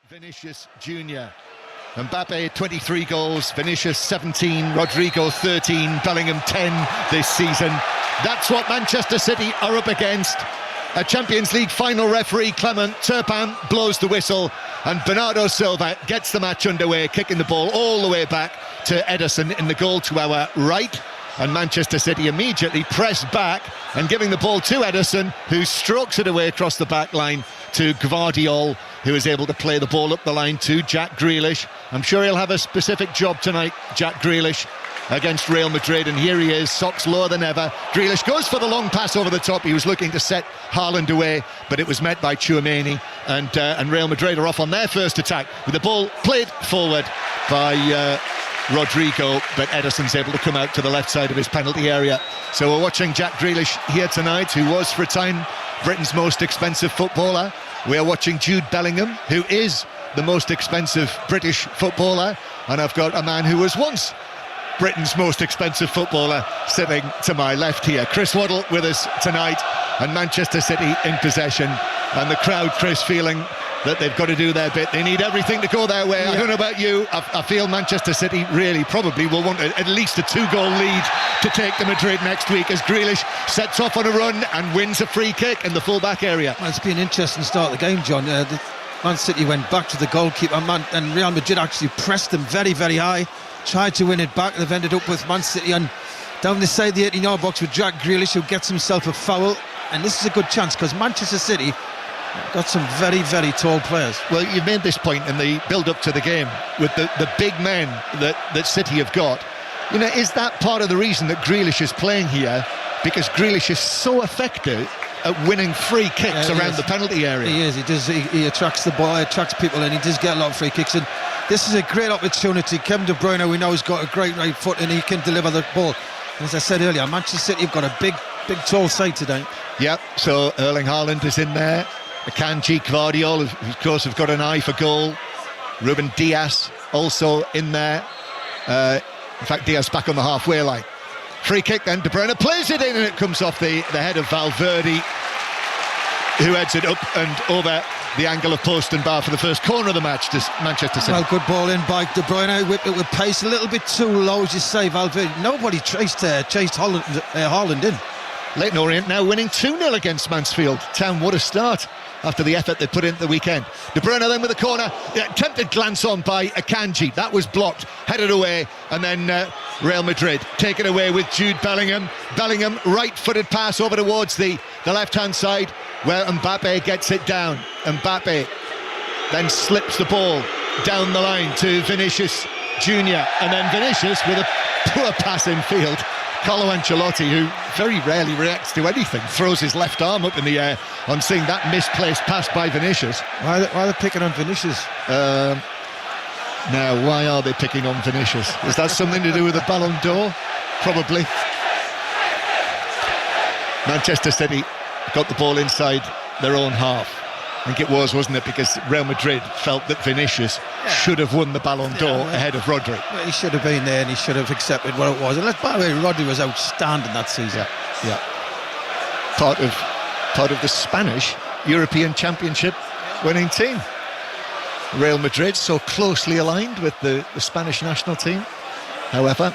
Vinicius Jr. Mbappe 23 goals, Vinicius 17, Rodrigo 13, Bellingham 10 this season. That's what Manchester City are up against. A Champions League final referee, Clement Turpin, blows the whistle, and Bernardo Silva gets the match underway, kicking the ball all the way back to Ederson in the goal to our right. And Manchester City immediately press back and giving the ball to Ederson, who strokes it away across the back line to Gvardiol, who is able to play the ball up the line to Jack Grealish. I'm sure he'll have a specific job tonight, Jack Grealish, against Real Madrid, and here he is, socks lower than ever. Grealish goes for the long pass over the top. He was looking to set Haaland away, but it was met by Tchouaméni, and Real Madrid are off on their first attack with the ball played forward by Rodrigo, but Ederson's able to come out to the left side of his penalty area. So we're watching Jack Grealish here tonight, who was for a time Britain's most expensive footballer. We are watching Jude Bellingham, who is the most expensive British footballer, and I've got a man who was once Britain's most expensive footballer sitting to my left here. Chris Waddle with us tonight, and Manchester City in possession, and the crowd, Chris, feeling that they've got to do their bit. They need everything to go their way. Yeah. I don't know about you, I feel Manchester City really probably will want at least a 2-goal lead to take to Madrid next week, as Grealish sets off on a run and wins a free kick in the full-back area. Well, it's been an interesting start of the game, John. Man City went back to the goalkeeper, and Real Madrid actually pressed them very, very high, tried to win it back. They've ended up with Man City on down the side of the 18-yard box with Jack Grealish, who gets himself a foul, and this is a good chance because Manchester City got some very, very tall players. Well, you made this point in the build-up to the game with the big men that City have got. You know, is that part of the reason that Grealish is playing here? Because Grealish is so effective at winning free kicks around the penalty area. He is. He does. He attracts the ball, attracts people, and he does get a lot of free kicks. And this is a great opportunity. Kevin De Bruyne, we know, has got a great right foot, and he can deliver the ball. And as I said earlier, Manchester City have got a big, tall side today. Yep. So Erling Haaland is in there. Akanji, Gvardiol, who of course have got an eye for goal. Ruben Dias also in there. In fact, Dias back on the halfway line. Free kick then, De Bruyne plays it in, and it comes off the head of Valverde, who heads it up and over the angle of post and bar for the first corner of the match to Manchester City. Well, good ball in by De Bruyne, whipped it with pace, a little bit too low, as you say, Valverde. Nobody chased Haaland in. Leyton Orient now winning 2-0 against Mansfield Town. What a start after the effort they put in the weekend. De Bruyne then with a corner, attempted glance on by Akanji, that was blocked, headed away, and then Real Madrid take it away with Jude Bellingham. Bellingham, right-footed pass over towards the left-hand side, where Mbappe gets it down. Mbappe then slips the ball down the line to Vinicius Jr., and then Vinicius with a poor pass in field. Carlo Ancelotti, who very rarely reacts to anything, throws his left arm up in the air on seeing that misplaced pass by Vinicius. Why are they picking on Vinicius? Now, why are they picking on Vinicius? Is that something to do with the Ballon d'Or? Probably. Manchester City got the ball inside their own half. I think it was, wasn't it? Because Real Madrid felt that Vinicius should have won the Ballon d'Or ahead of Rodri. Well, he should have been there, and he should have accepted what it was. And by the way, Rodri was outstanding that season. Yeah. Part of the Spanish European Championship winning team. Real Madrid so closely aligned with the Spanish national team. However,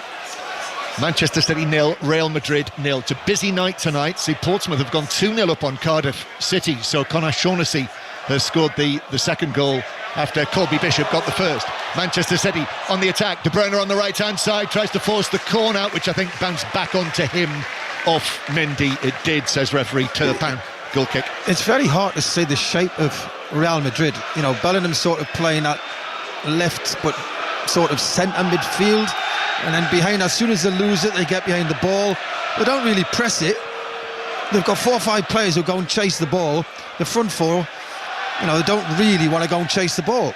Manchester City 0, Real Madrid 0. It's a busy night tonight. See, Portsmouth have gone 2-0 up on Cardiff City, so Conor Shaughnessy has scored the second goal after Colby Bishop got the first. Manchester City on the attack. De Bruyne on the right-hand side, tries to force the corner, which I think bounced back onto him off Mendy. It did, says referee Turpin. Goal kick. It's very hard to see the shape of Real Madrid. You know, Bellingham sort of playing at left, but sort of centre midfield. And then behind, as soon as they lose it, they get behind the ball. They don't really press it. They've got 4 or 5 players who go and chase the ball. The front 4, you know, they don't really want to go and chase the ball.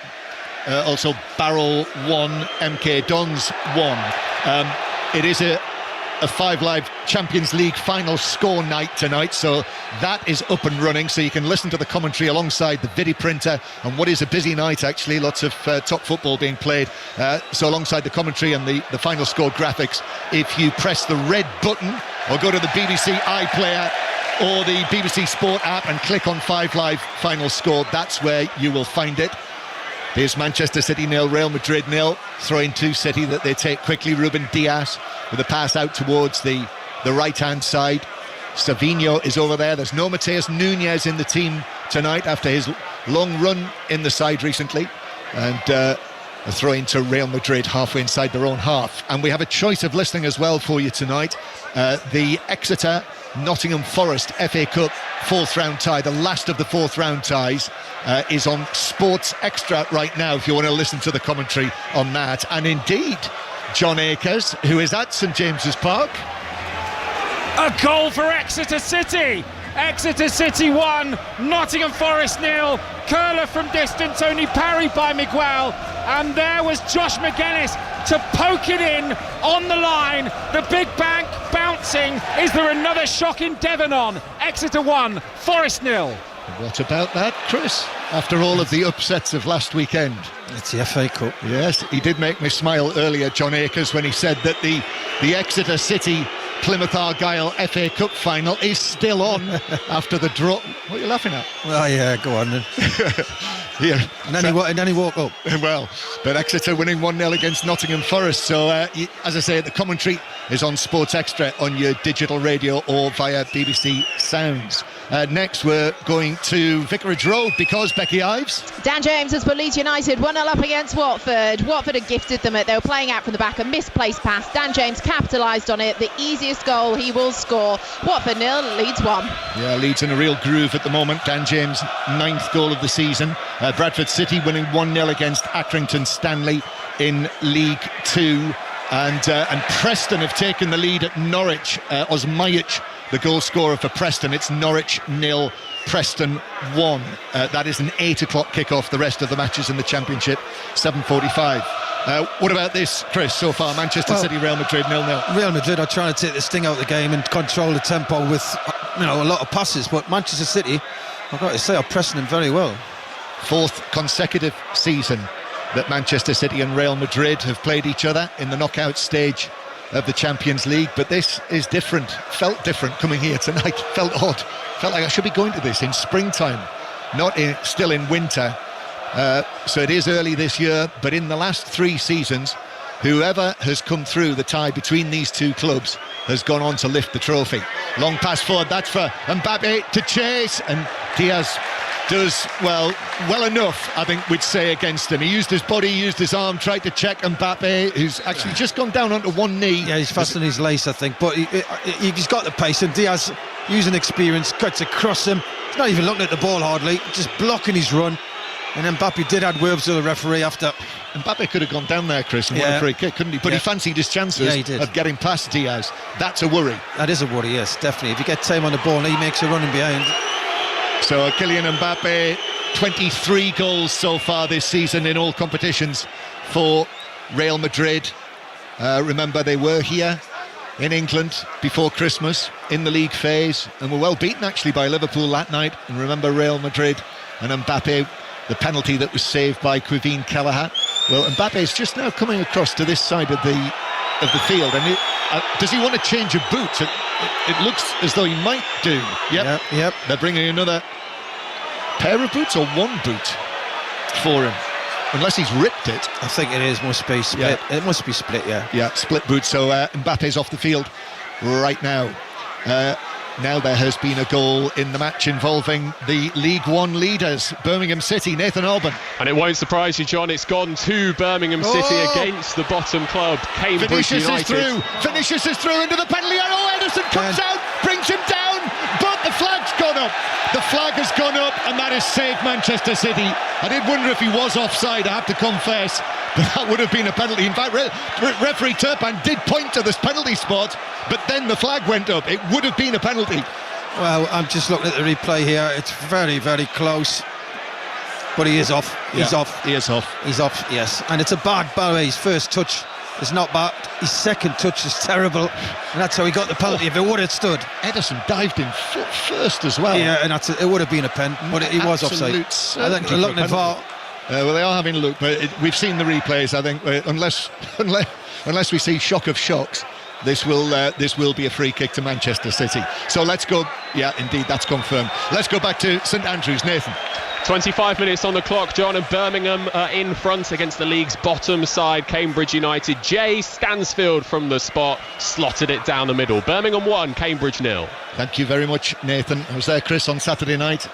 Also, Barrel 1, MK Dons 1. It is a 5 Live Champions League final score night tonight, so that is up and running, so you can listen to the commentary alongside the video printer on what is a busy night, actually. Lots of top football being played, so alongside the commentary and the final score graphics, if you press the red button or go to the BBC iPlayer or the BBC Sport app and click on 5 Live final score, that's where you will find it. Here's Manchester City 0, Real Madrid 0. Throw to City that they take quickly. Ruben Dias with a pass out towards the right-hand side. Savinho is over there. There's no Mateus Nunes in the team tonight after his long run in the side recently. And a throw into Real Madrid halfway inside their own half. And we have a choice of listening as well for you tonight. The Exeter Nottingham Forest FA Cup fourth round tie, the last of the fourth round ties, is on Sports Extra right now if you want to listen to the commentary on that. And indeed, John Akers, who is at St James's Park. A goal for Exeter City. Exeter City 1, Nottingham Forest 0. Curler from distance, only parried by Miguel. And there was Josh McGuinness to poke it in on the line. The big bank bouncing. Is there another shock in Devon on? Exeter 1, Forest 0. What about that, Chris? After all of the upsets of last weekend. It's the FA Cup. Yes, he did make me smile earlier, John Akers, when he said that the Exeter City Plymouth Argyle FA Cup final is still on after the draw. What are you laughing at? Oh yeah, go on then. Here. And then he woke up. Well, but Exeter winning 1-0 against Nottingham Forest. So, as I say, the commentary is on Sports Extra on your digital radio or via BBC Sounds. Next, we're going to Vicarage Road because Becky Ives. Dan James has put Leeds United 1-0 up against Watford. Watford had gifted them it. They were playing out from the back, a misplaced pass. Dan James capitalised on it. The easiest goal he will score. Watford 0, Leeds 1. Yeah, Leeds in a real groove at the moment. Dan James' 9th goal of the season. Bradford City winning 1-0 against Accrington Stanley in League 2. And Preston have taken the lead at Norwich. Osmajic, the goal scorer for Preston. It's Norwich 0, Preston 1. That is an 8 o'clock kickoff. The rest of the matches in the Championship, 7:45. What about this, Chris, so far? Manchester City, Real Madrid 0-0. Real Madrid are trying to take the sting out of the game and control the tempo with a lot of passes. But Manchester City, I've got to say, are pressing them very well. 4th consecutive season that Manchester City and Real Madrid have played each other in the knockout stage of the Champions League, but this is different. Felt different coming here tonight. Felt odd. Felt like I should be going to this in springtime, not still in winter. So it is early this year, but in the last 3 seasons, whoever has come through the tie between these two clubs has gone on to lift the trophy. Long pass forward, that's for Mbappe to chase, and Diaz does well enough, I think we'd say, against him. He used his body, used his arm, tried to check Mbappe, who's actually just gone down onto one knee. Yeah, he's fastened his lace, I think, but he's got the pace, and Diaz, using experience, cuts across him. He's not even looking at the ball hardly, just blocking his run. And Mbappe did add words to the referee after. Mbappe could have gone down there, Chris, and won a free kick, couldn't he? But he fancied his chances of getting past Diaz. That's a worry. That is a worry, yes, definitely. If you get time on the ball, he makes a running behind. So Kylian Mbappe, 23 goals so far this season in all competitions for Real Madrid. Remember, they were here in England before Christmas in the league phase and were well beaten actually by Liverpool that night. And remember, Real Madrid and Mbappe, the penalty that was saved by Quivine Kelleher. Well, Mbappe's just now coming across to this side of the field, and does he want to change of boots? It looks as though he might do. Yep. They're bringing another pair of boots or one boot for him, unless he's ripped it. I think it is, must be split. Yeah. It must be split, yeah, split boot. So Mbappe's off the field right now. Now there has been a goal in the match involving the League One leaders, Birmingham City. Nathan Alban. And it won't surprise you, John, it's gone to Birmingham City against the bottom club, Cambridge United. Vinicius is through into the penalty area. Ederson comes out, brings him down, but the flag's gone up. The flag has gone up, and that has saved Manchester City. I did wonder if he was offside, I have to confess, but that would have been a penalty. In fact, referee Turpin did point to this penalty spot, but then the flag went up. It would have been a penalty. Well, I'm just looking at the replay here. It's very, very close. But he is off. He's off. He is off. He's off, yes. And it's a bad, by the way, his first touch is not bad. His second touch is terrible. And that's how he got the penalty. If it would have stood. Ederson dived in foot first as well. Yeah, and it would have been a pen, but he was offside. I think they're looking at VAR. Well, they are having a look, but we've seen the replays. I think unless we see shock of shocks, this will be a free kick to Manchester City. So let's go. Yeah, indeed, that's confirmed. Let's go back to St Andrews, Nathan. 25 minutes on the clock, John, and Birmingham in front against the league's bottom side, Cambridge United. Jay Stansfield from the spot slotted it down the middle. Birmingham 1, Cambridge 0. Thank you very much, Nathan. I was there, Chris, on Saturday night.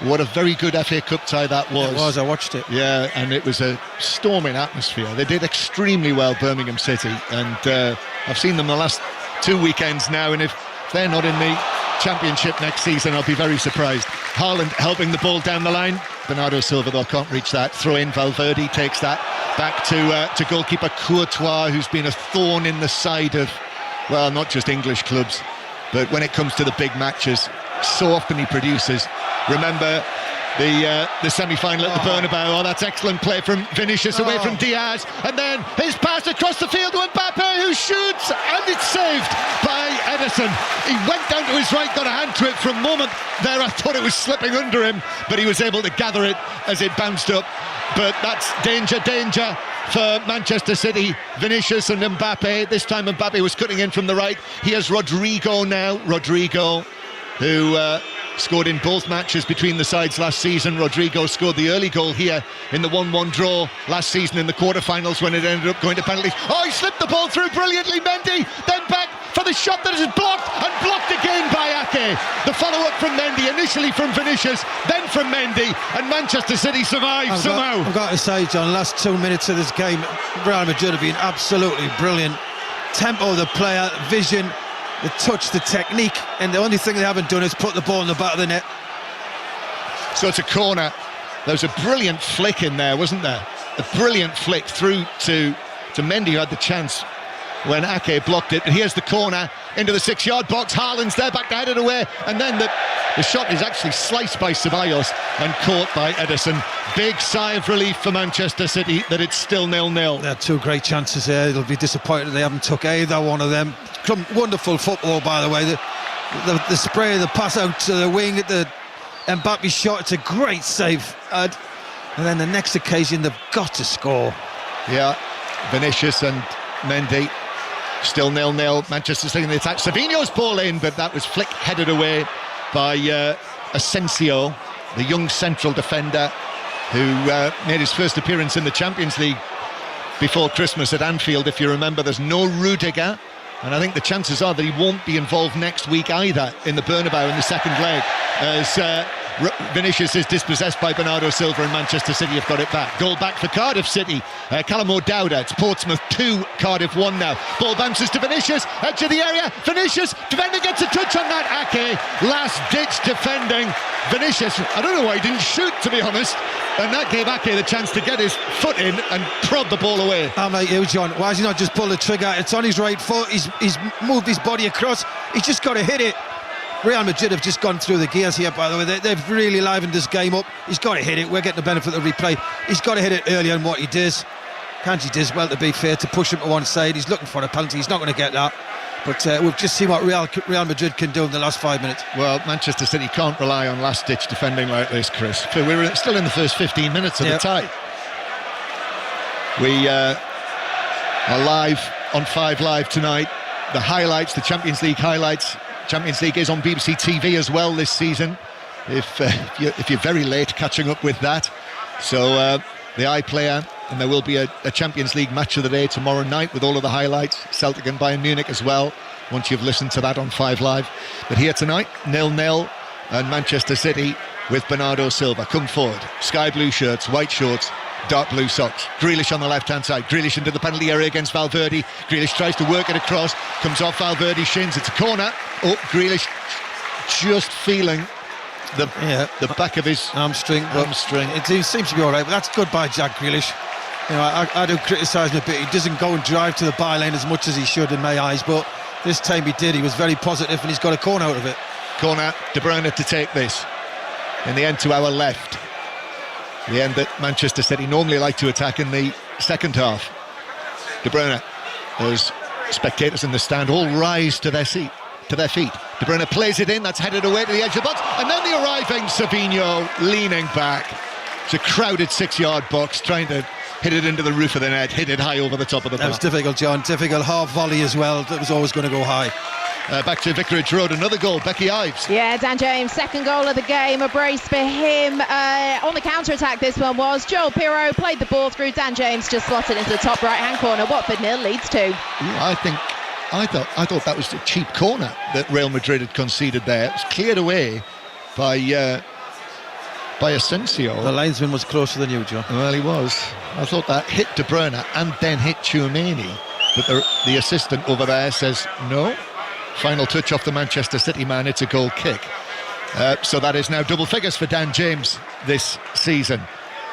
What a very good FA Cup tie that was. It was, I watched it. Yeah, and it was a storming atmosphere. They did extremely well, Birmingham City, and I've seen them the last 2 weekends now, and if they're not in the Championship next season, I'll be very surprised. Haaland helping the ball down the line. Bernardo Silva, though, can't reach that. Throw in, Valverde takes that back to goalkeeper Courtois, who's been a thorn in the side of, well, not just English clubs, but when it comes to the big matches, so often he produces. Remember the semi-final at the Bernabeu. Oh, that's excellent play from Vinicius away from Diaz, and then his pass across the field to Mbappe, who shoots, and it's saved by Ederson. He went down to his right, got a hand to it. For a moment there I thought it was slipping under him, but he was able to gather it as it bounced up. But that's danger for Manchester City. Vinicius and Mbappe. This time Mbappe was cutting in from the right. Here's Rodrigo now. Rodrigo, who scored in both matches between the sides last season. Rodrigo scored the early goal here in the 1-1 draw last season in the quarterfinals when it ended up going to penalties. Oh, he slipped the ball through brilliantly, Mendy, then back for the shot that is blocked, and blocked again by Ake. The follow-up from Mendy, initially from Vinicius, then from Mendy, and Manchester City survived somehow. I've got to say, John, last 2 minutes of this game, Real Madrid have been absolutely brilliant. Tempo of the player, vision, the touch, the technique, and the only thing they haven't done is put the ball in the back of the net. So it's a corner. There was a brilliant flick in there, wasn't there? A brilliant flick through to Mendy, who had the chance when Ake blocked it. And here's the corner into the 6-yard box. Haaland's there, back to head it away, and then the shot is actually sliced by Ceballos and caught by Ederson. Big sigh of relief for Manchester City that it's still 0-0. They had 2 great chances there. They'll be disappointed they haven't took either one of them. Wonderful football, by the way. The spray, the pass out to the wing, the Mbappe shot, it's a great save. And then the next occasion, they've got to score. Yeah, Vinicius and Mendy. Still 0-0. Manchester City in the attack. Savinho's ball in, but that was headed away by Asensio, the young central defender who made his first appearance in the Champions League before Christmas at Anfield. If you remember, there's no Rudiger, and I think the chances are that he won't be involved next week either in the Bernabeu in the second leg, as Vinicius is dispossessed by Bernardo Silva, and Manchester City have got it back. Goal back for Cardiff City. Callum O'Dowda. It's Portsmouth 2, Cardiff 1 now. Ball bounces to Vinicius, edge of the area. Vinicius, defender gets a touch on that. Ake, last ditch defending. Vinicius, I don't know why he didn't shoot, to be honest, and that gave Ake the chance to get his foot in and prod the ball away. I'm like you, John. Why has he not just pulled the trigger? It's on his right foot. He's moved his body across. He's just got to hit it. Real Madrid have just gone through the gears here, by the way. They've really livened this game up. He's got to hit it. We're getting the benefit of the replay. He's got to hit it earlier than what he does. Kanji does well, to be fair, to push him to one side. He's looking for a penalty. He's not going to get that. But we've just seen what Real Madrid can do in the last 5 minutes. Well, Manchester City can't rely on last-ditch defending like this, Chris. We're still in the first 15 minutes of the tie. We are live on 5 Live tonight. The highlights, the Champions League highlights. Champions League is on BBC TV as well this season, if you're very late catching up with that. So the iPlayer, and there will be a Champions League match of the day tomorrow night with all of the highlights, Celtic and Bayern Munich as well, once you've listened to that on 5 Live. But here tonight, 0-0, and Manchester City with Bernardo Silva come forward. Sky blue shirts, white shorts, dark blue socks. Grealish on the left-hand side. Grealish into the penalty area against Valverde. Grealish tries to work it across, comes off Valverde's shins. It's a corner. Oh, Grealish just feeling the back of his hamstring. It seems to be all right, but that's good by Jack Grealish. You know, I do criticise him a bit. He doesn't go and drive to the byline as much as he should in my eyes, but this time he did. He was very positive, and he's got a corner out of it. Corner, De Bruyne to take this. In the end to our left. The end that Manchester City normally like to attack in the second half. De Bruyne, as spectators in the stand all rise to their feet. De Bruyne plays it in, that's headed away to the edge of the box, and then the arriving Savinho leaning back. It's a crowded 6-yard box, trying to hit it into the roof of the net, hit it high over the top of the bar. That was difficult, John. Difficult half volley as well. That was always going to go high. back to Vicarage Road. Another goal, Becky Ives. Yeah, Dan James, second goal of the game, a brace for him. On the counter-attack, this one was. Joel Pirro played the ball through. Dan James just slotted into the top right-hand corner. Watford 0, Leeds 2. I thought that was a cheap corner that Real Madrid had conceded there. It was cleared away by Asensio. The linesman was closer than you, John. Well, he was. I thought that hit De Bruyne and then hit Tchouameni, but the assistant over there says no. Final touch off the Manchester City man, it's a goal kick. So that is now double figures for Dan James this season.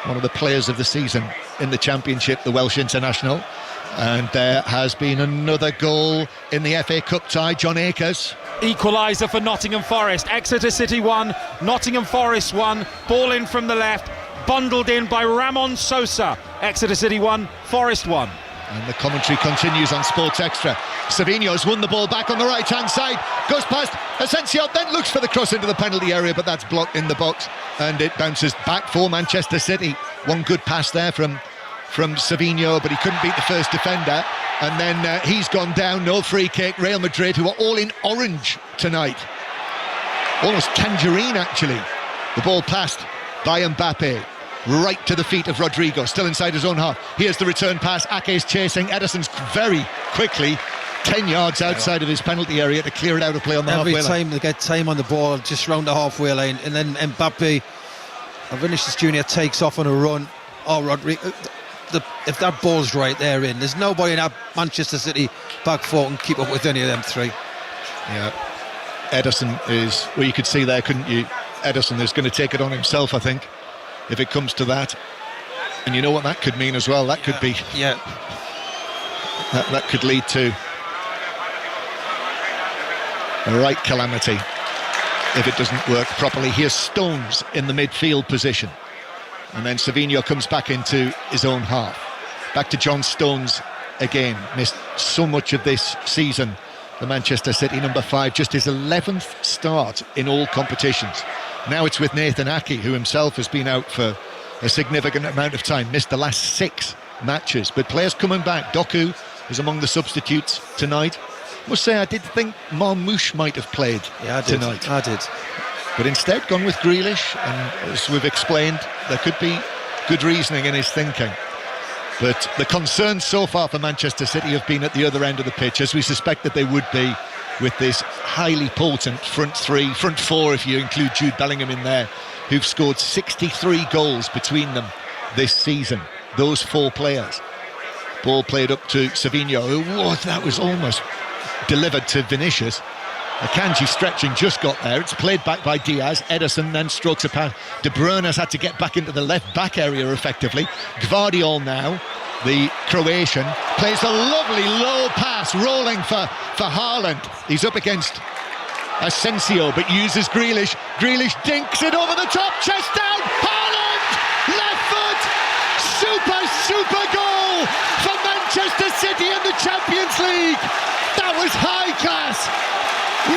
One of the players of the season in the Championship, the Welsh international. And there has been another goal in the FA Cup tie. John Akers. Equaliser for Nottingham Forest. Exeter City 1, Nottingham Forest 1. Ball in from the left, bundled in by Ramon Sosa. Exeter City 1, Forest 1. And the commentary continues on Sports Extra. Savinho's won the ball back on the right-hand side, goes past Asensio, then looks for the cross into the penalty area, but that's blocked in the box, and it bounces back for Manchester City. One good pass there from Savinho, but he couldn't beat the first defender, and then he's gone down. No free kick. Real Madrid, who are all in orange tonight, almost tangerine actually. The ball passed by Mbappe right to the feet of Rodrigo, still inside his own half. Here's the return pass. Ake's chasing. Ederson's very quickly 10 yards outside of his penalty area to clear it out of play on the halfway line. Every time they get time on the ball, just round the halfway line, and then Mbappe, Vinicius Junior takes off on a run. Oh, Rodrigo, if that ball's right, they're in. There's nobody in that Manchester City back four can keep up with any of them three. Yeah, Ederson is, well, you could see there, couldn't you? Ederson is going to take it on himself, I think, if it comes to that. And you know what that could mean as well. That could be, that could lead to a right calamity if it doesn't work properly. Here's Stones in the midfield position, and then Savinho comes back into his own half. Back to John Stones again. Missed so much of this season, the Manchester City number 5, just his 11th start in all competitions. Now it's with Nathan Ake, who himself has been out for a significant amount of time, missed the last 6 matches, but players coming back. Doku is among the substitutes tonight. I must say, I did think Marmoush might have played tonight. I did. But instead gone with Grealish, and as we've explained, there could be good reasoning in his thinking. But the concerns so far for Manchester City have been at the other end of the pitch, as we suspect that they would be with this highly potent front 4 if you include Jude Bellingham in there, who've scored 63 goals between them this season. Those 4 players. Ball played up to Savinho. That was almost delivered to Vinicius. Akanji stretching, just got there. It's played back by Diaz. Ederson then strokes a pass. De Bruyne has had to get back into the left back area effectively. Gvardiol now, the Croatian, plays a lovely low pass rolling for Haaland. He's up against Asensio but uses Grealish. Grealish dinks it over the top, chest down. Haaland, left foot, super goal for Manchester City in the Champions League. That was high class.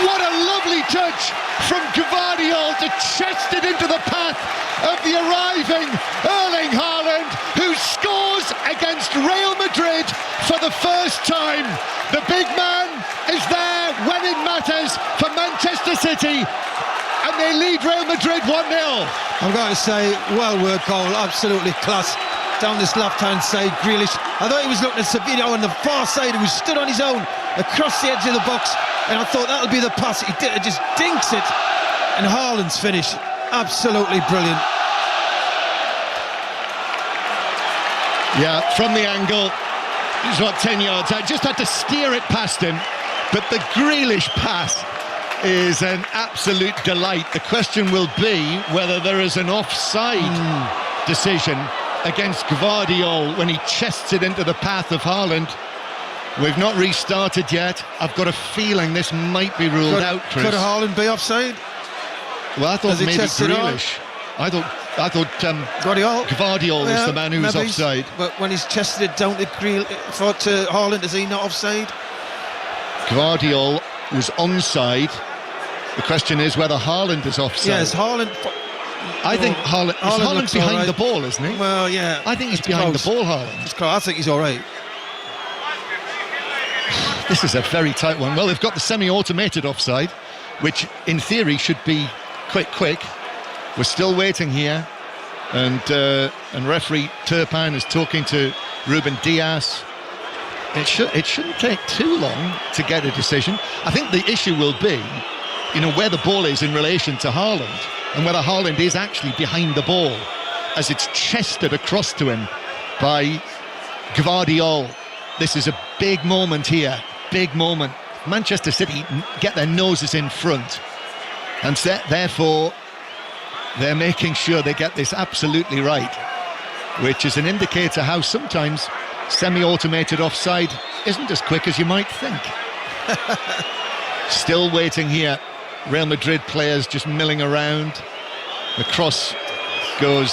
What a lovely touch from Gvardiol to chest it into the path of the arriving Erling Haaland, who scores against Real Madrid for the first time. The big man is there when it matters for Manchester City, and they lead Real Madrid 1-0. I'm going to say, well-worked goal, absolutely class. Down this left-hand side, Grealish. I thought he was looking at Savinho on the far side, who stood on his own across the edge of the box, and I thought that'll be the pass. He did, just dinks it, and Haaland's finish, absolutely brilliant. Yeah, from the angle, he's what, 10 yards out, just had to steer it past him, but the Grealish pass is an absolute delight. The question will be whether there is an offside decision against Gvardiol when he chests it into the path of Haaland. We've not restarted yet. I've got a feeling this might be ruled out, Chris. Could Haaland be offside? Well, I thought maybe Grealish. I thought Gvardiol was the man who was offside. But when he's chested it down to Haaland, is he not offside? Gvardiol was onside. The question is whether Haaland is offside. Yes, Haaland. I think Haaland's behind the ball, isn't he? Well, yeah. I think he's behind the ball, Haaland. I think he's all right. This is a very tight one. Well, they've got the semi-automated offside, which in theory should be quick. We're still waiting here, and referee Turpin is talking to Ruben Diaz. It shouldn't take too long to get a decision. I think the issue will be, where the ball is in relation to Haaland, and whether Haaland is actually behind the ball as it's chested across to him by Gvardiol. This is a big moment here, big moment. Manchester City get their noses in front, and therefore they're making sure they get this absolutely right, which is an indicator how sometimes semi-automated offside isn't as quick as you might think. Still waiting here. Real Madrid players just milling around. The cross goes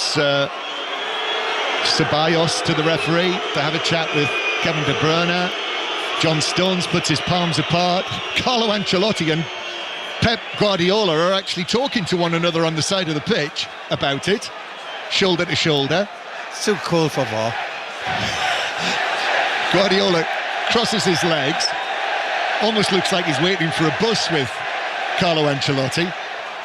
Ceballos to the referee to have a chat with Kevin De Bruyne. John Stones puts his palms apart. Carlo Ancelotti and Pep Guardiola are actually talking to one another on the side of the pitch about it, shoulder to shoulder. It's too cold for VAR. Guardiola crosses his legs, almost looks like he's waiting for a bus with Carlo Ancelotti.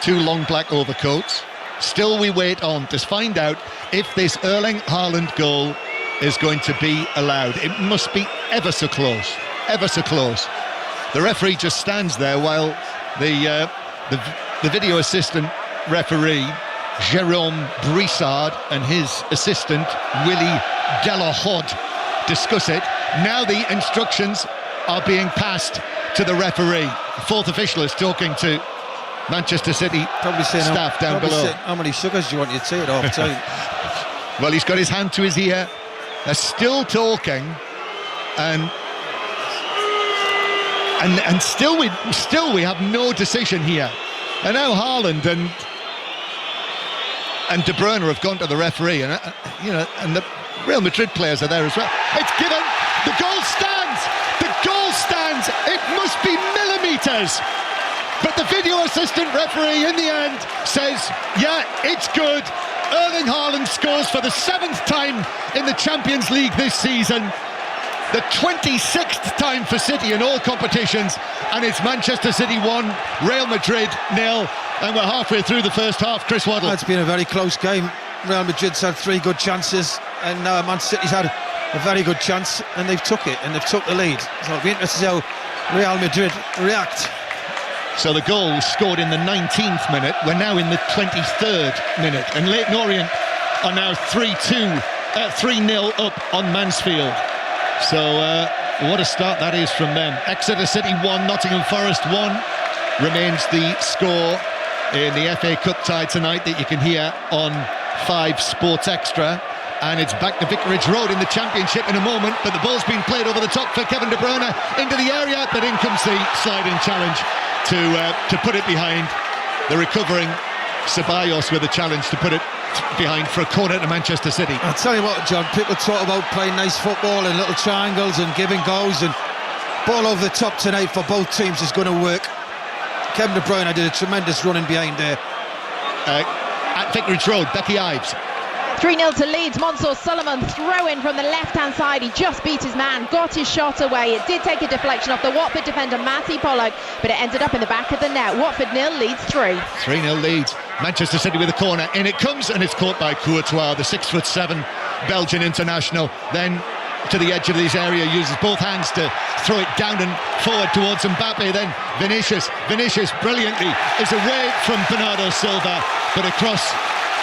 Two long black overcoats. Still we wait on to find out if this Erling Haaland goal is going to be allowed. It must be ever so close, ever so close. The referee just stands there while the video assistant referee Jérôme Brissard and his assistant Willy Delahode discuss it. Now the instructions are being passed to the referee. The fourth official is talking to Manchester City staff down below. How many sugars do you want you to say it all the time? Well, he's got his hand to his ear. They're still talking, and still we have no decision here. And now Haaland and De Bruyne have gone to the referee, and and the Real Madrid players are there as well. It's given. The goal stands. The goal stands. It must be millimetres. But the video assistant referee in the end says, yeah, it's good. Erling Haaland scores for the 7th time in the Champions League this season. The 26th time for City in all competitions. And it's Manchester City 1, Real Madrid 0. And we're halfway through the first half. Chris Waddle. It's been a very close game. Real Madrid's had 3 good chances, and Man City's had a very good chance, and they've took it, and they've took the lead. So it'll be interesting to see how Real Madrid react. So the goal was scored in the 19th minute. We're now in the 23rd minute, and Leyton Orient are now 3-0 up on Mansfield. So what a start that is from them. Exeter City 1, Nottingham Forest 1 remains the score in the FA Cup tie tonight that you can hear on 5 Sports Extra. And it's back to Vicarage Road in the Championship in a moment, but the ball's been played over the top for Kevin De Bruyne into the area, but in comes the sliding challenge to put it behind. The recovering Ceballos with a challenge to put it behind for a corner to Manchester City. I'll tell you what, John, people talk about playing nice football and little triangles and giving goals, and ball over the top tonight for both teams is going to work. Kevin De Bruyne did a tremendous running behind there. At Vicarage Road, Becky Ives. 3-0 to Leeds. Mansour Solomon throw in from the left-hand side. He just beat his man, got his shot away. It did take a deflection off the Watford defender Matty Pollock, but it ended up in the back of the net. Watford 0, Leeds 3. 3-0 Leeds. Manchester City with a corner. In it comes, and it's caught by Courtois, the 6'7" Belgian international. Then to the edge of this area, uses both hands to throw it down and forward towards Mbappe. Then Vinicius brilliantly is away from Bernardo Silva, but across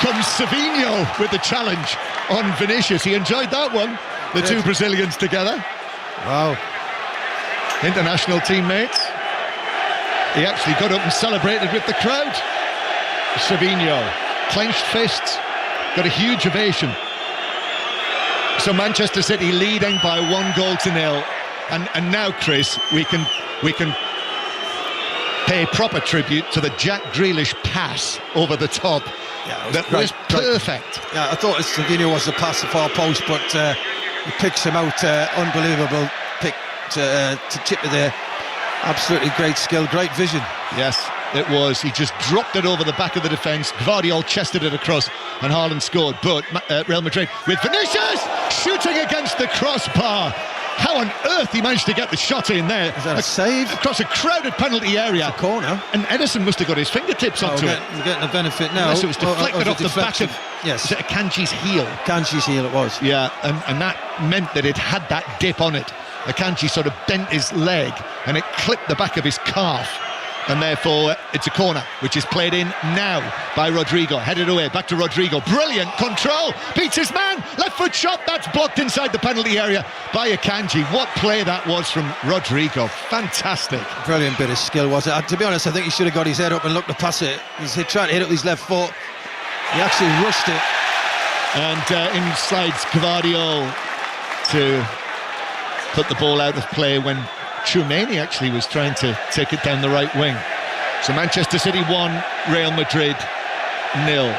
comes Savinho with the challenge on Vinicius. He enjoyed that one, the two Brazilians together. Wow. International teammates. He actually got up and celebrated with the crowd. Savinho, clenched fists, got a huge ovation. So Manchester City leading by 1-0. And now, Chris, we can pay proper tribute to the Jack Grealish pass over the top. Yeah, that was perfect. Yeah, I thought Savinho was the pass to far post, but he picks him out. Unbelievable pick to chip it there. Absolutely great skill, great vision. Yes, it was. He just dropped it over the back of the defence. Gvardiol chested it across, and Haaland scored. But Real Madrid with Vinicius shooting against the crossbar. how on earth he managed to get the shot in there. Is that a save? Across a crowded penalty area. It's a corner. And Edison must have got his fingertips onto it. We're getting the benefit now. Unless it was deflected off the back of yes. Was it Akanji's heel? Akanji's heel it was. Yeah, and that meant that it had that dip on it. Akanji sort of bent his leg and it clipped the back of his calf. And therefore it's a corner, which is played in now by Rodrigo. Headed away, back to Rodrigo. Brilliant control, beats his man. Left foot shot, that's blocked inside the penalty area by Akanji. What play that was from Rodrigo. Fantastic. Brilliant bit of skill, was it? To be honest, I think he should have got his head up and looked to pass it. He's trying to hit it with his left foot. He actually rushed it. And in slides Gvardiol to put the ball out of play when Tchouameni actually was trying to take it down the right wing. So Manchester City 1, Real Madrid 0.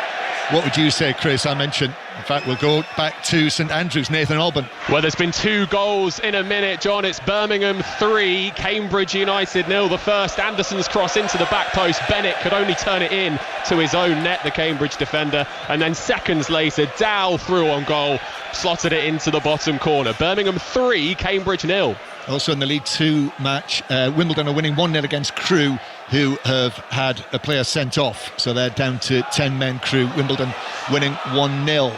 What would you say, Chris? I mentioned, in fact, we'll go back to St Andrews, Nathan Alban. Well, there's been 2 goals in a minute, John. It's Birmingham 3, Cambridge United 0. The first, Anderson's cross into the back post. Bennett could only turn it in to his own net, the Cambridge defender. And then seconds later, Dow through on goal, slotted it into the bottom corner. Birmingham 3, Cambridge 0. Also in the League 2 match, Wimbledon are winning 1-0 against Crewe, who have had a player sent off. So they're down to 10 men. Crewe, Wimbledon winning 1-0.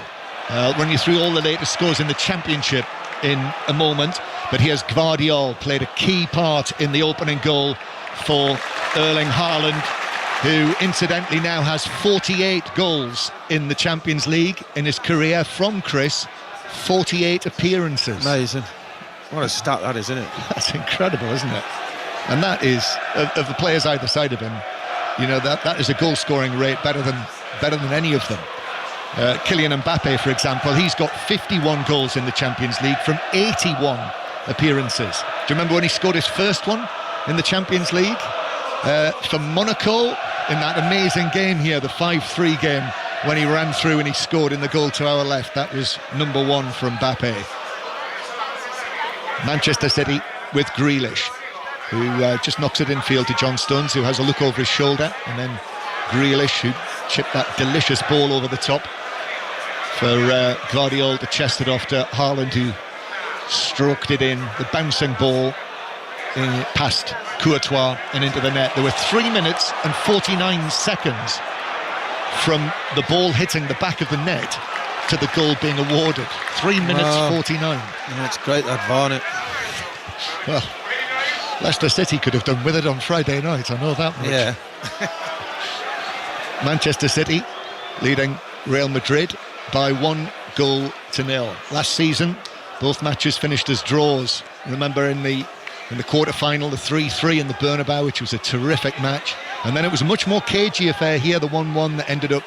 I'll run you through all the latest scores in the Championship in a moment. But here's Gvardiol, played a key part in the opening goal for Erling Haaland, who incidentally now has 48 goals in the Champions League in his career from Chris. 48 appearances. Amazing. What a stat that is, isn't it? That's incredible, isn't it? And that is, of the players either side of him, you know, that is a goal-scoring rate better than any of them. Kylian Mbappe, for example, he's got 51 goals in the Champions League from 81 appearances. Do you remember when he scored his first one in the Champions League? For Monaco, in that amazing game here, the 5-3 game, when he ran through and he scored in the goal to our left. That was number 1 from Mbappe. Manchester City with Grealish, who just knocks it infield to John Stones, who has a look over his shoulder, and then Grealish, who chipped that delicious ball over the top for Gvardiol to chest it off to Haaland, who stroked it in, the bouncing ball past Courtois and into the net. There were 3 minutes and 49 seconds from the ball hitting the back of the net to the goal being awarded. 3 minutes 49. Yeah, it's great, that Varnett. Well, Leicester City could have done with it on Friday night, I know that much. Yeah. Manchester City leading Real Madrid by 1-0. Last season, both matches finished as draws. Remember in the quarter-final, the 3-3 in the Bernabeu, which was a terrific match. And then it was a much more cagey affair here, the 1-1 that ended up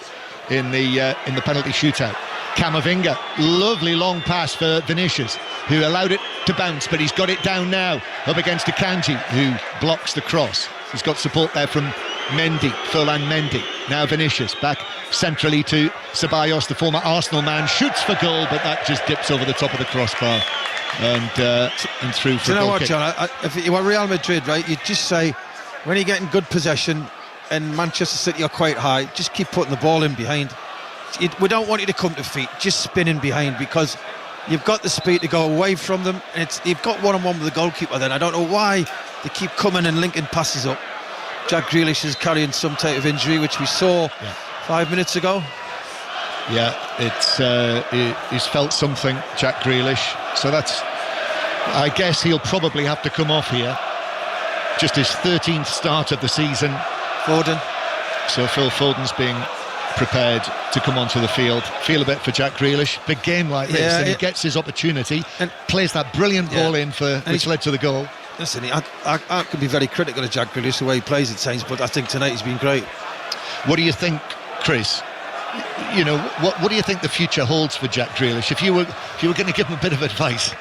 in the penalty shootout. Camavinga, lovely long pass for Vinicius, who allowed it to bounce, but he's got it down now, up against Akanji, who blocks the cross. He's got support there from Mendy, Ferland Mendy. Now Vinicius, back centrally to Ceballos, the former Arsenal man, shoots for goal, but that just dips over the top of the crossbar and through for Do you know goal what, kick. John? If you were Real Madrid, right, you'd just say, when you're getting good possession and Manchester City are quite high, just keep putting the ball in behind. We don't want you to come to feet, just spinning behind, because you've got the speed to go away from them. And you've got one-on-one with the goalkeeper then. I don't know why they keep coming and linking passes up. Jack Grealish is carrying some type of injury, which we saw 5 minutes ago. Yeah, he's felt something, Jack Grealish. So that's, I guess he'll probably have to come off here. Just his 13th start of the season. Foden. So Phil Foden's being prepared to come onto the field. Feel a bit for Jack Grealish. Big game like this, and he gets his opportunity and plays that brilliant ball in which led to the goal. Listen, I could be very critical of Jack Grealish the way he plays at times, but I think tonight he's been great. What do you think, Chris? You know, what do you think the future holds for Jack Grealish? If you were going to give him a bit of advice,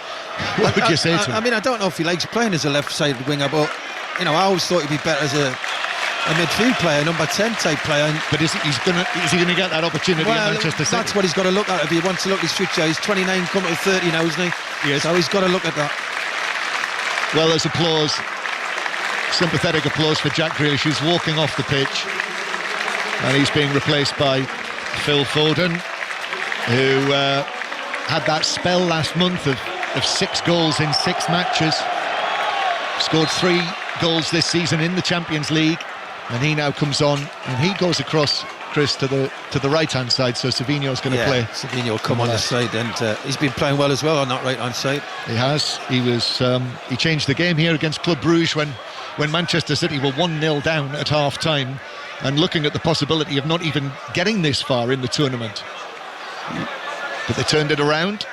what would you say to him? I mean, I don't know if he likes playing as a left-sided winger, but you know, I always thought he'd be better as a midfield player, number 10 type player. But is he going to get that opportunity in Manchester City? That's what he's got to look at if he wants to look at his future. He's 29, coming to 30 now, isn't he? Yes. So he's got to look at that. Well, there's applause, sympathetic applause for Jack Grealish, who's walking off the pitch, and he's being replaced by Phil Foden, who had that spell last month of of 6 goals in 6 matches. Scored 3 goals this season in the Champions League, and he now comes on and he goes across, Chris, to the right hand side. So Savinho's going to play. Savinho will come on the side, and he's been playing well as well on that right hand side. He has. He changed the game here against Club Brugge when Manchester City were 1-0 down at half time and looking at the possibility of not even getting this far in the tournament. But they turned it around.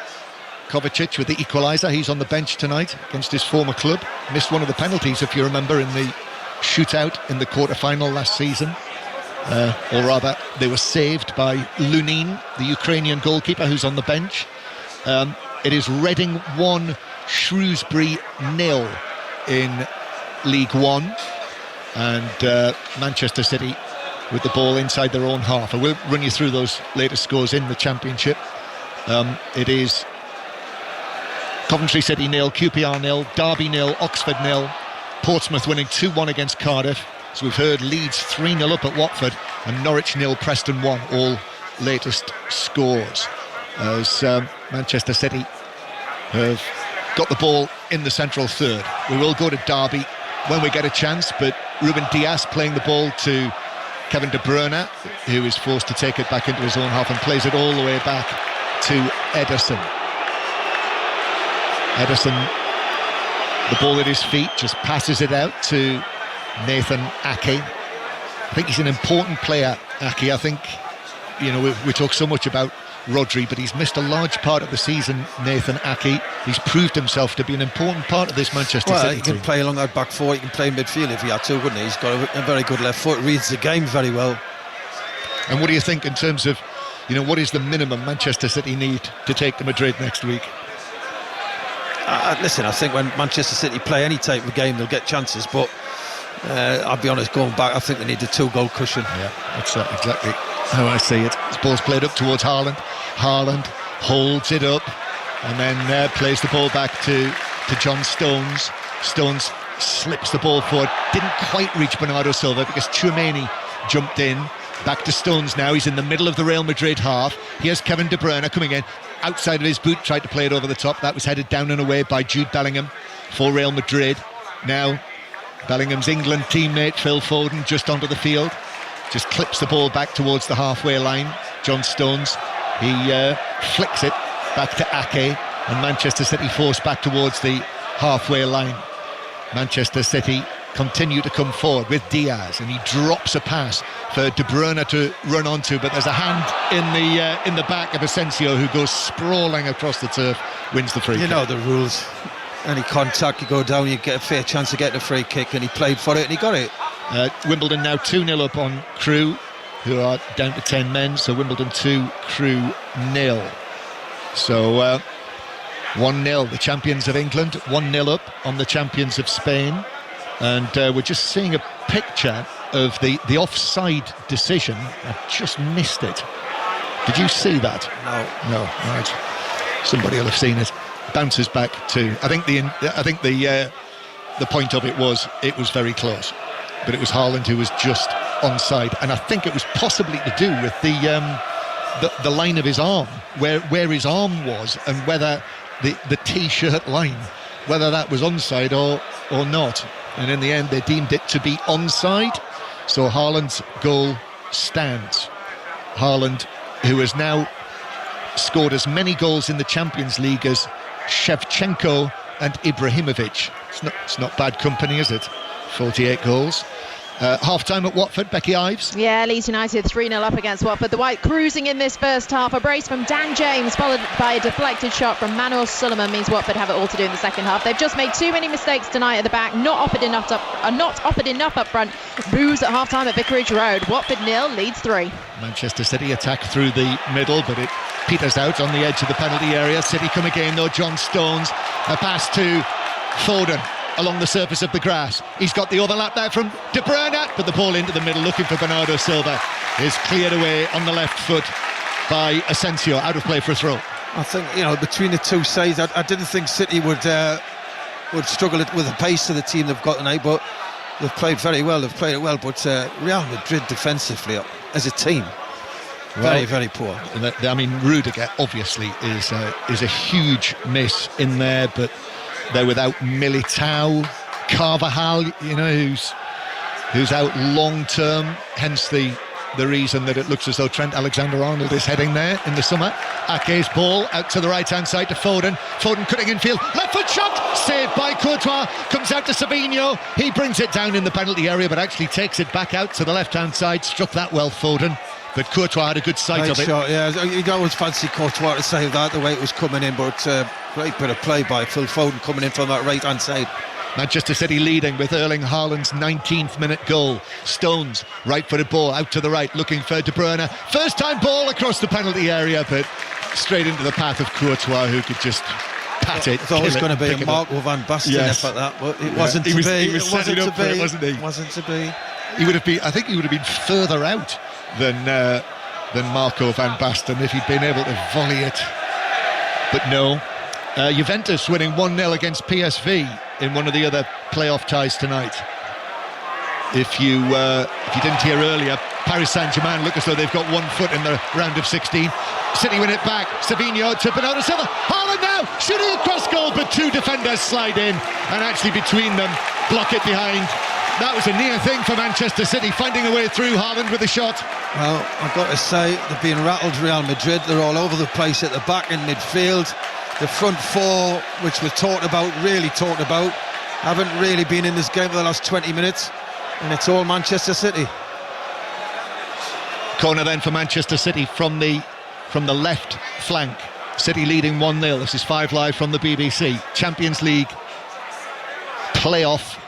Kovacic with the equaliser. He's on the bench tonight against his former club. Missed one of the penalties, if you remember, in the shootout in the quarter-final last season. Or rather, they were saved by Lunin, the Ukrainian goalkeeper, who's on the bench. It is Reading 1, Shrewsbury 0 in League One. And Manchester City with the ball inside their own half. I will run you through those latest scores in the Championship. It is Coventry City 0, QPR 0, Derby 0, Oxford 0, Portsmouth winning 2-1 against Cardiff. As we've heard, Leeds 3-0 up at Watford, and Norwich 0, Preston 1, all latest scores. As Manchester City have got the ball in the central third. We will go to Derby when we get a chance, but Ruben Dias playing the ball to Kevin De Bruyne, who is forced to take it back into his own half and plays it all the way back to Ederson. Ederson, the ball at his feet, just passes it out to Nathan Ake. I think he's an important player, Ake. I think, you know, we talk so much about Rodri, but he's missed a large part of the season, Nathan Ake. He's proved himself to be an important part of this Manchester City he can team. play along that back four, he can play midfield if he had to, wouldn't he? He's got a very good left foot, reads the game very well. And what do you think in terms of, you know, what is the minimum Manchester City need to take to Madrid next week? Listen, I think when Manchester City play any type of game, they'll get chances, but I'll be honest, going back, I think they need a 2-goal cushion. Yeah, that's exactly how I see it. This ball's played up towards Haaland. Haaland holds it up and then plays the ball back to John Stones. Stones slips the ball forward, didn't quite reach Bernardo Silva because Tchouameni jumped in. Back to Stones now, he's in the middle of the Real Madrid half. Here's Kevin De Bruyne coming in, outside of his boot, tried to play it over the top. That was headed down and away by Jude Bellingham for Real Madrid. Now Bellingham's England teammate Phil Foden just onto the field, just clips the ball back towards the halfway line. John Stones, he flicks it back to Ake, and Manchester City forced back towards the halfway line. Manchester City continue to come forward with Diaz, and he drops a pass for De Bruyne to run onto, but there's a hand in the back of Asensio, who goes sprawling across the turf, wins the free kick. You know the rules. Any contact, you go down, you get a fair chance of getting a free kick, and he played for it and he got it. Wimbledon now 2-0 up on Crewe, who are down to 10 men, so Wimbledon 2, Crewe 0. So 1-0, the champions of England, 1-0 up on the champions of Spain. And we're just seeing a picture of the offside decision. I just missed it. Did you see that? No, right. Somebody will have seen it. Bounces back to. I think the point of it was very close, but it was Haaland who was just onside, and I think it was possibly to do with the line of his arm, where his arm was, and whether the T-shirt line, whether that was onside or not. And in the end, they deemed it to be onside, so Haaland's goal stands. Haaland, who has now scored as many goals in the Champions League as Shevchenko and Ibrahimovic. It's not bad company, is it? 48 goals. Half-time at Watford, Becky Ives. Yeah, Leeds United 3-0 up against Watford. The White cruising in this first half. A brace from Dan James followed by a deflected shot from Manuel Suleiman means Watford have it all to do in the second half. They've just made too many mistakes tonight at the back, not offered enough up front. Boos at half-time at Vicarage Road. Watford 0, Leeds 3. Manchester City attack through the middle, but it peters out on the edge of the penalty area. City come again though. John Stones, a pass to Foden along the surface of the grass. He's got the overlap there from De Bruyne, but the ball into the middle looking for Bernardo Silva is cleared away on the left foot by Asensio, out of play for a throw. I think, you know, between the two sides, I didn't think City would struggle with the pace of the team they've got tonight, but they've played very well, but Real Madrid defensively as a team, Very poor. I mean, Rudiger obviously is a huge miss in there, but they're without Militao, Carvajal, who's out long term, hence the reason that it looks as though Trent Alexander-Arnold is heading there in the summer. Ake's ball out to the right hand side to Foden cutting infield, left foot shot, saved by Courtois, comes out to Savinho, he brings it down in the penalty area but actually takes it back out to the left hand side. Struck that well, Foden, but Courtois had a good sight of it. Shot, yeah, you'd always fancy Courtois to save that the way it was coming in, but great bit of play by Phil Foden coming in from that right hand side. Manchester City leading with Erling Haaland's 19th minute goal. Stones, right-footed ball out to the right, looking for De Bruyne. First time ball across the penalty area, but straight into the path of Courtois, who could just pat it. It's always going to be a Marco van Basten effort, that, but it wasn't to be. He was setting up for it, wasn't he? Wasn't to be. I think he would have been further out than Marco van Basten if he'd been able to volley it. But no. Juventus winning 1-0 against PSV in one of the other playoff ties tonight. If you didn't hear earlier, Paris Saint-Germain look as though they've got 1 foot in the round of 16. City win it back. Savinho to Bernardo Silva. Haaland now shooting across goal, but 2 defenders slide in and actually between them block it behind. That was a near thing for Manchester City, finding a way through. Haaland with a shot. Well, I've got to say, they've been rattled, Real Madrid. They're all over the place at the back in midfield. The front four, which we're really talked about, haven't really been in this game for the last 20 minutes, and it's all Manchester City. Corner then for Manchester City from the left flank. City leading 1-0. This is 5 Live from the BBC. Champions League playoff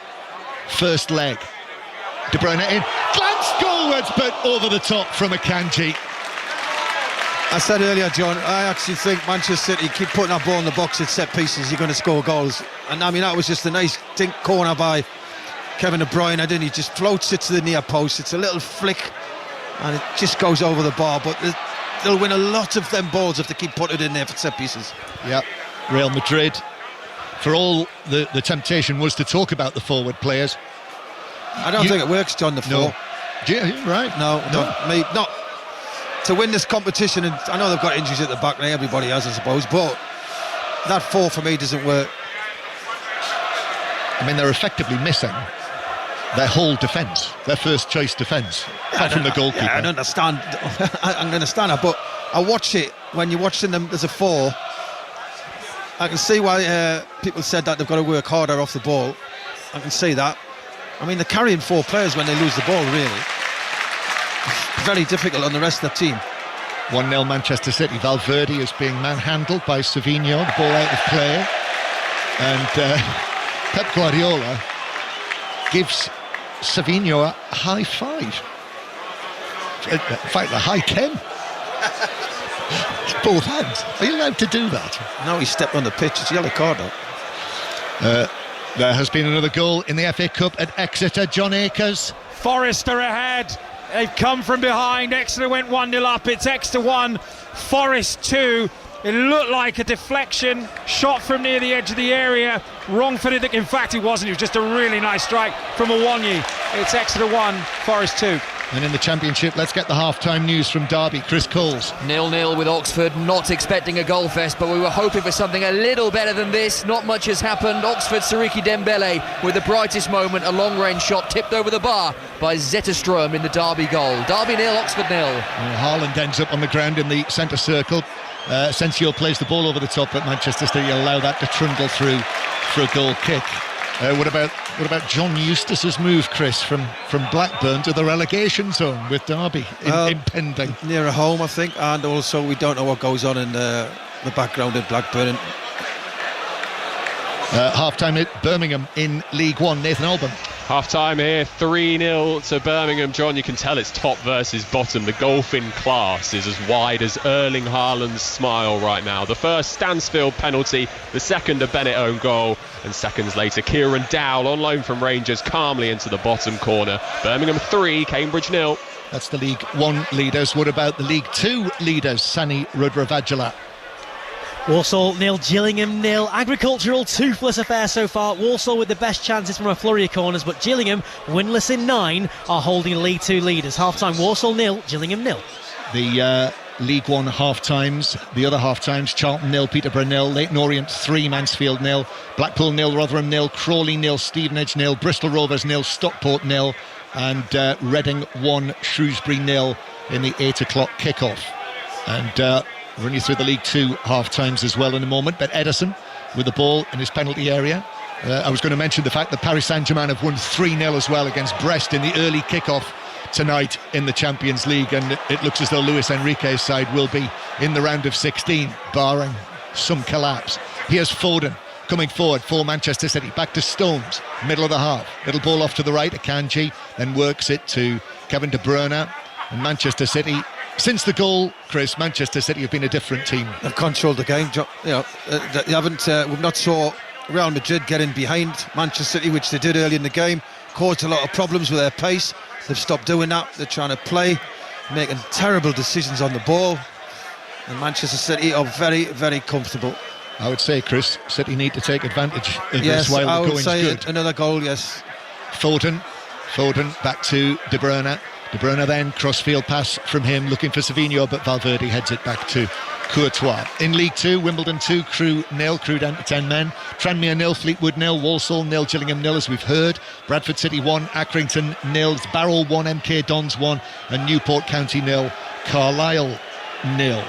first leg. De Bruyne in, glanced goalwards, but over the top from Akanji. I said earlier, John, I actually think Manchester City keep putting that ball in the box at set pieces, you're going to score goals. And I mean, that was just a nice dink corner by Kevin De Bruyne, didn't he? Just floats it to the near post. It's a little flick and it just goes over the bar. But they'll win a lot of them balls if they keep putting it in there for set pieces. Yeah, Real Madrid, for all the temptation was to talk about the forward players. I don't think it works, John, the four. Right. No. Not to win this competition, and I know they've got injuries at the back now, everybody has, I suppose, but that 4 for me doesn't work. I mean, they're effectively missing their whole defence, their first choice defence, apart from the goalkeeper. Yeah, I understand. I understand that, but I watch it when you're watching them as a 4. I can see why people said that they've got to work harder off the ball. I can see that. I mean, they're carrying 4 players when they lose the ball, really. Very difficult on the rest of the team. 1-0 Manchester City. Valverde is being manhandled by Savinho, the ball out of play, and Pep Guardiola gives Savinho a high five. In fact, a high 10. Both hands. Are you allowed to do that? No, he stepped on the pitch. It's a yellow card though. There has been another goal in the FA Cup at Exeter. John Akers. Forest are ahead. They've come from behind. Exeter went 1-0 up. It's Exeter 1, Forest 2. It looked like a deflection, shot from near the edge of the area. Wrong-footed. In fact, it wasn't. It was just a really nice strike from Awonyi. It's Exeter 1, Forest 2. And in the Championship, let's get the half-time news from Derby. Chris Coles. 0-0 with Oxford, not expecting a goal fest, but we were hoping for something a little better than this. Not much has happened. Oxford Siriki Dembele with the brightest moment, a long-range shot tipped over the bar by Zetterström in the Derby goal. Derby 0, Oxford 0. Haaland ends up on the ground in the centre circle. Sensio plays the ball over the top, but Manchester City allow that to trundle through for a goal kick. What about John Eustace's move, Chris, from Blackburn to the relegation zone with Derby impending? Nearer home, I think, and also we don't know what goes on in the background at Blackburn. Half-time at Birmingham in League One, Nathan Alban. Half-time here, 3-0 to Birmingham. John, you can tell it's top versus bottom. The gulf in class is as wide as Erling Haaland's smile right now. The first, Stansfield penalty. The second, a Bennett own goal. And seconds later, Kieran Dowell on loan from Rangers calmly into the bottom corner. Birmingham 3, Cambridge 0. That's the League One leaders. What about the League Two leaders? Sani Rudravajala. Walsall 0, Gillingham 0. Agricultural toothless affair so far. Walsall with the best chances from a flurry of corners, but Gillingham, winless in 9, are holding League Two leaders. Half-time Walsall 0, Gillingham 0. the League One half-times. The other half-times: Charlton 0, Peterborough 0, Leyton Orient 3, Mansfield 0, Blackpool 0, Rotherham 0, Crawley 0, Stevenage 0, Bristol Rovers 0, Stockport 0, and Reading 1, Shrewsbury 0 in the 8 o'clock kick-off. And run you through the League Two half-times as well in a moment. But Ederson with the ball in his penalty area. I was going to mention the fact that Paris Saint-Germain have won 3-0 as well against Brest in the early kick-off tonight in the Champions League, and it looks as though Luis Enrique's side will be in the round of 16, barring some collapse. Here's Foden coming forward for Manchester City, back to Stones, middle of the half, little ball off to the right, Akanji then works it to Kevin De Bruyne, and Manchester City, since the goal, Chris, Manchester City have been a different team. They've controlled the game. They haven't. We've not saw Real Madrid get in behind Manchester City, which they did early in the game, caused a lot of problems with their pace. They've stopped doing that. They're trying to play, making terrible decisions on the ball, and Manchester City are very, very comfortable. I would say, Chris, City need to take advantage of this while the going's good. Another goal, yes. Foden back to De Bruyne. De Bruyne then, crossfield pass from him, looking for Savinho, but Valverde heads it back to Courtois. In League 2, Wimbledon 2, Crewe 0, Crewe down to 10 men. Tranmere 0, Fleetwood 0, Walsall 0, Gillingham 0, as we've heard. Bradford City 1, Accrington 0, Barrow 1, MK Dons 1, and Newport County 0, Carlisle 0.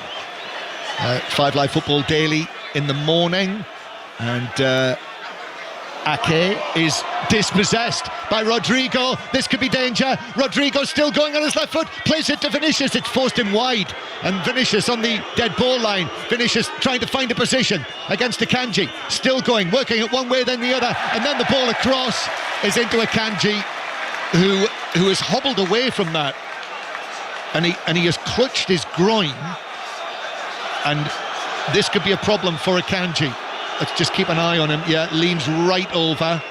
5 Live Football Daily in the morning, and Ake is dispossessed by Rodrigo. This could be danger. Rodrigo still going on his left foot, plays it to Vinicius. It's forced him wide, and Vinicius on the dead ball line. Vinicius trying to find a position against Akanji, still going, working it one way then the other, and then the ball across is into Akanji, who has hobbled away from that, and he has clutched his groin, and this could be a problem for Akanji. Let's just keep an eye on him. Yeah, leans right over.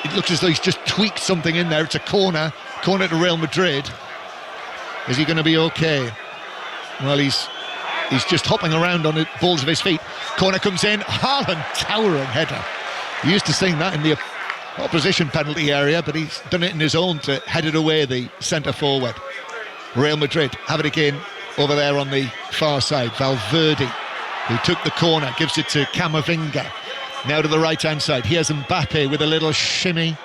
It looks as though he's just tweaked something in there. It's a corner to Real Madrid. Is he going to be okay? Well, he's just hopping around on the balls of his feet. Corner comes in. Haaland, towering header. He used to sing that in the opposition penalty area, but he's done it in his own to head it away, the centre forward. Real Madrid have it again over there on the far side. Valverde, who took the corner, gives it to Camavinga. Now to the right-hand side. Here's Mbappe with a little shimmy,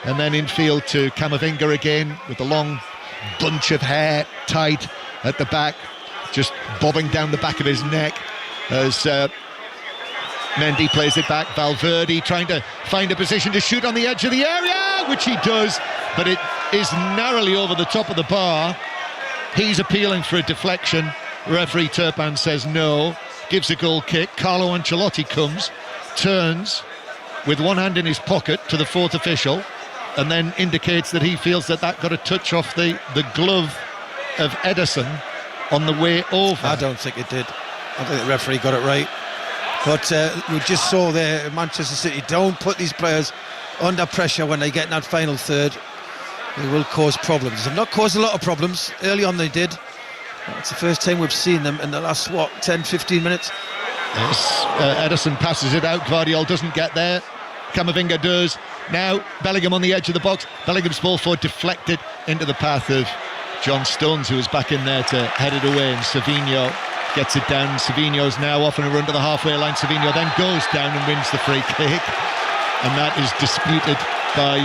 and then infield to Camavinga again with the long bunch of hair tied at the back, just bobbing down the back of his neck as Mendy plays it back. Valverde trying to find a position to shoot on the edge of the area, which he does, but it is narrowly over the top of the bar. He's appealing for a deflection. Referee Turpan says no. Gives a goal kick. Carlo Ancelotti comes, turns with one hand in his pocket to the fourth official, and then indicates that he feels that got a touch off the glove of Ederson on the way over. I don't think it did. I think the referee got it right. But we just saw there, Manchester City don't put these players under pressure when they get in that final third. They will cause problems. They've not caused a lot of problems. Early on they did. It's the first time we've seen them in the last, 10-15 minutes? Yes, Ederson passes it out. Gvardiol doesn't get there. Camavinga does. Now Bellingham on the edge of the box. Bellingham's ball forward deflected into the path of John Stones, who was back in there to head it away, and Savinho gets it down. Savinho's now off on a run to the halfway line. Savinho then goes down and wins the free kick, and that is disputed by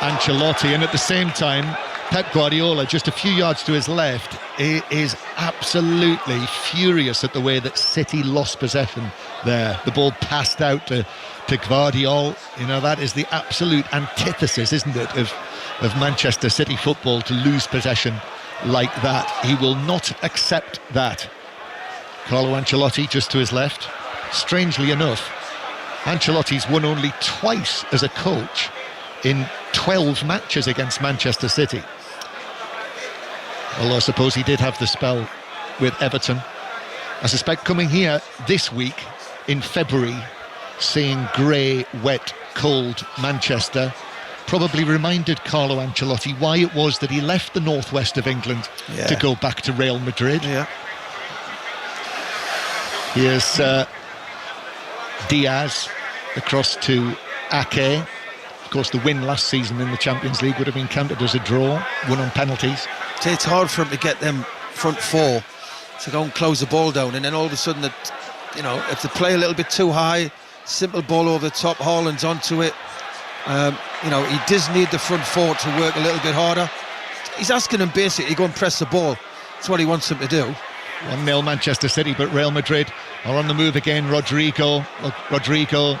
Ancelotti. And at the same time, Pep Guardiola, just a few yards to his left, is absolutely furious at the way that City lost possession there. The ball passed out to Gvardiol. That is the absolute antithesis, isn't it, of Manchester City football, to lose possession like that. He will not accept that. Carlo Ancelotti just to his left. Strangely enough, Ancelotti's won only twice as a coach in 12 matches against Manchester City. Although I suppose he did have the spell with Everton. I suspect coming here this week in February, seeing grey, wet, cold Manchester, probably reminded Carlo Ancelotti why it was that he left the northwest of England to go back to Real Madrid. Yeah. Here's Diaz across to Ake. Of course, the win last season in the Champions League would have been counted as a draw, won on penalties. It's hard for him to get them front four to go and close the ball down, and then all of a sudden, if they play a little bit too high, simple ball over the top, Haaland's onto it. He does need the front four to work a little bit harder. He's asking them basically to go and press the ball. That's what he wants them to do. 1-0 Manchester City, but Real Madrid are on the move again. Rodrigo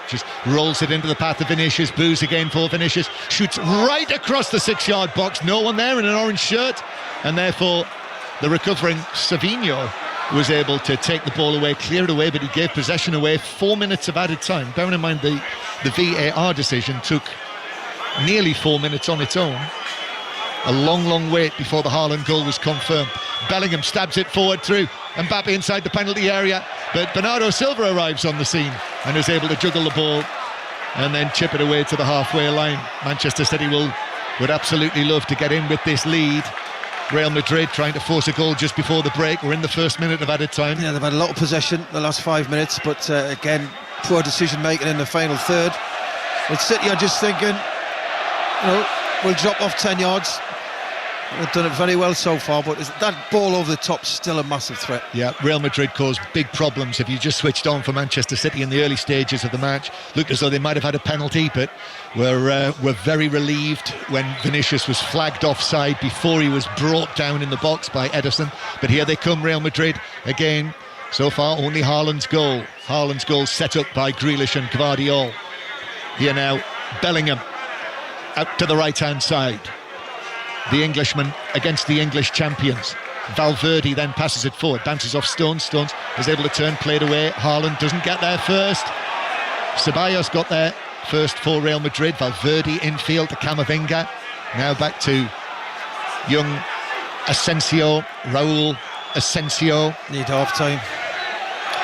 just rolls it into the path of Vinicius. Boos again for Vinicius. Shoots right across the 6-yard box. No one there in an orange shirt. And therefore, the recovering Savinho was able to take the ball away, clear it away, but he gave possession away. 4 minutes of added time. Bearing in mind the VAR decision took nearly 4 minutes on its own. A long wait before the Haaland goal was confirmed. Bellingham stabs it forward through Mbappe inside the penalty area, but Bernardo Silva arrives on the scene and is able to juggle the ball and then chip it away to the halfway line. Manchester City would absolutely love to get in with this lead. Real Madrid trying to force a goal just before the break. We're in the first minute of added time. Yeah, they've had a lot of possession the last 5 minutes, but again, poor decision making in the final third. But City are just thinking, we'll drop off 10 yards. They've done it very well so far, but that ball over the top's still a massive threat. Yeah, Real Madrid caused big problems. If you just switched on for Manchester City in the early stages of the match, looked as though they might have had a penalty, but were very relieved when Vinicius was flagged offside before he was brought down in the box by Ederson. But here they come, Real Madrid again. So far, only Haaland's goal. Haaland's goal set up by Grealish and Gvardiol. Here now, Bellingham out to the right-hand side. The Englishman against the English champions. Valverde then passes it forward, bounces off Stones. Stones is able to turn, play it away. Haaland doesn't get there first. Ceballos got there first for Real Madrid. Valverde infield to Camavinga. Now back to young Asensio, Raúl Asensio. Need half time.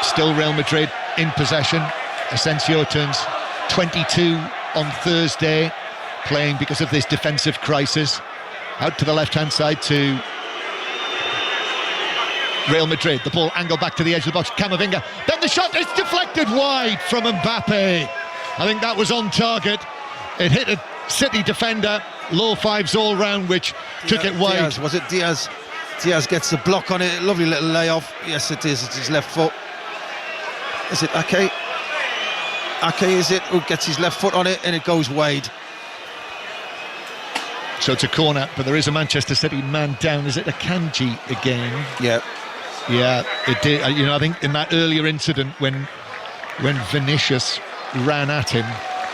Still Real Madrid in possession. Asensio turns 22 on Thursday, playing because of this defensive crisis. Out to the left-hand side to Real Madrid. The ball angled back to the edge of the box. Camavinga. Then the shot is deflected wide from Mbappe. I think that was on target. It hit a City defender. Low fives all round, which took it wide. Diaz, was it Diaz? Diaz gets the block on it. Lovely little layoff. Yes, it is. It's his left foot. Is it Ake? Ake, is it? Who gets his left foot on it and it goes wide. So it's a corner, but there is a Manchester City man down. Is it Akanji again? Yeah, it did. I think in that earlier incident when Vinicius ran at him,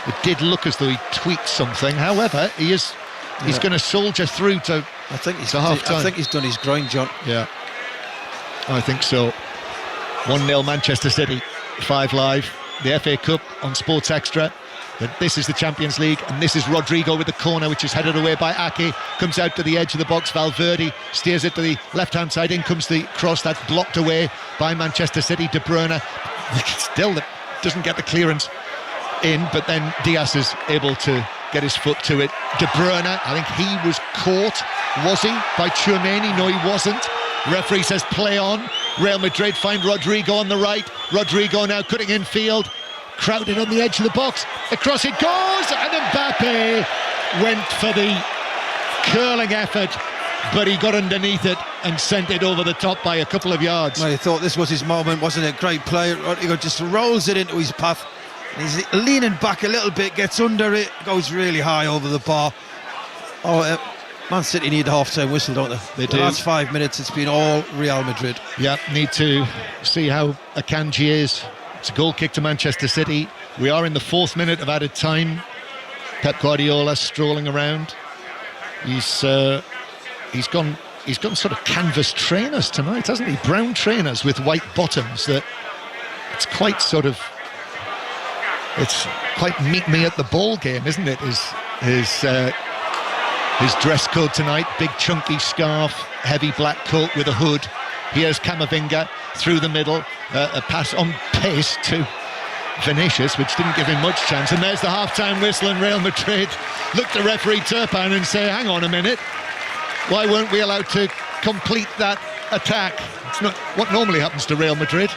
it did look as though he tweaked something. However, he's going to soldier through to half time. I think he's done his grind, John. Yeah, I think so. 1-0 Manchester City, 5 Live. The FA Cup on Sports Extra. But this is the Champions League, and this is Rodrigo with the corner, which is headed away by Ake. Comes out to the edge of the box. Valverde steers it to the left-hand side. In comes the cross. That's blocked away by Manchester City. De Bruyne still doesn't get the clearance in, but then Diaz is able to get his foot to it. De Bruyne, I think he was caught, was he, by Tchouameni? No, he wasn't. Referee says play on. Real Madrid find Rodrigo on the right. Rodrigo now cutting in field. Crowded on the edge of the box. Across it goes, and Mbappe went for the curling effort, but he got underneath it and sent it over the top by a couple of yards. Well, he thought this was his moment, wasn't it? Great play. Rodrigo just rolls it into his path. He's leaning back a little bit, gets under it, goes really high over the bar. Man City need a half-time whistle, don't they? They do. The last 5 minutes, it's been all Real Madrid. Yeah, need to see how Akanji is. It's a goal kick to Manchester City. We are in the 4th minute of added time. Pep Guardiola strolling around. He's gone sort of canvas trainers tonight, hasn't he? Brown trainers with white bottoms. That it's quite meet me at the ball game, isn't it? His dress code tonight, big chunky scarf, heavy black coat with a hood. Here's Camavinga through the middle, a pass on pace to Vinicius, which didn't give him much chance. And there's the half-time whistle, and Real Madrid look to referee Turpin and say, hang on a minute, why weren't we allowed to complete that attack? It's not what normally happens to Real Madrid,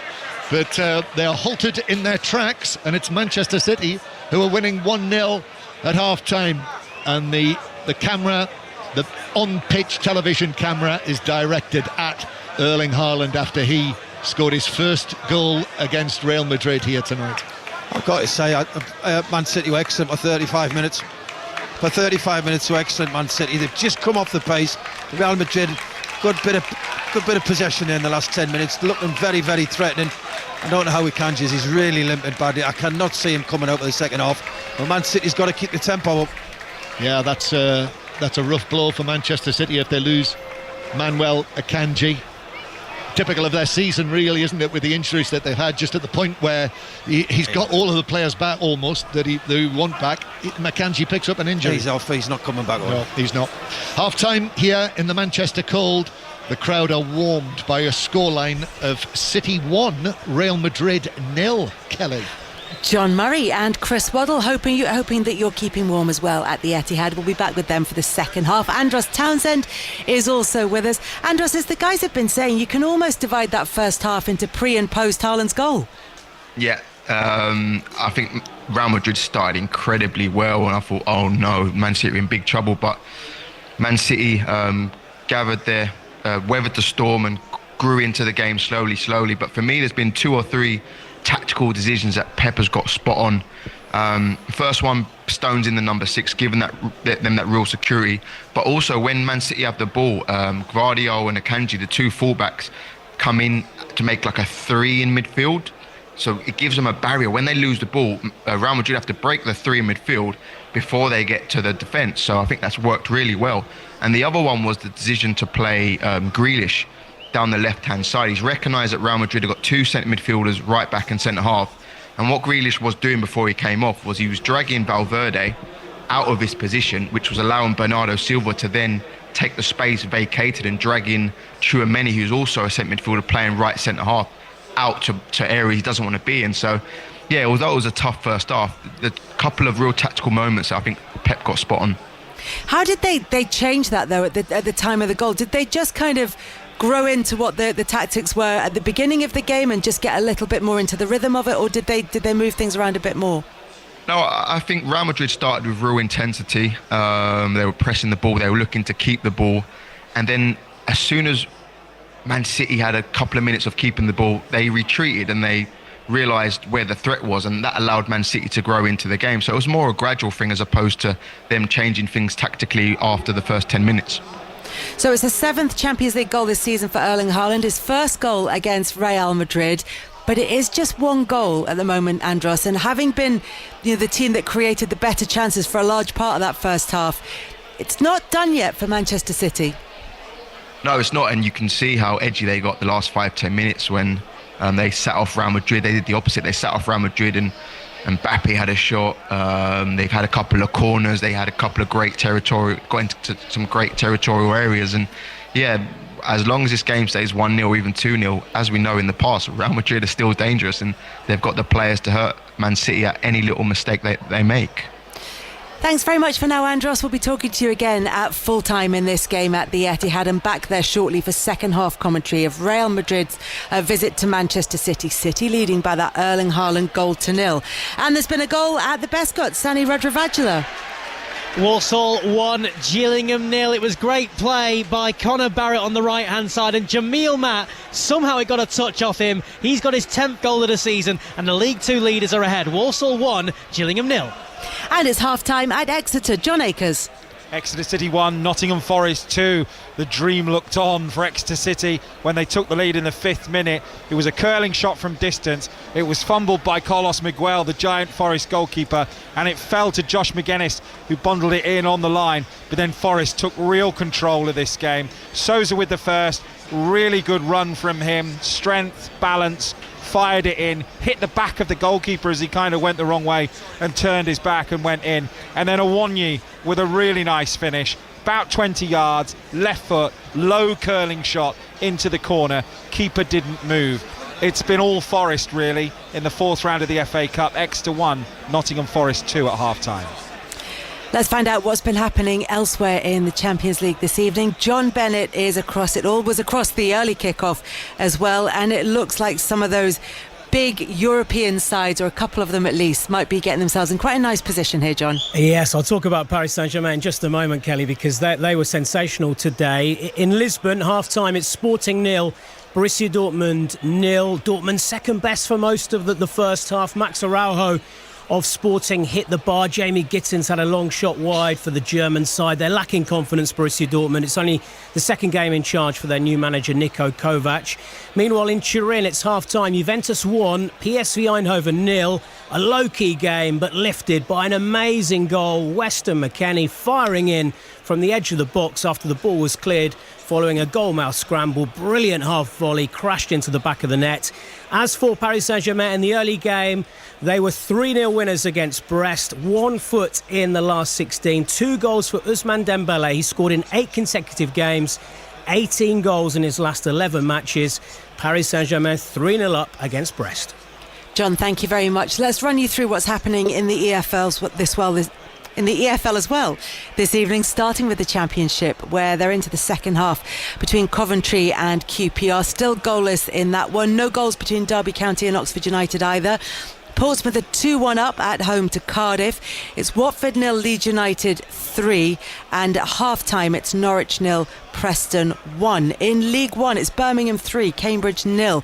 but they are halted in their tracks, and it's Manchester City who are winning 1-0 at half-time. And the camera the on-pitch television camera is directed at Erling Haaland after he scored his first goal against Real Madrid here tonight. I've got to say, Man City were excellent for 35 minutes. For 35 minutes were excellent, Man City. They've just come off the pace. Real Madrid, good bit of possession in the last 10 minutes, looking very, very threatening. I don't know how Akanji is. He's really limping badly. I cannot see him coming out of the second half. Well, Man City's got to keep the tempo up. Yeah, that's a rough blow for Manchester City if they lose Manuel Akanji. Typical of their season, really, isn't it, with the injuries that they've had, just at the point where he's got all of the players back almost that he want back. Akanji picks up an injury. He's off. He's not coming back. No, he's not. Half-time here in the Manchester Cold. The crowd are warmed by a scoreline of City 1, Real Madrid 0. Kelly. John Murray and Chris Waddle hoping that you're keeping warm as well at the Etihad. We'll be back with them for the second half. Andros Townsend is also with us. Andros, as the guys have been saying, you can almost divide that first half into pre and post Haaland's goal. Yeah, I think Real Madrid started incredibly well, and I thought, oh no, Man City are in big trouble. But Man City gathered their weathered the storm and grew into the game slowly. But for me, there's been 2 or 3 tactical decisions that Pep has got spot on. First one, Stones in the number 6, giving them that real security. But also when Man City have the ball, Gvardiol and Akanji, the 2 fullbacks, come in to make like a 3 in midfield. So it gives them a barrier. When they lose the ball, Real Madrid have to break the 3 in midfield before they get to the defence. So I think that's worked really well. And the other one was the decision to play Grealish down the left-hand side. He's recognised that Real Madrid have got 2 centre midfielders, right back and centre half. And what Grealish was doing before he came off was he was dragging Valverde out of his position, which was allowing Bernardo Silva to then take the space vacated and drag in Tchouaméni, who's also a centre midfielder playing right centre half, out to areas he doesn't want to be in. So, yeah, although it was a tough first half, a couple of real tactical moments I think Pep got spot on. How did they change that, though, at the time of the goal? Did they just kind of grow into what the tactics were at the beginning of the game and just get a little bit more into the rhythm of it, or did they move things around a bit more? No, I think Real Madrid started with real intensity. They were pressing the ball, they were looking to keep the ball, and then as soon as Man City had a couple of minutes of keeping the ball, they retreated and they realised where the threat was, and that allowed Man City to grow into the game. So it was more a gradual thing as opposed to them changing things tactically after the first 10 minutes. So it's the 7th Champions League goal this season for Erling Haaland, his first goal against Real Madrid. But it is just 1 goal at the moment, Andros, and having been the team that created the better chances for a large part of that first half, it's not done yet for Manchester City. No, it's not, and you can see how edgy they got the last 5-10 minutes when they sat off Real Madrid. They did the opposite. They sat off Real Madrid and Mbappe had a shot. They've had a couple of corners. They had a couple of got into some great territorial areas. And yeah, as long as this game stays 1-0 or even 2-0, as we know in the past, Real Madrid are still dangerous and they've got the players to hurt Man City at any little mistake they make. Thanks very much for now, Andros. We'll be talking to you again at full time in this game at the Etihad, and back there shortly for second half commentary of Real Madrid's visit to Manchester City. City leading by that Erling Haaland goal to 0. And there's been a goal at the Bescot. Sani Radravajula. Walsall 1, Gillingham 0. It was great play by Conor Barrett on the right hand side, and Jamil Matt, somehow it got a touch off him. He's got his 10th goal of the season, and the League 2 leaders are ahead. Walsall 1, Gillingham 0. And it's half time at Exeter. John Akers. Exeter City 1, Nottingham Forest 2. The dream looked on for Exeter City when they took the lead in the 5th minute. It was a curling shot from distance. It was fumbled by Carlos Miguel, the giant Forest goalkeeper, and it fell to Josh McGuinness, who bundled it in on the line. But then Forest took real control of this game. Sousa with the first, really good run from him, strength, balance, fired it in, hit the back of the goalkeeper as he kind of went the wrong way and turned his back and went in. And then Awonyi with a really nice finish, about 20 yards, left foot, low curling shot into the corner. Keeper didn't move. It's been all Forest really in the 4th round of the FA Cup. Exeter 1, Nottingham Forest 2 at half time. Let's find out what's been happening elsewhere in the Champions League this evening. John Bennett is across it all, was across the early kickoff as well, and it looks like some of those big European sides, or a couple of them at least, might be getting themselves in quite a nice position here, John. Yes, I'll talk about Paris Saint-Germain in just a moment, Kelly, because they were sensational today. In Lisbon, half-time, it's Sporting 0, Borussia Dortmund 0. Dortmund second best for most of the first half. Max Araujo of Sporting hit the bar. Jamie Gittins had a long shot wide for the German side. They're lacking confidence, Borussia Dortmund. It's only the second game in charge for their new manager, Niko Kovac. Meanwhile, in Turin, it's half-time. Juventus 1, PSV Eindhoven 0. A low-key game, but lifted by an amazing goal. Weston McKennie firing in from the edge of the box after the ball was cleared following a goalmouth scramble. Brilliant half volley, crashed into the back of the net. As for Paris Saint-Germain in the early game, they were 3-0 winners against Brest. 1 foot in the last 16. 2 goals for Ousmane Dembele. He scored in 8 consecutive games. 18 goals in his last 11 matches. Paris Saint-Germain 3-0 up against Brest. John, thank you very much. Let's run you through what's happening in the in the EFL as well this evening, starting with the Championship, where they're into the second half between Coventry and QPR. Still goalless in that one. No goals between Derby County and Oxford United either. Portsmouth are 2-1 up at home to Cardiff. It's Watford 0, Leeds United 3, and at half-time it's Norwich 0, Preston 1. In League One, it's Birmingham 3, Cambridge 0.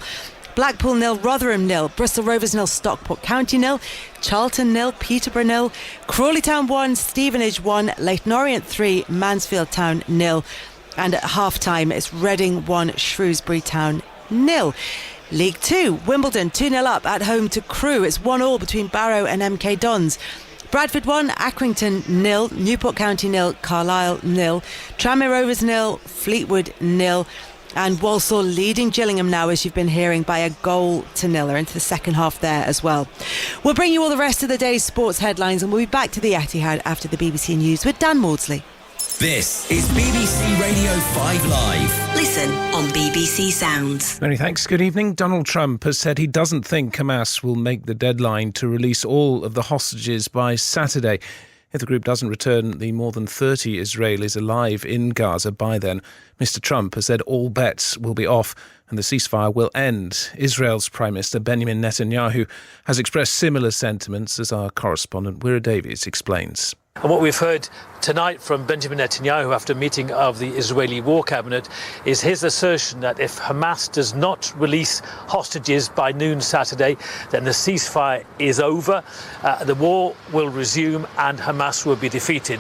Blackpool 0, Rotherham 0, Bristol Rovers 0, Stockport County 0, Charlton 0, Peterborough 0, Crawley Town 1, Stevenage 1, Leyton Orient 3, Mansfield Town 0, and at half-time it's Reading 1, Shrewsbury Town 0. League 2, Wimbledon 2-0 up at home to Crewe. It's 1-1 between Barrow and MK Dons. Bradford 1, Accrington 0, Newport County 0, Carlisle 0, Tranmere Rovers 0, Fleetwood 0. And Walsall leading Gillingham now, as you've been hearing, by a goal to 0. They're into the second half there as well. We'll bring you all the rest of the day's sports headlines, and we'll be back to the Etihad after the BBC News with Dan Maudsley. This is BBC Radio 5 Live. Listen on BBC Sounds. Many thanks. Good evening. Donald Trump has said he doesn't think Hamas will make the deadline to release all of the hostages by Saturday. If the group doesn't return the more than 30 Israelis alive in Gaza by then, Mr. Trump has said all bets will be off and the ceasefire will end. Israel's Prime Minister Benjamin Netanyahu has expressed similar sentiments, as our correspondent Wira Davies explains. And what we've heard tonight from Benjamin Netanyahu after a meeting of the Israeli War Cabinet is his assertion that if Hamas does not release hostages by noon Saturday, then the ceasefire is over, the war will resume and Hamas will be defeated.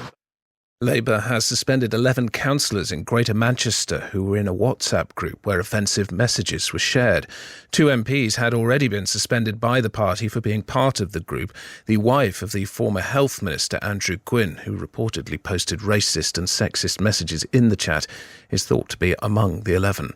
Labour has suspended 11 councillors in Greater Manchester who were in a WhatsApp group where offensive messages were shared. 2 MPs had already been suspended by the party for being part of the group. The wife of the former Health Minister Andrew Gwynn, who reportedly posted racist and sexist messages in the chat, is thought to be among the 11.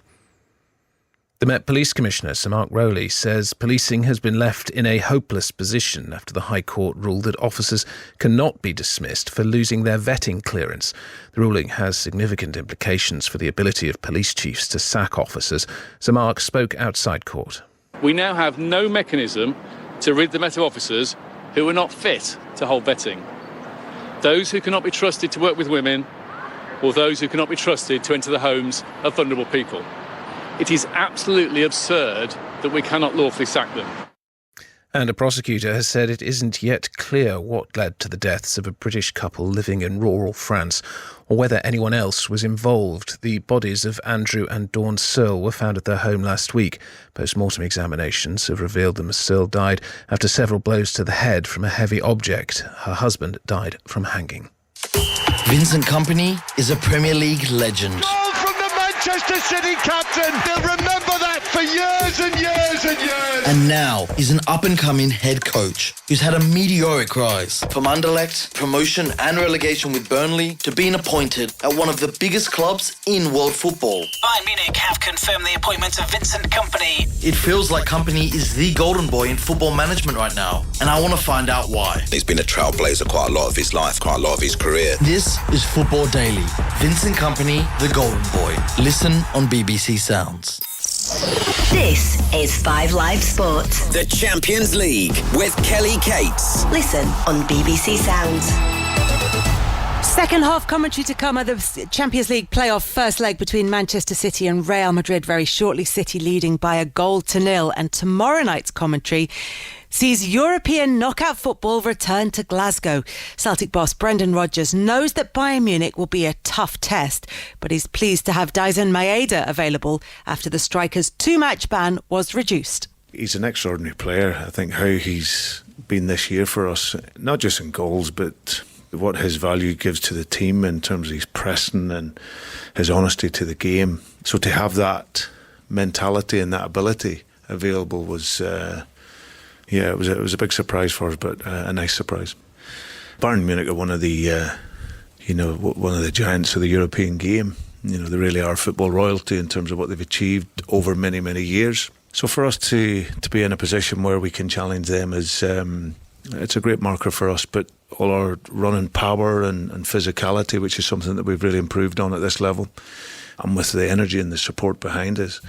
The Met Police Commissioner, Sir Mark Rowley, says policing has been left in a hopeless position after the High Court ruled that officers cannot be dismissed for losing their vetting clearance. The ruling has significant implications for the ability of police chiefs to sack officers. Sir Mark spoke outside court. We now have no mechanism to rid the Met of officers who are not fit to hold vetting. Those who cannot be trusted to work with women, or those who cannot be trusted to enter the homes of vulnerable people. It is absolutely absurd that we cannot lawfully sack them. And a prosecutor has said it isn't yet clear what led to the deaths of a British couple living in rural France, or whether anyone else was involved. The bodies of Andrew and Dawn Searle were found at their home last week. Post-mortem examinations have revealed that Ms. Searle died after several blows to the head from a heavy object. Her husband died from hanging. Vincent Kompany is a Premier League legend. Manchester City captain. They'll remember that for years and years and years. And now he's an up-and-coming head coach who's had a meteoric rise. From Anderlecht, promotion and relegation with Burnley, to being appointed at one of the biggest clubs in world football. Bayern Munich have confirmed the appointment of Vincent Kompany. It feels like Kompany is the golden boy in football management right now, and I want to find out why. He's been a trailblazer quite a lot of his life, quite a lot of his career. This is Football Daily. Vincent Kompany, the golden boy. Listen on BBC Sounds. This is 5 Live Sport. The Champions League with Kelly Cates. Listen on BBC Sounds. Second half commentary to come at the Champions League playoff first leg between Manchester City and Real Madrid very shortly. City leading by 1-0. And tomorrow night's commentary sees European knockout football return to Glasgow. Celtic boss Brendan Rodgers knows that Bayern Munich will be a tough test, but he's pleased to have Dyson Maeda available after the striker's 2-match ban was reduced. He's an extraordinary player. I think how he's been this year for us, not just in goals, but what his value gives to the team in terms of his pressing and his honesty to the game. So to have that mentality and that ability available was, it was a big surprise for us, but a nice surprise. Bayern Munich are one of the giants of the European game. You know, they really are football royalty in terms of what they've achieved over many, many years. So for us to be in a position where we can challenge them is it's a great marker for us. But all our running power and physicality, which is something that we've really improved on at this level, and with the energy and the support behind us,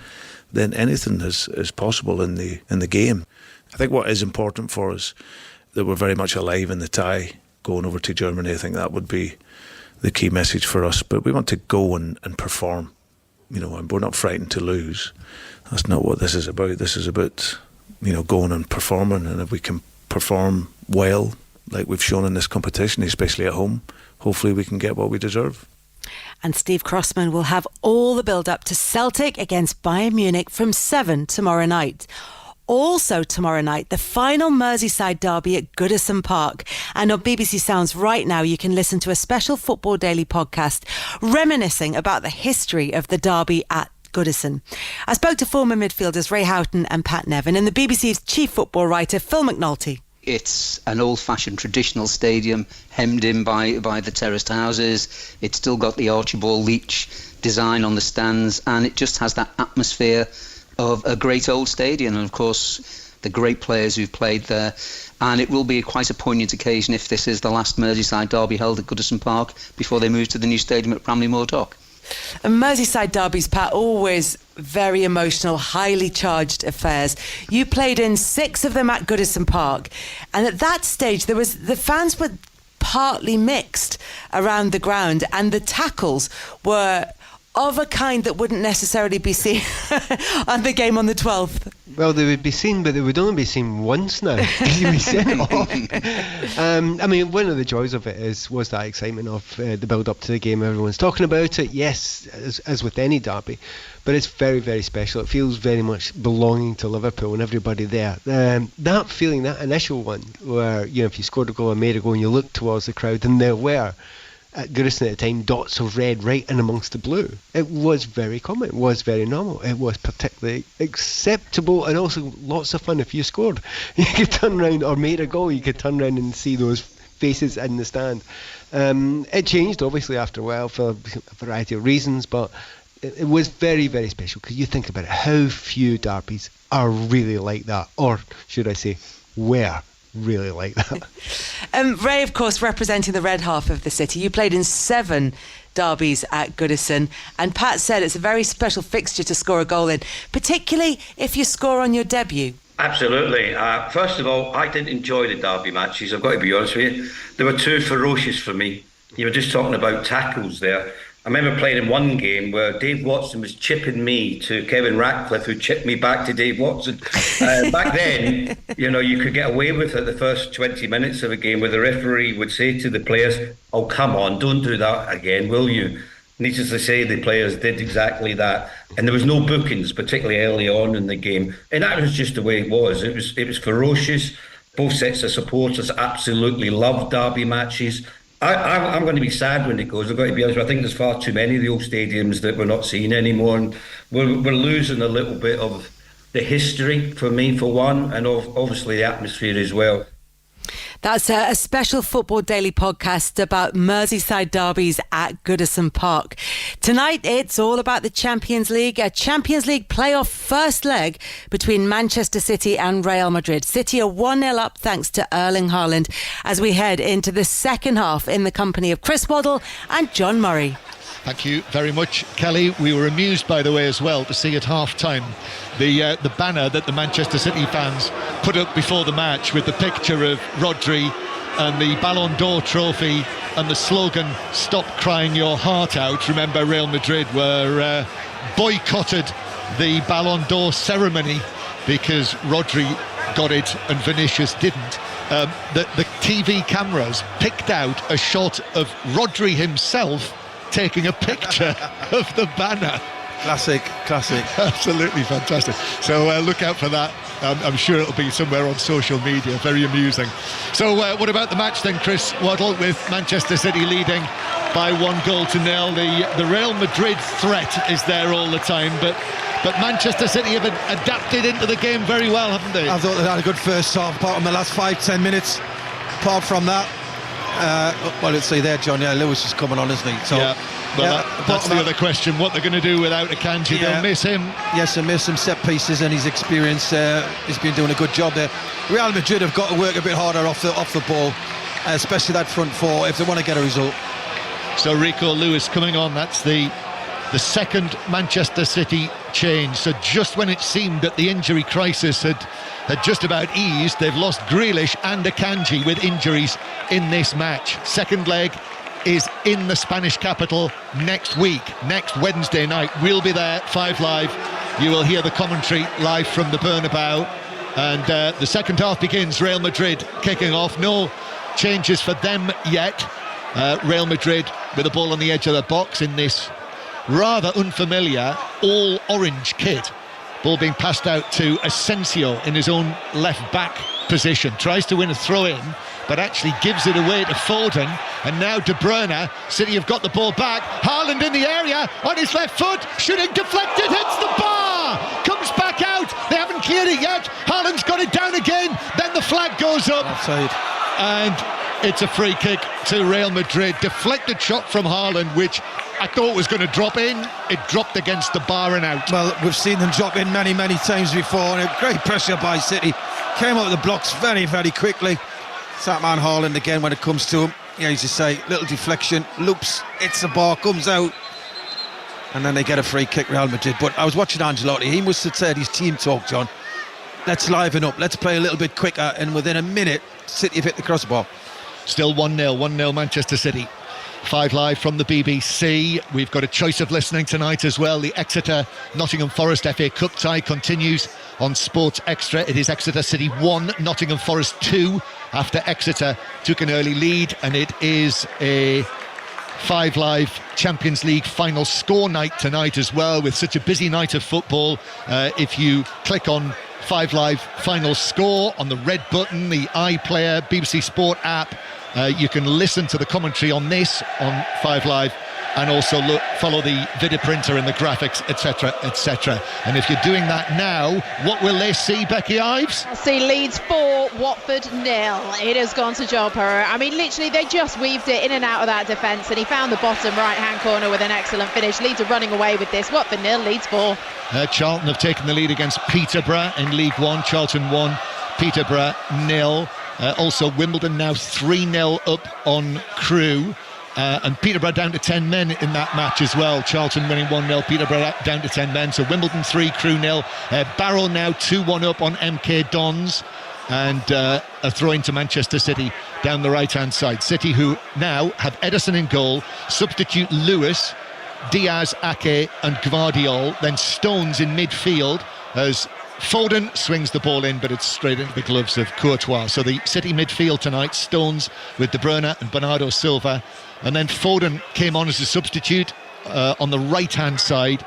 then anything is possible in the game. I think what is important for us, that we're very much alive in the tie going over to Germany. I think that would be the key message for us. But we want to go and perform. You know, and we're not frightened to lose. That's not what this is about. This is about, going and performing. And if we can perform well, like we've shown in this competition, especially at home, hopefully we can get what we deserve. And Steve Crossman will have all the build-up to Celtic against Bayern Munich from 7 tomorrow night. Also tomorrow night, the final Merseyside derby at Goodison Park. And on BBC Sounds right now, you can listen to a special Football Daily podcast reminiscing about the history of the derby at Goodison. I spoke to former midfielders Ray Houghton and Pat Nevin and the BBC's chief football writer Phil McNulty. It's an old-fashioned traditional stadium hemmed in by the terraced houses. It's still got the Archibald Leach design on the stands, and it just has that atmosphere of a great old stadium, and of course the great players who've played there. And it will be quite a poignant occasion if this is the last Merseyside derby held at Goodison Park before they move to the new stadium at Bramley-Moore Dock. And Merseyside derbies, Pat, always very emotional, highly charged affairs. You played in 6 of them at Goodison Park, and at that stage the fans were partly mixed around the ground, and the tackles were of a kind that wouldn't necessarily be seen on the game on the 12th. Well, they would be seen, but they would only be seen once now. You'd be sent off. I mean, one of the joys of it was that excitement of the build-up to the game. Everyone's talking about it, yes, as with any derby, but it's very, very special. It feels very much belonging to Liverpool and everybody there. That feeling, that initial one, where if you scored a goal or made a goal and you looked towards the crowd, and there were, at Goodison at the time, dots of red right in amongst the blue. It was very common, it was very normal, it was particularly acceptable, and also lots of fun. If you scored, you could turn around, or made a goal, you could turn around and see those faces in the stand. It changed obviously after a while for a variety of reasons, but it was very, very special, because you think about it, how few derbies are really like that, or should I say were really like that. Ray, of course, representing the red half of the city. You played in 7 derbies at Goodison, and Pat said it's a very special fixture to score a goal in, particularly if you score on your debut. Absolutely. First of all, I didn't enjoy the derby matches, I've got to be honest with you. They were too ferocious for me. You were just talking about tackles there. I remember playing in one game where Dave Watson was chipping me to Kevin Ratcliffe, who chipped me back to Dave Watson. Back then, you could get away with it the first 20 minutes of a game, where the referee would say to the players, "Oh, come on, don't do that again, will you?" Needless to say, the players did exactly that. And there was no bookings, particularly early on in the game. And that was just the way it was. It was ferocious. Both sets of supporters absolutely loved derby matches. I'm going to be sad when it goes. I've got to be honest. I think there's far too many of the old stadiums that we're not seeing anymore, and we're losing a little bit of the history for me, for one, and obviously the atmosphere as well. That's a special Football Daily podcast about Merseyside derbies at Goodison Park. Tonight, it's all about the Champions League, a Champions League playoff first leg between Manchester City and Real Madrid. City are 1-0 up thanks to Erling Haaland as we head into the second half in the company of Chris Waddle and John Murray. Thank you very much, Kelly. We were amused, by the way, as well, to see at half-time the banner that the Manchester City fans put up before the match with the picture of Rodri and the Ballon d'Or trophy and the slogan "Stop Crying Your Heart Out." Remember, Real Madrid were boycotted the Ballon d'Or ceremony because Rodri got it and Vinicius didn't. The TV cameras picked out a shot of Rodri himself taking a picture of the banner. Classic. Absolutely fantastic. So look out for that. I'm sure it'll be somewhere on social media. Very amusing. So what about the match then, Chris Waddle, with Manchester City leading by 1-0. The Real Madrid threat is there all the time, but Manchester City have adapted into the game very well, haven't they? I thought they had a good first half, apart from the last 5-10 minutes. Apart from that, let's see there, John. Yeah, Lewis is coming on, isn't he? So, yeah. Well, that's the other question. What they're going to do without Akanji? They'll miss him. Yes, they'll miss some set pieces, and his experience. He's been doing a good job there. Real Madrid have got to work a bit harder off the ball, especially that front four, if they want to get a result. So Rico Lewis coming on. That's the second Manchester City change. So just when it seemed that the injury crisis had just about eased, they've lost Grealish and Akanji with injuries in this match. Second leg is in the Spanish capital next Wednesday night. We'll be there, 5 Live. You will hear the commentary live from the Bernabeu, and the second half begins. Real Madrid kicking off. No changes for them yet. Real Madrid with the ball on the edge of the box in this rather unfamiliar all orange kit. Ball being passed out to Asensio in his own left back position. Tries to win a throw in, but actually gives it away to Foden. And now De Bruyne. City have got the ball back. Haaland in the area on his left foot, shooting deflected, hits the bar, comes back out. They haven't cleared it yet. Haaland's got it down again. Then the flag goes up. Outside. And it's a free kick to Real Madrid. Deflected shot from Haaland, which I thought was going to drop in. It dropped against the bar and out. Well, we've seen them drop in many times before, and great pressure by City. Came out of the blocks very quickly. It's that man Haaland again when it comes to him. Yeah, as you say, little deflection, loops, hits the bar, comes out, and then they get a free kick, Real Madrid. But I was watching Ancelotti. He must have said his team talk, John. Let's liven up, let's play a little bit quicker, and within a minute, City have hit the crossbar. Still 1-0 Manchester City. 5 Live from the BBC. We've got a choice of listening tonight as well. The Exeter Nottingham Forest FA Cup tie continues on Sports Extra. It is Exeter City 1, Nottingham Forest 2, after Exeter took an early lead, and it is a 5 Live Champions League final score night tonight as well, with such a busy night of football. If you click on 5 Live final score on the red button, the iPlayer, BBC Sport app, you can listen to the commentary on this on 5 Live, and also follow the video printer and the graphics, etc. And if you're doing that now, what will they see, Becky Ives? See Leeds 4, Watford 0. It has gone to Joel Perot. I mean, literally, they just weaved it in and out of that defence, and he found the bottom right-hand corner with an excellent finish. Leeds are running away with this. Watford 0, Leeds 4. Charlton have taken the lead against Peterborough in League One. Charlton 1, Peterborough 0. Also Wimbledon now 3-0 up on Crewe. And Peterborough down to 10 men in that match as well. Charlton winning 1-0, Peterborough down to 10 men. So Wimbledon 3, Crewe 0. Barrow now 2-1 up on MK Dons. And a throw into Manchester City down the right-hand side. City, who now have Ederson in goal, substitute Lewis, Diaz, Ake and Gvardiol. Then Stones in midfield as Foden swings the ball in, but it's straight into the gloves of Courtois. So the City midfield tonight, Stones with De Bruyne and Bernardo Silva. And then Foden came on as a substitute on the right-hand side.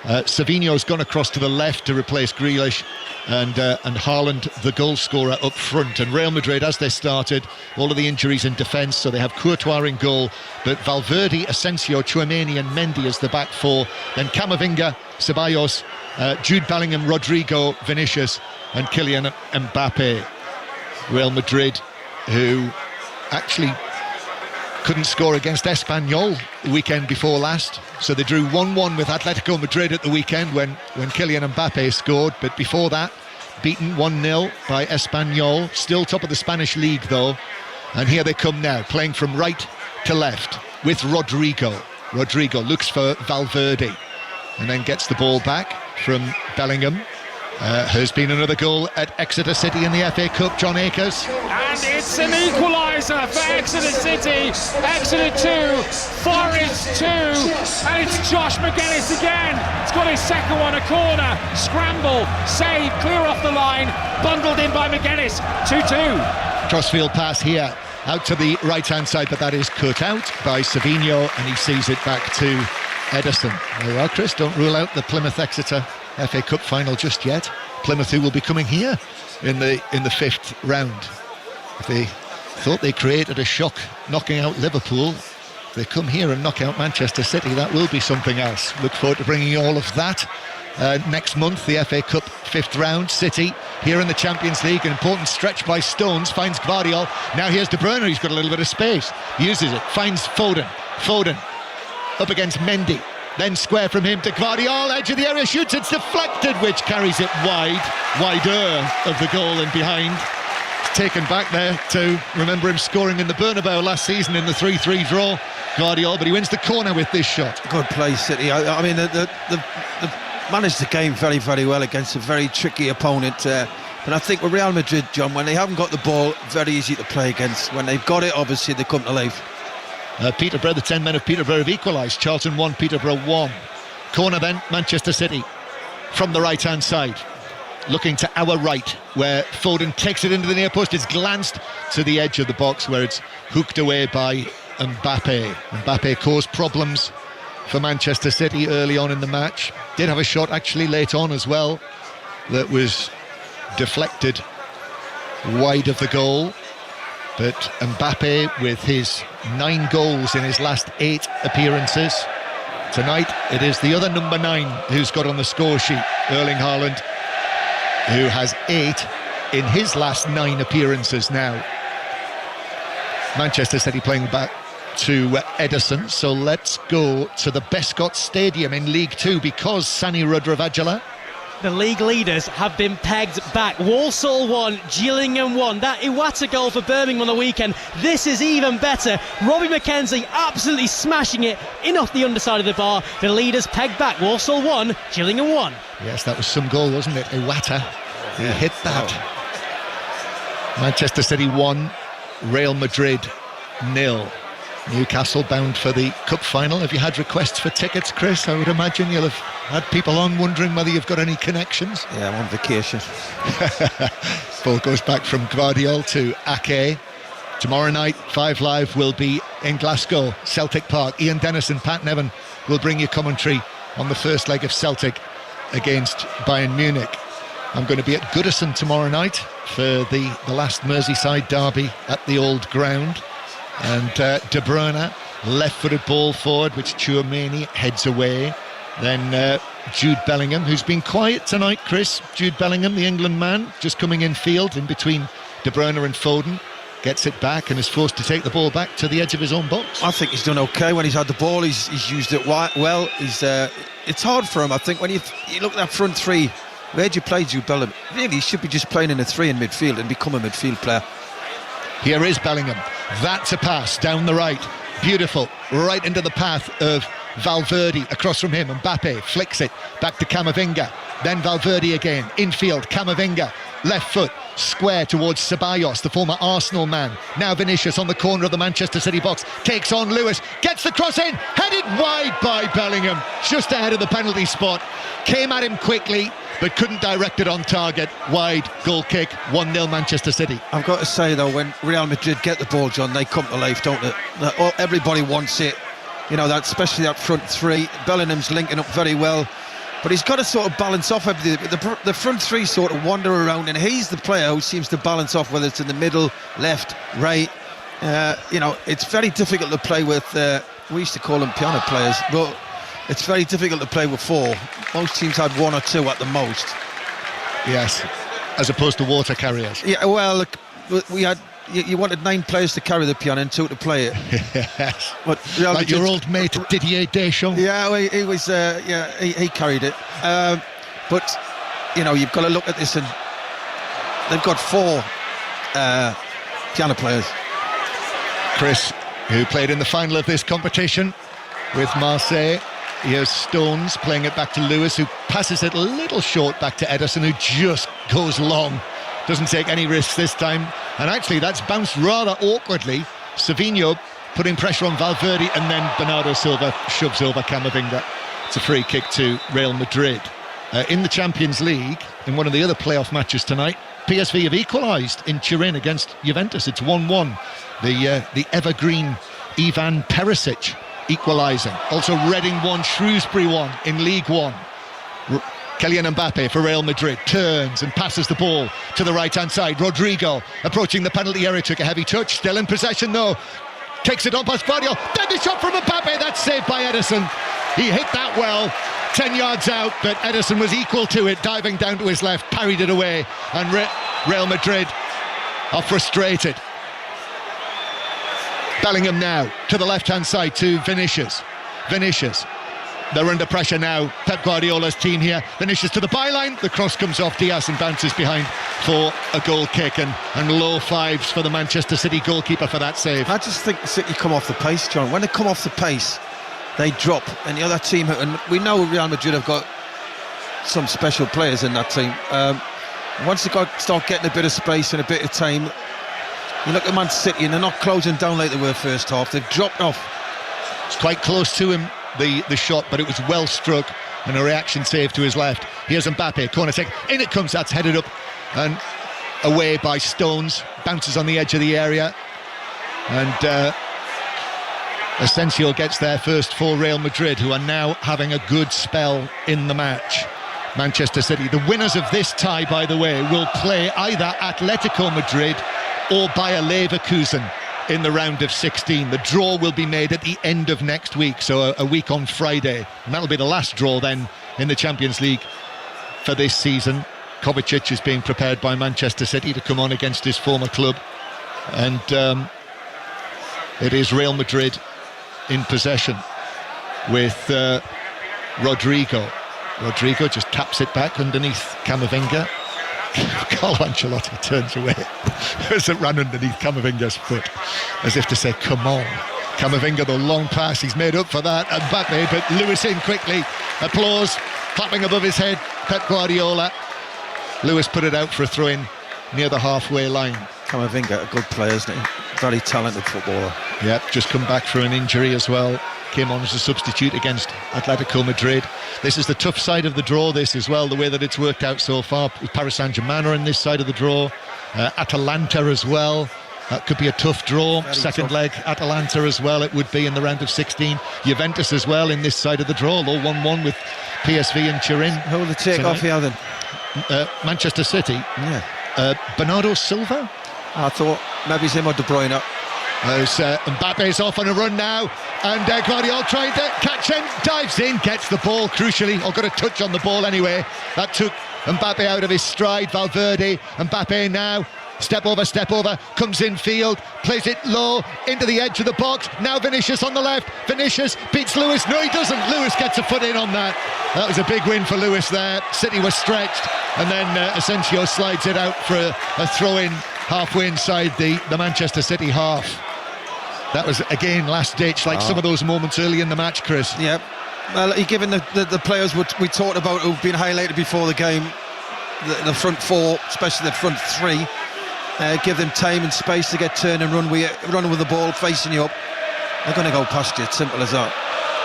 Savinho's gone across to the left to replace Grealish, and Haaland, the goal scorer, up front. And Real Madrid, as they started, all of the injuries in defence, so they have Courtois in goal, but Valverde, Asensio, Tchouameni and Mendy as the back four. Then Camavinga, Ceballos, Jude Bellingham, Rodrigo, Vinicius and Kylian Mbappe. Real Madrid, who actually couldn't score against Espanyol the weekend before last, so they drew 1-1 with Atletico Madrid at the weekend when Kylian Mbappe scored, but before that beaten 1-0 by Espanyol. Still top of the Spanish league though, and here they come now, playing from right to left with Rodrigo looks for Valverde and then gets the ball back from Bellingham. Has been another goal at Exeter City in the FA Cup, John Akers. And it's an equaliser equaliser for Exeter City. Exeter 2, Forest 2, and it's Josh McGuinness again. He's got his second one, a corner, scramble, save, clear off the line, bundled in by McGuinness. 2-2. Crossfield pass here, out to the right-hand side, but that is cut out by Savigno, and he sees it back to Ederson. There you are, Chris. Don't rule out the Plymouth-Exeter FA Cup final just yet. Plymouth, who will be coming here in the fifth round. If they thought they created a shock knocking out Liverpool, if they come here and knock out Manchester City, that will be something else. Look forward to bringing all of that next month. The FA Cup fifth round. City here in the Champions League, an important stretch by Stones, finds Gvardiol. Now here's De Bruyne, he's got a little bit of space, uses it, finds Foden up against Mendy, then square from him to Gvardiol, edge of the area, shoots, it's deflected, which carries it wider of the goal and behind. It's taken back there to remember him scoring in the Bernabeu last season in the 3-3 draw, Gvardiol, but he wins the corner with this shot. Good play, City. I mean, the managed the game very, very well against a very tricky opponent. But I think with Real Madrid, John, when they haven't got the ball, very easy to play against. When they've got it, obviously, they come to life. Peterborough, the 10 men of Peterborough have equalised. Charlton 1, Peterborough 1. Corner then, Manchester City from the right-hand side. Looking to our right, where Foden takes it into the near post. It's glanced to the edge of the box, where it's hooked away by Mbappe. Mbappe caused problems for Manchester City early on in the match. Did have a shot actually late on as well that was deflected wide of the goal. But Mbappe, with his 9 goals in his last 8 appearances, tonight it is the other number 9 who's got on the score sheet, Erling Haaland, who has 8 in his last 9 appearances now. Manchester City playing back to Ederson, so let's go to the Bescot Stadium in League 2, because Sani Rudravajala, the league leaders, have been pegged back. Walsall 1, Gillingham 1. That Iwata goal for Birmingham on the weekend, this is even better. Robbie McKenzie absolutely smashing it in off the underside of the bar. The leaders pegged back. Walsall 1, Gillingham 1. Yes, that was some goal, wasn't it? Iwata, he hit that. Manchester City 1, Real Madrid 0. Newcastle bound for the cup final. Have you had requests for tickets, Chris? I would imagine you'll have had people on wondering whether you've got any connections. Yeah, I'm on vacation. Ball goes back from Gvardiol to Ake. Tomorrow night, 5 Live will be in Glasgow, Celtic Park. Ian Dennis and Pat Nevin will bring you commentary on the first leg of Celtic against Bayern Munich. I'm going to be at Goodison tomorrow night for the last Merseyside derby at the Old Ground. And De Bruyne, left-footed ball forward, which Tchouameni heads away. Then Jude Bellingham, who's been quiet tonight, Chris. Jude Bellingham, the England man, just coming in field in between De Bruyne and Foden. Gets it back and is forced to take the ball back to the edge of his own box. I think he's done okay when he's had the ball. He's used it well. It's hard for him, I think, when you look at that front three. Where do you play Jude Bellingham? Really, he should be just playing in a 3 in midfield and become a midfield player. Here is Bellingham. That's a pass down the right. Beautiful. Right into the path of Valverde. Across from him, Mbappe flicks it back to Camavinga. Then Valverde again. Infield, Camavinga. Left foot, square towards Ceballos, the former Arsenal man. Now Vinicius on the corner of the Manchester City box. Takes on Lewis. Gets the cross in. Headed wide by Bellingham. Just ahead of the penalty spot. Came at him quickly, but couldn't direct it on target. Wide goal kick, 1-0 Manchester City. I've got to say though, when Real Madrid get the ball, John, they come to life, don't they? Everybody wants it, you know, that, especially that front three. Bellingham's linking up very well, but he's got to sort of balance off everything. The front three sort of wander around, and he's the player who seems to balance off, whether it's in the middle, left, right. You know, it's very difficult to play with, we used to call them piano players, but it's very difficult to play with 4. Most teams had 1 or 2 at the most. Yes, as opposed to water carriers. Yeah, well, we had, you wanted 9 players to carry the piano and 2 to play it. Yes. But like your old mate Didier Deschamps. Yeah, well, he was. He carried it. But you know, you've got to look at this, and they've got 4 piano players. Chris, who played in the final of this competition with Marseille. Here's Stones playing it back to Lewis, who passes it a little short back to Ederson, who just goes long. Doesn't take any risks this time. and actually that's bounced rather awkwardly. Savinho putting pressure on Valverde, and then Bernardo Silva shoves over Camavinga. It's a free kick to Real Madrid. In the Champions League, in one of the other playoff matches tonight, PSV have equalised in Turin against Juventus. It's 1-1. The evergreen Ivan Perisic equalising. Also Reading 1, Shrewsbury 1 in League One. Kylian Mbappe for Real Madrid turns and passes the ball to the right-hand side. Rodrigo approaching the penalty area, took a heavy touch, still in possession though. Takes it on past Guardiola. Then the shot from Mbappe, that's saved by Ederson. He hit that well, 10 yards out, but Ederson was equal to it, diving down to his left, parried it away, and Real Madrid are frustrated. Bellingham now to the left-hand side to Vinicius. They're under pressure now. Pep Guardiola's team here. Vinicius to the byline. The cross comes off Diaz and bounces behind for a goal kick, and low fives for the Manchester City goalkeeper for that save. I just think City come off the pace, John. When they come off the pace, they drop, and the other team, and we know Real Madrid have got some special players in that team. Once they start getting a bit of space and a bit of time, you look at Man City and they're not closing down like they were first half. They've dropped off. It's quite close to him, the shot, but it was well struck, and a reaction save to his left. Here's Mbappe, corner take, in it comes, that's headed up and away by Stones, bounces on the edge of the area, and Asensio gets there first for Real Madrid, who are now having a good spell in the match. Manchester City, the winners of this tie, by the way, will play either Atletico Madrid or Bayer Leverkusen in the round of 16. The draw will be made at the end of next week, so a week on Friday, and that'll be the last draw then in the Champions League for this season. Kovacic is being prepared by Manchester City to come on against his former club, and it is Real Madrid in possession with Rodrigo just taps it back underneath Camavinga. Carlo Ancelotti turns away as it ran underneath Camavinga's foot, as if to say, come on. Camavinga, the long pass, he's made up for that. Mbappe, but Lewis in quickly. Applause, clapping above his head. Pep Guardiola. Lewis put it out for a throw-in near the halfway line. Camavinga, a good player, isn't he? Very talented footballer. Yep, just come back for an injury as well. Came on as a substitute against Atletico Madrid. This is the tough side of the draw, this as well, the way that it's worked out so far. Paris Saint-Germain are in this side of the draw. Atalanta as well. That could be a tough draw. Very Second tough leg, Atalanta as well, it would be in the round of 16. Juventus as well in this side of the draw, all 1-1 with PSV and Turin. Who will they take off here then? Manchester City. Yeah. Bernardo Silva? I thought maybe it's him or De Bruyne. As Mbappe's off on a run now, and Guardiola trying to catch him, dives in, gets the ball crucially, or got a touch on the ball anyway. That took Mbappe out of his stride. Valverde, Mbappe now, step over, comes in field, plays it low into the edge of the box. Now Vinicius on the left. Vinicius beats Lewis. No, he doesn't. Lewis gets a foot in on that. That was a big win for Lewis there. City was stretched, and then Asensio slides it out for a throw-in halfway inside the Manchester City half. That was again last ditch, like some of those moments early in the match, Chris. Yep. Well, given the players we talked about who've been highlighted before the game, the front four, especially the front three, give them time and space to get turn and run with the ball facing you up. They're going to go past you. It's simple as that.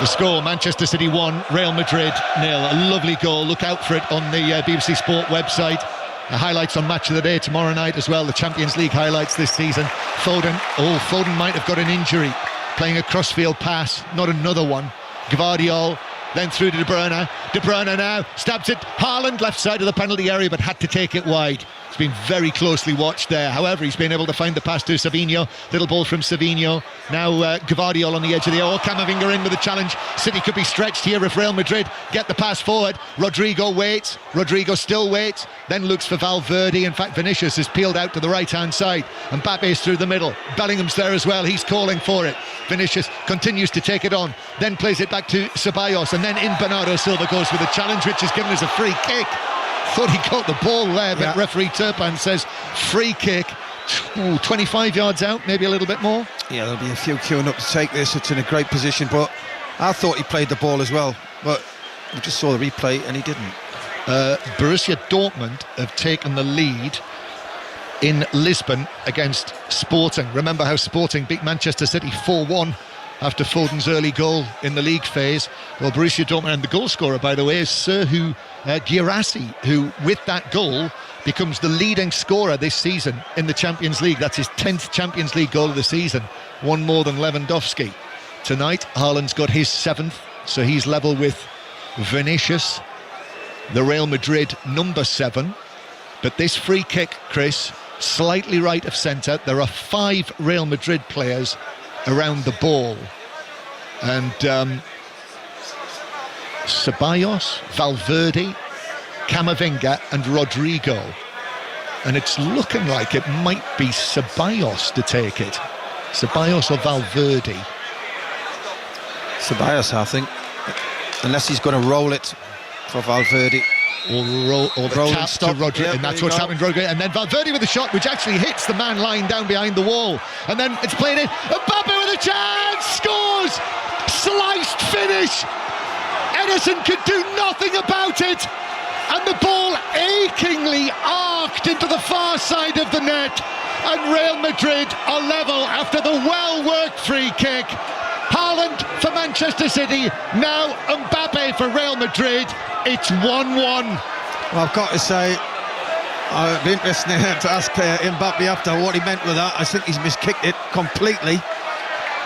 The score: Manchester City 1, Real Madrid 0. A lovely goal. Look out for it on the BBC Sport website. Highlights on Match of the Day tomorrow night as well. The Champions League highlights this season. Foden might have got an injury playing a crossfield pass, not another one. Gvardiol then through to De Bruyne. De Bruyne now stabs it. Haaland left side of the penalty area, but had to take it wide. It's been very closely watched there. However, he's been able to find the pass to Savinho. Little ball from Savinho. Now Gvardiol on the edge of the area. Camavinga in with a challenge. City could be stretched here if Real Madrid get the pass forward. Rodrigo waits. Rodrigo still waits. Then looks for Valverde. In fact, Vinicius is peeled out to the right-hand side. Mbappe's through the middle. Bellingham's there as well. He's calling for it. Vinicius continues to take it on. Then plays it back to Ceballos. And then in Bernardo Silva goes with a challenge, which is given us a free kick. Thought he caught the ball there, but referee Turpin says free kick. 25 yards out, maybe a little bit more. Yeah, there'll be a few queuing up to take this. It's in a great position, but I thought he played the ball as well. But we just saw the replay and he didn't. Borussia Dortmund have taken the lead in Lisbon against Sporting. Remember how Sporting beat Manchester City 4-1 after Foden's early goal in the league phase. Well, Borussia Dortmund, and the goal scorer, by the way, is Serhou Guirassy, who, with that goal, becomes the leading scorer this season in the Champions League. That's his 10th Champions League goal of the season, one more than Lewandowski. Tonight, Haaland's got his 7th, so he's level with Vinicius, the Real Madrid number 7. But this free kick, Chris, slightly right of centre. There are 5 Real Madrid players around the ball, and Ceballos, Valverde, Camavinga and Rodrigo, and it's looking like it might be Ceballos to take it. Ceballos or Valverde? Ceballos, I think, unless he's going to roll it for Valverde. Or roll tap to Rodrigo, and that's what's happened to Rodrigo. And then Valverde with a shot which actually hits the man lying down behind the wall, and then it's played in. Mbappe with a chance, scores, sliced finish. Ederson could do nothing about it, and the ball achingly arced into the far side of the net, and Real Madrid are level after the well-worked free kick. Haaland for Manchester City, now Mbappe for Real Madrid. It's 1-1. Well, I've got to say, I'd be interesting to ask Mbappe after what he meant with that. I think he's miskicked it completely,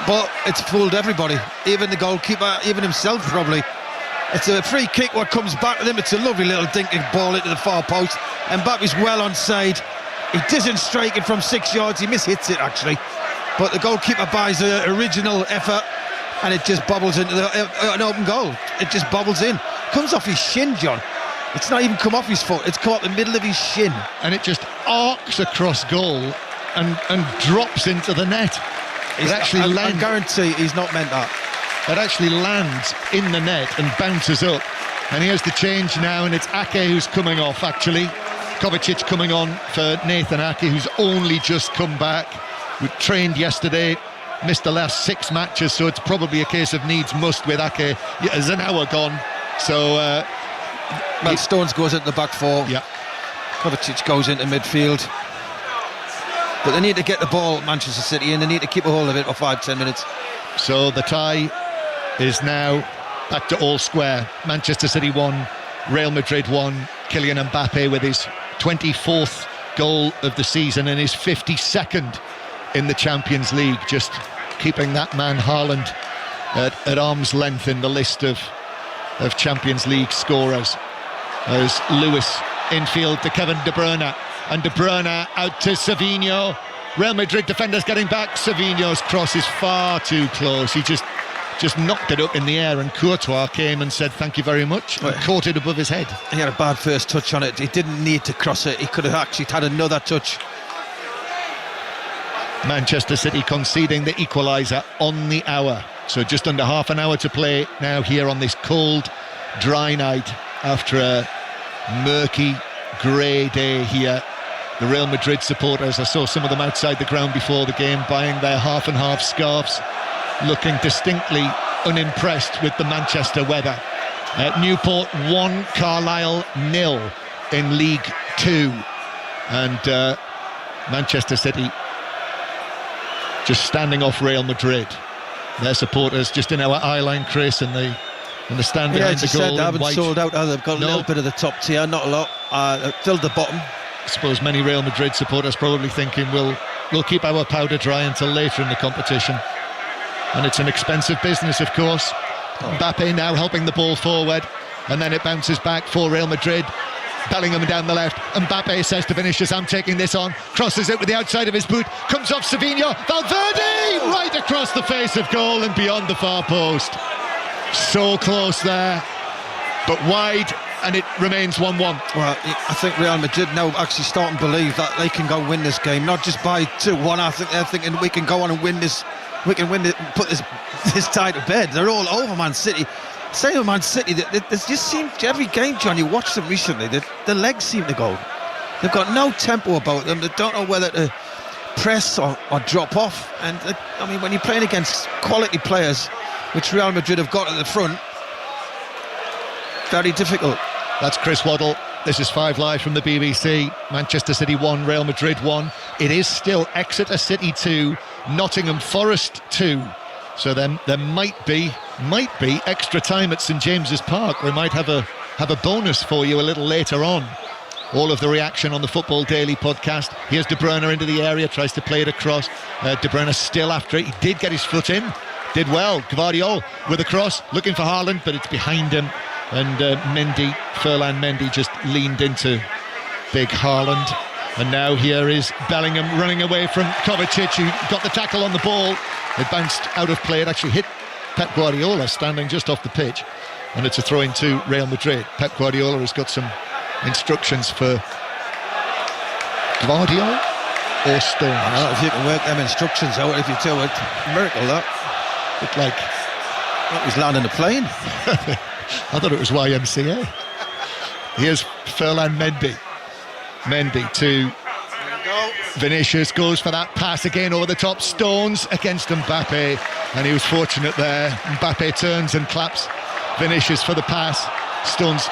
but it's fooled everybody, even the goalkeeper, even himself probably. It's a free kick, what comes back with him. It's a lovely little dinking ball into the far post. Mbappe's well onside. He doesn't strike it from 6 yards, he mishits it actually, but the goalkeeper buys the original effort, and it just bobbles into an open goal. It just bobbles in. Comes off his shin, John. It's not even come off his foot, it's come up the middle of his shin. And it just arcs across goal and drops into the net. It actually lands. I guarantee he's not meant that. It actually lands in the net and bounces up. And here's the change now, and it's Ake who's coming off, actually. Kovacic coming on for Nathan Ake, who's only just come back. We trained yesterday, missed the last 6 matches, so it's probably a case of needs must with Ake. There's an hour gone. So well, Stones goes into the back 4. Yeah. Kovacic goes into midfield. But they need to get the ball, Manchester City, and they need to keep a hold of it for 5-10 minutes. So the tie is now back to all square. Manchester City 1, Real Madrid 1. Kylian Mbappe with his 24th goal of the season and his 52nd in the Champions League, just keeping that man Haaland at arm's length in the list of Champions League scorers. There's Lewis infield to Kevin De Bruyne, and De Bruyne out to Savinho. Real Madrid defenders getting back. Savinho's cross is far too close. He just knocked it up in the air, and Courtois came and said thank you very much and caught it above his head. He had a bad first touch on it. He didn't need to cross it. He could have actually had another touch. Manchester City conceding the equaliser on the hour. So just under half an hour to play now here on this cold, dry night after a murky, grey day here. The Real Madrid supporters, I saw some of them outside the ground before the game buying their half and half scarves, looking distinctly unimpressed with the Manchester weather. Newport 1, Carlisle 0 in League 2, and Manchester City just standing off Real Madrid. Their supporters just in our eye line, Chris, and the stand behind the goal. They haven't sold out. They've got a little bit of the top tier, not a lot. Filled the bottom. I suppose many Real Madrid supporters probably thinking we'll keep our powder dry until later in the competition. And it's an expensive business, of course. Mbappe now helping the ball forward, and then it bounces back for Real Madrid. Bellingham down the left. Mbappe says to Vinicius, I'm taking this on. Crosses it with the outside of his boot. Comes off Savinho. Valverde! Right across the face of goal and beyond the far post. So close there, but wide, and it remains 1-1. Well, I think Real Madrid now actually starting to believe that they can go win this game, not just by 2-1. I think they're thinking we can go on and win this. We can win it, put this tie to bed. They're all over Man City. Same with Man City. It just seems every game, John, you watched them recently, the legs seem to go. They've got no tempo about them. They don't know whether to press or drop off. And I mean, when you're playing against quality players, which Real Madrid have got at the front, very difficult. That's Chris Waddle This is 5 Live from the BBC. Manchester City 1, Real Madrid 1. It is still Exeter City 2, Nottingham Forest 2. So then there might be extra time at St James's Park. We might have a bonus for you a little later on. All of the reaction on the Football Daily podcast. Here's De Bruyne into the area, tries to play it across. De Bruyne still after it. He did get his foot in, did well. Gvardiol with a cross, looking for Haaland, but it's behind him. And Ferland Mendy just leaned into big Haaland. And now here is Bellingham running away from Kovacic, who got the tackle on the ball. It bounced out of play. It actually hit Pep Guardiola standing just off the pitch. And it's a throw-in to Real Madrid. Pep Guardiola has got some instructions for Gvardiol or Stones. I don't know if you can work them instructions out if you do it. Miracle that. It's like he's landing a plane. I thought it was YMCA. Here's Ferland Mendy. Mendy to Vinicius, goes for that pass again over the top. Stones against Mbappe, and he was fortunate there. Mbappe turns and claps Vinicius for the pass. Stones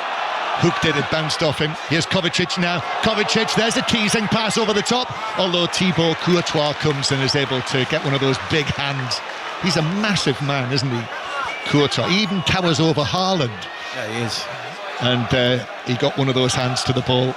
hooked it bounced off him. Here's Kovacic now. Kovacic, there's a teasing pass over the top. Although Thibaut Courtois comes and is able to get one of those big hands. He's a massive man, isn't he? Courtois, he even towers over Haaland. Yeah, he is. And he got one of those hands to the ball.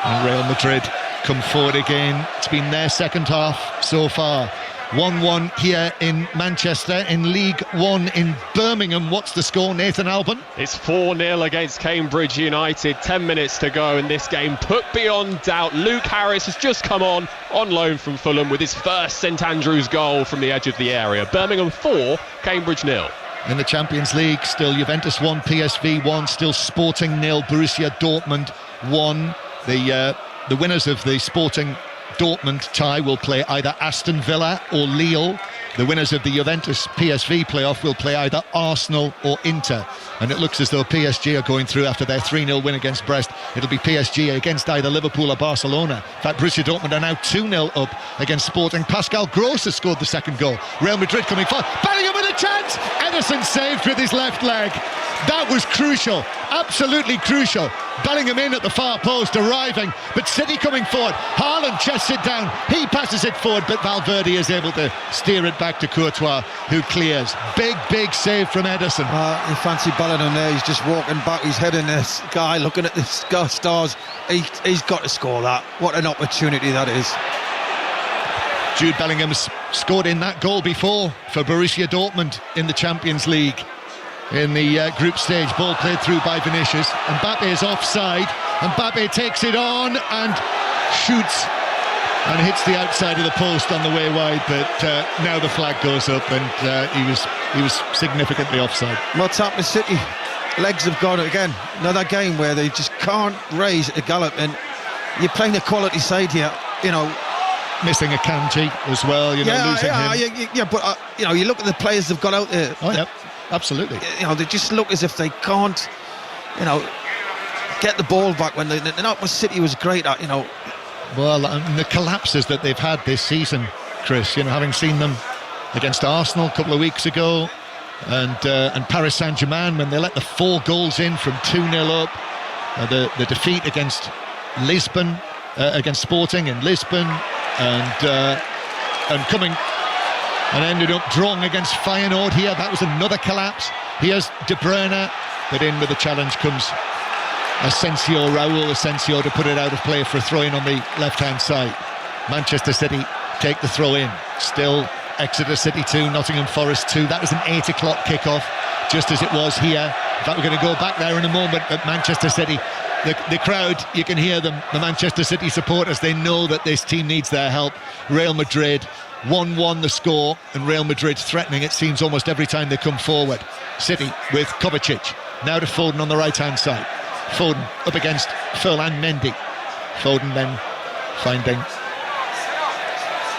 And Real Madrid come forward again. It's been their second half so far. 1-1 here in Manchester. In League One in Birmingham, what's the score, Nathan Albon? It's 4-0 against Cambridge United. 10 minutes to go in this game. Put beyond doubt, Luke Harris has just come on loan from Fulham with his first St Andrews goal from the edge of the area. Birmingham 4, Cambridge 0. In the Champions League, still Juventus 1, PSV 1, still Sporting 0, Borussia Dortmund 1. The winners of the Sporting Dortmund tie will play either Aston Villa or Lille. The winners of the Juventus PSV playoff will play either Arsenal or Inter. And it looks as though PSG are going through after their 3-0 win against Brest. It'll be PSG against either Liverpool or Barcelona. In fact, Borussia Dortmund are now 2-0 up against Sporting. Pascal Gross has scored the second goal. Real Madrid coming forward. Bellingham with a chance! Ederson saved with his left leg. That was crucial, absolutely crucial. Bellingham in at the far post, arriving, but City coming forward. Haaland chests it down, he passes it forward, but Valverde is able to steer it back to Courtois, who clears. Big save from Ederson. You fancy Bellingham there, he's just walking back, he's heading this guy, looking at the stars. He's got to score that. What an opportunity that is. Jude Bellingham's scored in that goal before for Borussia Dortmund in the Champions League. In the group stage, ball played through by Vinicius. Mbappe is offside. Mbappe takes it on and shoots and hits the outside of the post on the way wide. But now the flag goes up, and he was significantly offside. What's happened to City? Legs have gone again. Another game where they just can't raise a gallop, and you're playing a quality side here. You know, missing a Kanji as well. Losing him. Yeah, but you look at the players they've got out there. Oh, yeah. Absolutely. They just look as if they can't, get the ball back when they're not. What City was great at, Well, the collapses that they've had this season, Chris. Having seen them against Arsenal a couple of weeks ago, and Paris Saint-Germain when they let the 4 goals in from 2-0 up, the defeat against Lisbon, against Sporting in Lisbon, and coming. And ended up drawing against Feyenoord here. That was another collapse. Here's De Bruyne, but in with the challenge comes Raúl Asensio to put it out of play for a throw-in on the left-hand side. Manchester City take the throw-in. Still Exeter City 2, Nottingham Forest 2. That was an 8 o'clock kickoff, just as it was here. In fact, we're going to go back there in a moment, but Manchester City, the crowd, you can hear them, the Manchester City supporters, they know that this team needs their help. Real Madrid 1-1 the score, and Real Madrid threatening, it seems, almost every time they come forward. City with Kovacic, now to Foden on the right-hand side. Foden up against Ferland Mendy. Foden then finding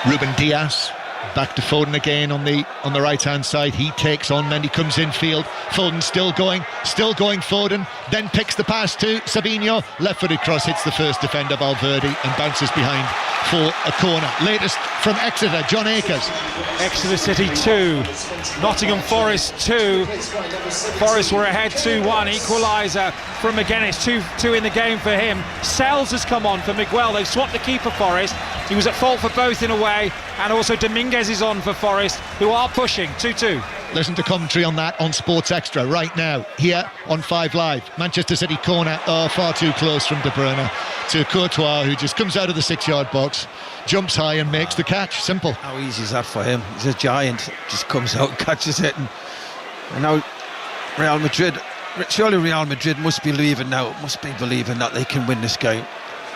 Ruben Dias. Back to Foden again on the right hand side. He takes on Mendy, comes in field. Foden still going. Foden then picks the pass to Savinho. Left-footed cross hits the first defender, Valverde, and bounces behind for a corner. Latest from Exeter, John Akers. Exeter City 2, Nottingham Forest 2. Forest were ahead 2-1. Equaliser from McGuinness. 2 in the game for him. Sells has come on for Miguel. They've swapped the keeper, Forest. He was at fault for both in a way, and also Dominguez is on for Forest, who are pushing 2-2. Listen to commentary on that on Sports Extra right now, here on 5 Live. Manchester City corner, far too close from De Bruyne to Courtois, who just comes out of the 6-yard box, jumps high and makes the catch. Simple. How easy is that for him? He's a giant, just comes out, catches it, and now Real Madrid, surely Real Madrid must be believing that they can win this game.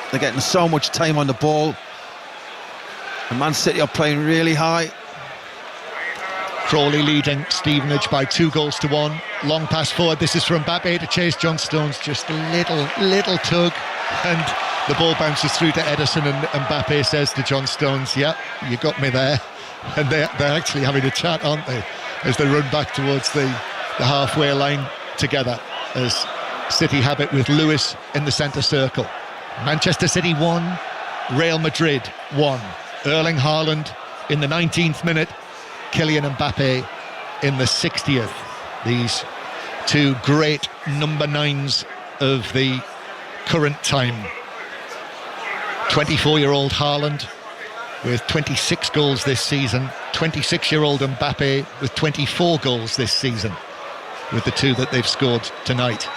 They're getting so much time on the ball, and Man City are playing really high. Crawley leading Stevenage by 2-1. Long pass forward. This is from Mbappe to chase John Stones. Just a little tug, and the ball bounces through to Ederson, and Mbappe says to John Stones, "Yeah, you got me there." And they're actually having a chat, aren't they, as they run back towards the halfway line together, as City have it with Lewis in the centre circle. Manchester City 1, Real Madrid 1. Erling Haaland in the 19th minute, Kylian Mbappe in the 60th. These two great number 9s of the current time. 24-year-old Haaland with 26 goals this season. 26-year-old Mbappe with 24 goals this season, with the 2 that they've scored tonight.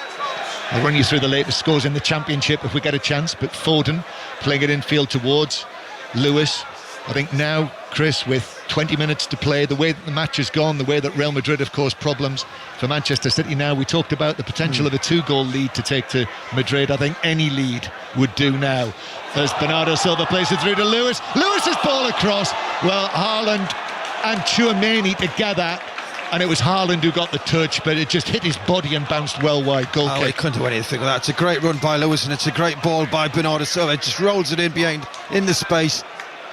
I'll run you through the latest scores in the Championship if we get a chance, but Foden playing it in field towards Lewis. I think now, Chris, with 20 minutes to play, the way that the match has gone, the way that Real Madrid have caused problems for Manchester City now, we talked about the potential of a 2-goal lead to take to Madrid. I think any lead would do now. As Bernardo Silva plays it through to Lewis. Lewis's ball across. Well, Haaland and Tchouaméni together, and it was Haaland who got the touch, but it just hit his body and bounced well wide. Goal kick. He couldn't do anything with that. It's a great run by Lewis, and it's a great ball by Bernardo Silva. It just rolls it in behind, in the space,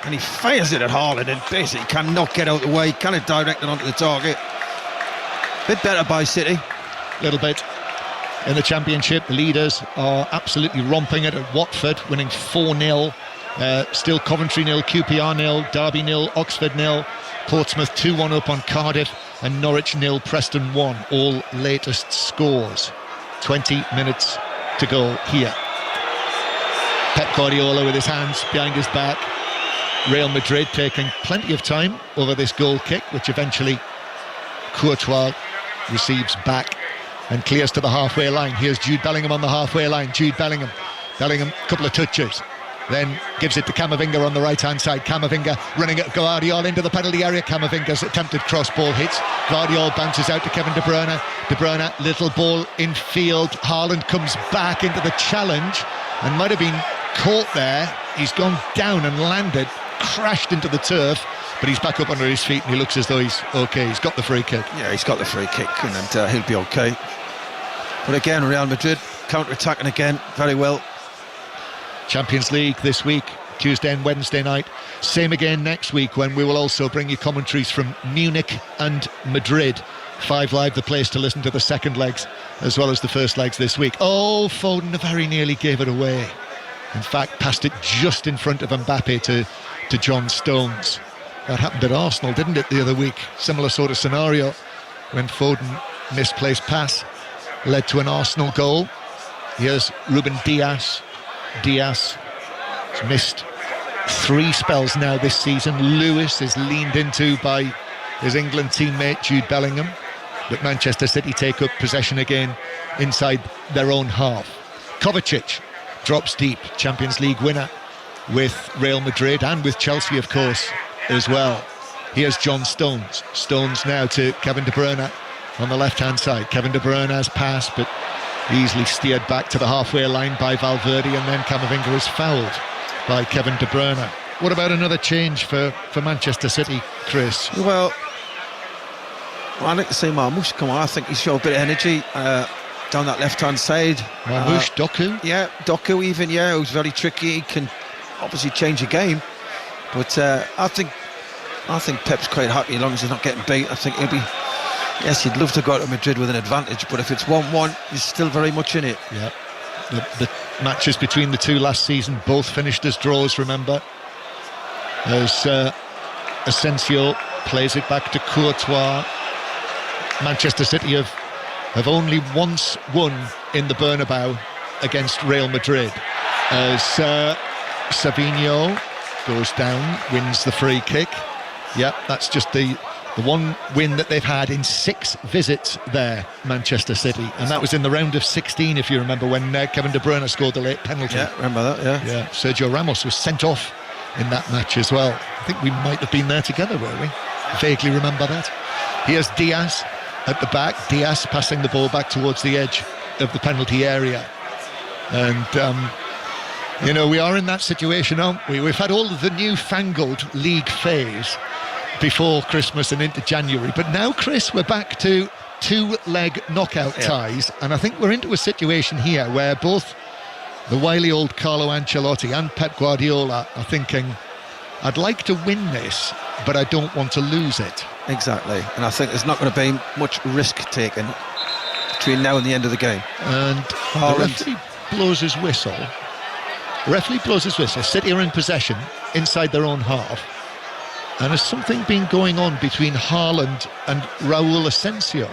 and he fires it at Haaland and basically cannot get out the way, cannot direct it onto the target. Bit better by City. Little bit. In the Championship, the leaders are absolutely romping it at Watford, winning 4-0. Still Coventry 0, QPR 0, Derby 0, Oxford 0, Portsmouth 2-1 up on Cardiff, and Norwich 0, Preston 1. All latest scores. 20 minutes to go here. Pep Guardiola with his hands behind his back. Real Madrid taking plenty of time over this goal kick, which eventually Courtois receives back and clears to the halfway line. Here's Jude Bellingham on the halfway line. Jude Bellingham, couple of touches, then gives it to Camavinga on the right hand side. Camavinga running at Guardiola into the penalty area. Camavinga's attempted cross ball hits. Guardiola bounces out to Kevin De Bruyne. De Bruyne, little ball in field. Haaland comes back into the challenge and might have been caught there. He's gone down and landed, crashed into the turf, but he's back up under his feet and he looks as though he's okay. He's got the free kick. Yeah, he's got the free kick, and he'll be okay. But again, Real Madrid counter-attacking again very well. Champions League this week, Tuesday and Wednesday night. Same again next week, when we will also bring you commentaries from Munich and Madrid. 5 Live, the place to listen to the second legs as well as the first legs this week. Oh, Foden very nearly gave it away. In fact, passed it just in front of Mbappe to John Stones. That happened at Arsenal, didn't it, the other week? Similar sort of scenario, when Foden misplaced pass led to an Arsenal goal. Here's Ruben Dias. Dias has missed 3 spells now this season. Lewis is leaned into by his England teammate Jude Bellingham, but Manchester City take up possession again inside their own half. Kovacic drops deep, Champions League winner with Real Madrid and with Chelsea, of course, as well. Here's John Stones. Stones now to Kevin De Bruyne on the left-hand side. Kevin De Bruyne has passed, but easily steered back to the halfway line by Valverde, and then Camavinga is fouled by Kevin De Bruyne. What about another change for Manchester City, Chris? Well, I like to say Marmoush come on. I think he showed a bit of energy down that left-hand side. Marmoush, Doku? Yeah, Doku even, yeah, who's very tricky. He can obviously change a game. But I think I think Pep's quite happy as long as he's not getting beat. I think he'll be... Yes, he'd love to go to Madrid with an advantage, but if it's 1-1, he's still very much in it. Yeah. The matches between the two last season both finished as draws, remember? As Asensio plays it back to Courtois. Manchester City have only once won in the Bernabeu against Real Madrid. As Savinho goes down, wins the free kick. Yep, that's just the one win that they've had in 6 visits there, Manchester City. And that was in the round of 16, if you remember, when Kevin De Bruyne scored the late penalty. Yeah, remember that, yeah. Sergio Ramos was sent off in that match as well. I think we might have been there together, were we? Vaguely remember that. Here's Diaz at the back. Diaz passing the ball back towards the edge of the penalty area. And, we are in that situation, aren't we? We've had all of the newfangled league phase before Christmas and into January, but now, Chris, we're back to 2-leg knockout ties, and I think we're into a situation here where both the wily old Carlo Ancelotti and Pep Guardiola are thinking, I'd like to win this, but I don't want to lose it. Exactly, and I think there's not going to be much risk taken between now and the end of the game. And the referee blows his whistle. City are in possession inside their own half. And has something been going on between Haaland and Raúl Asensio?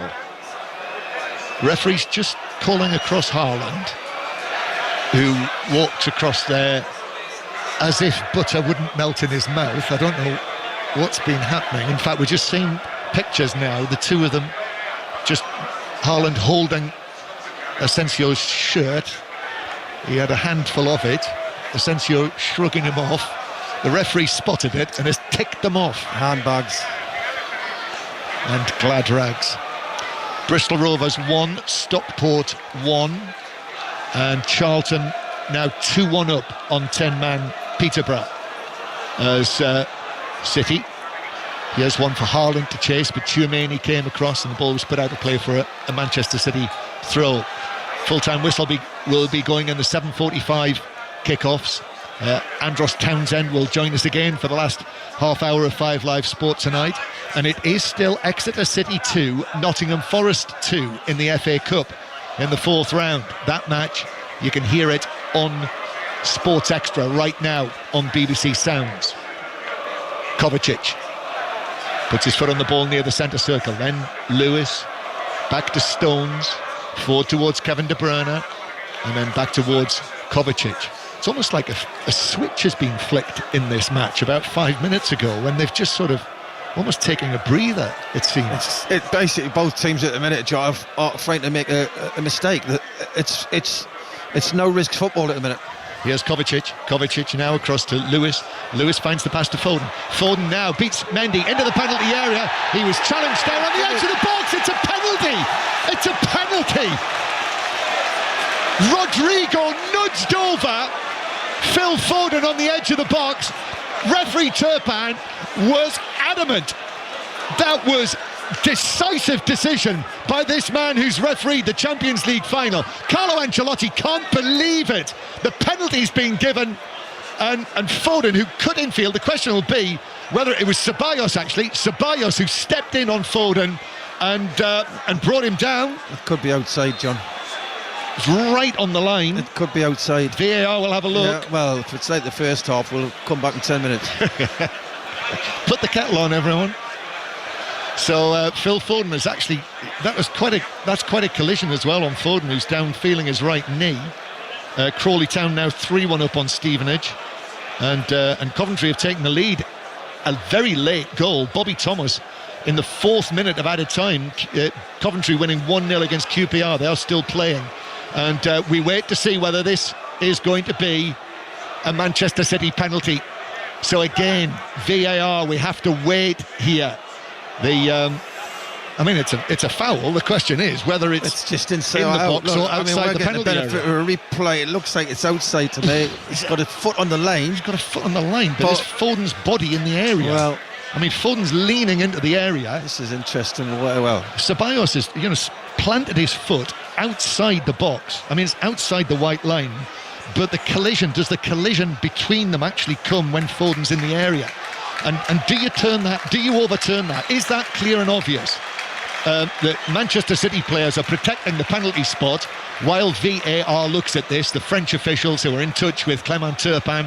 Referee's just calling across Haaland, who walks across there as if butter wouldn't melt in his mouth. I don't know what's been happening. In fact, we're just seeing pictures now, the two of them, just Haaland holding Asensio's shirt. He had a handful of it. Asensio shrugging him off. The referee spotted it and has ticked them off. Handbags. And glad rags. Bristol Rovers 1, Stockport 1. And Charlton now 2-1 up on 10-man Peterborough. As City, here's one for Haaland to chase, but Tchouaméni came across and the ball was put out of play for a Manchester City throw. Full-time whistle will be going in the 7:45 kickoffs. Andros Townsend will join us again for the last half hour of 5 Live Sport tonight, and it is still Exeter City 2, Nottingham Forest 2 in the FA Cup in the 4th round. That match, you can hear it on Sports Extra right now on BBC Sounds. Kovacic puts his foot on the ball near the centre circle, then Lewis, back to Stones, forward towards Kevin De Bruyne, and then back towards Kovacic. It's almost like a switch has been flicked in this match about 5 minutes ago, when they've just sort of almost taking a breather, it seems. It basically, both teams at the minute, Joe, are trying to make a mistake. It's no risk football at the minute. Here's Kovacic now across to Lewis. Lewis finds the pass to Foden. Foden now beats Mendy into the penalty area. He was challenged there on the edge of the box. It's a penalty. It's a penalty. Rodrigo nudged over Phil Foden on the edge of the box. Referee Turpin was adamant. That was decisive decision by this man who's refereed the Champions League final. Carlo Ancelotti can't believe it. The penalty's been given, and Foden, who cut infield, the question will be whether it was Ceballos who stepped in on Foden and brought him down. It could be outside, John. It's right on the line. It could be outside. VAR will have a look. Yeah, well, if it's like the first half, we'll come back in 10 minutes. Put the kettle on, everyone. So Phil Foden is actually, that's quite a collision as well on Foden, who's down feeling his right knee. Crawley Town now 3-1 up on Stevenage, and Coventry have taken the lead. A very late goal, Bobby Thomas in the 4th minute of added time. Coventry winning 1-0 against QPR. They are still playing, and we wait to see whether this is going to be a Manchester City penalty. So again, VAR, we have to wait here. It's a foul. The question is whether it's just inside in the out. box or outside the penalty area. A replay. It looks like it's outside to me. He's got a foot on the line. He's got a foot on the line, but it's Foden's body in the area. Well, Foden's leaning into the area. This is interesting. Well, Ceballos has planted his foot outside the box. It's outside the white line, but does the collision between them actually come when Foden's in the area? And do you overturn that? Is that clear and obvious? The Manchester City players are protecting the penalty spot while VAR looks at this. The French officials who are in touch with Clément Turpin,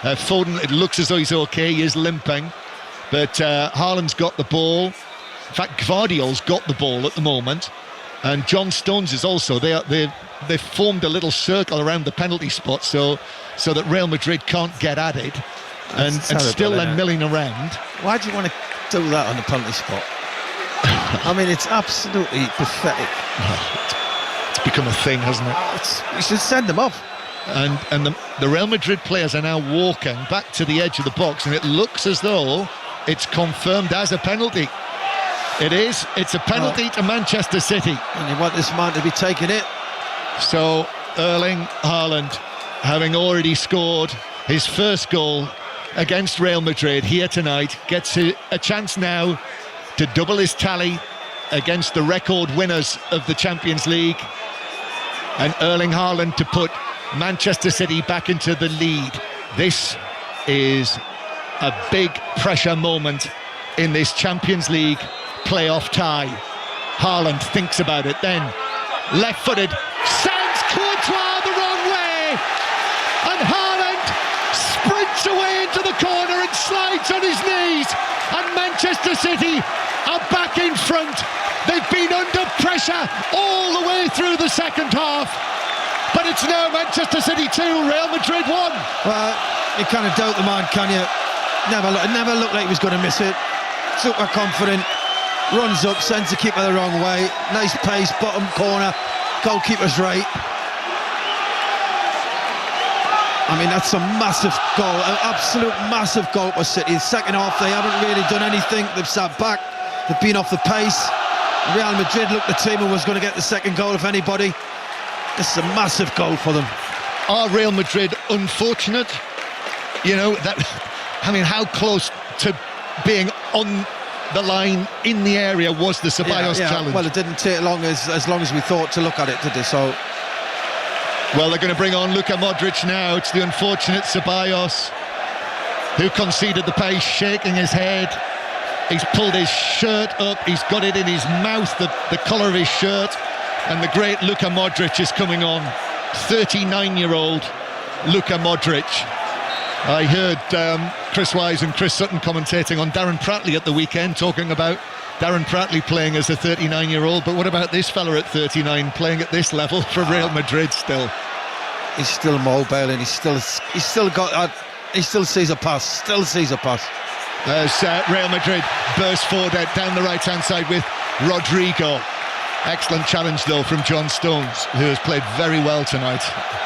Foden, it looks as though he's okay, he is limping, but Haaland's got the ball. In fact, Gvardiol's got the ball at the moment, and John Stones is also. They've formed a little circle around the penalty spot so that Real Madrid can't get at it, and still then milling around. Why do you want to do that on the penalty spot? I mean, it's absolutely pathetic. It's become a thing, hasn't it? You should send them off. And the Real Madrid players are now walking back to the edge of the box, and it looks as though it's confirmed as a penalty. It is. It's a penalty to Manchester City. And you want this man to be taking it. So Erling Haaland, having already scored his first goal against Real Madrid here tonight, gets a chance now to double his tally against the record winners of the Champions League, and Erling Haaland to put Manchester City back into the lead. This is a big pressure moment in this Champions League playoff tie. Haaland thinks about it, then left-footed, sends Courtois the wrong way, and Haaland sprints away into the corner and slides on his knees, and Manchester City are back in front. They've been under pressure all the way through the second half, but it's now Manchester City 2, Real Madrid 1. Well, you kind of doubt the man, can you? Never looked like he was going to miss it. Super confident, runs up, sends the keeper the wrong way. Nice pace, bottom corner, goalkeeper's right. I mean, that's a massive goal, an absolute massive goal for City. The second half, they haven't really done anything. They've sat back, they've been off the pace. Real Madrid looked the team who was going to get the second goal, if anybody. This is a massive goal for them. Are Real Madrid unfortunate? You know, I mean, how close to being on the line in the area was the Ceballos challenge? Well, it didn't take long as long as we thought to look at it, did it? So, well, they're going to bring on Luka Modric now. It's the unfortunate Ceballos who conceded the pace, shaking his head. He's pulled his shirt up, he's got it in his mouth, the colour of his shirt, and the great Luka Modric is coming on. 39-year-old Luka Modric. I heard Chris Wise and Chris Sutton commentating on Darren Pratley at the weekend, talking about Darren Pratley playing as a 39-year-old, but what about this fella at 39 playing at this level for Real Madrid still? He's still mobile, and he still sees a pass, As Real Madrid burst forward down the right-hand side with Rodrigo. Excellent challenge, though, from John Stones, who has played very well tonight.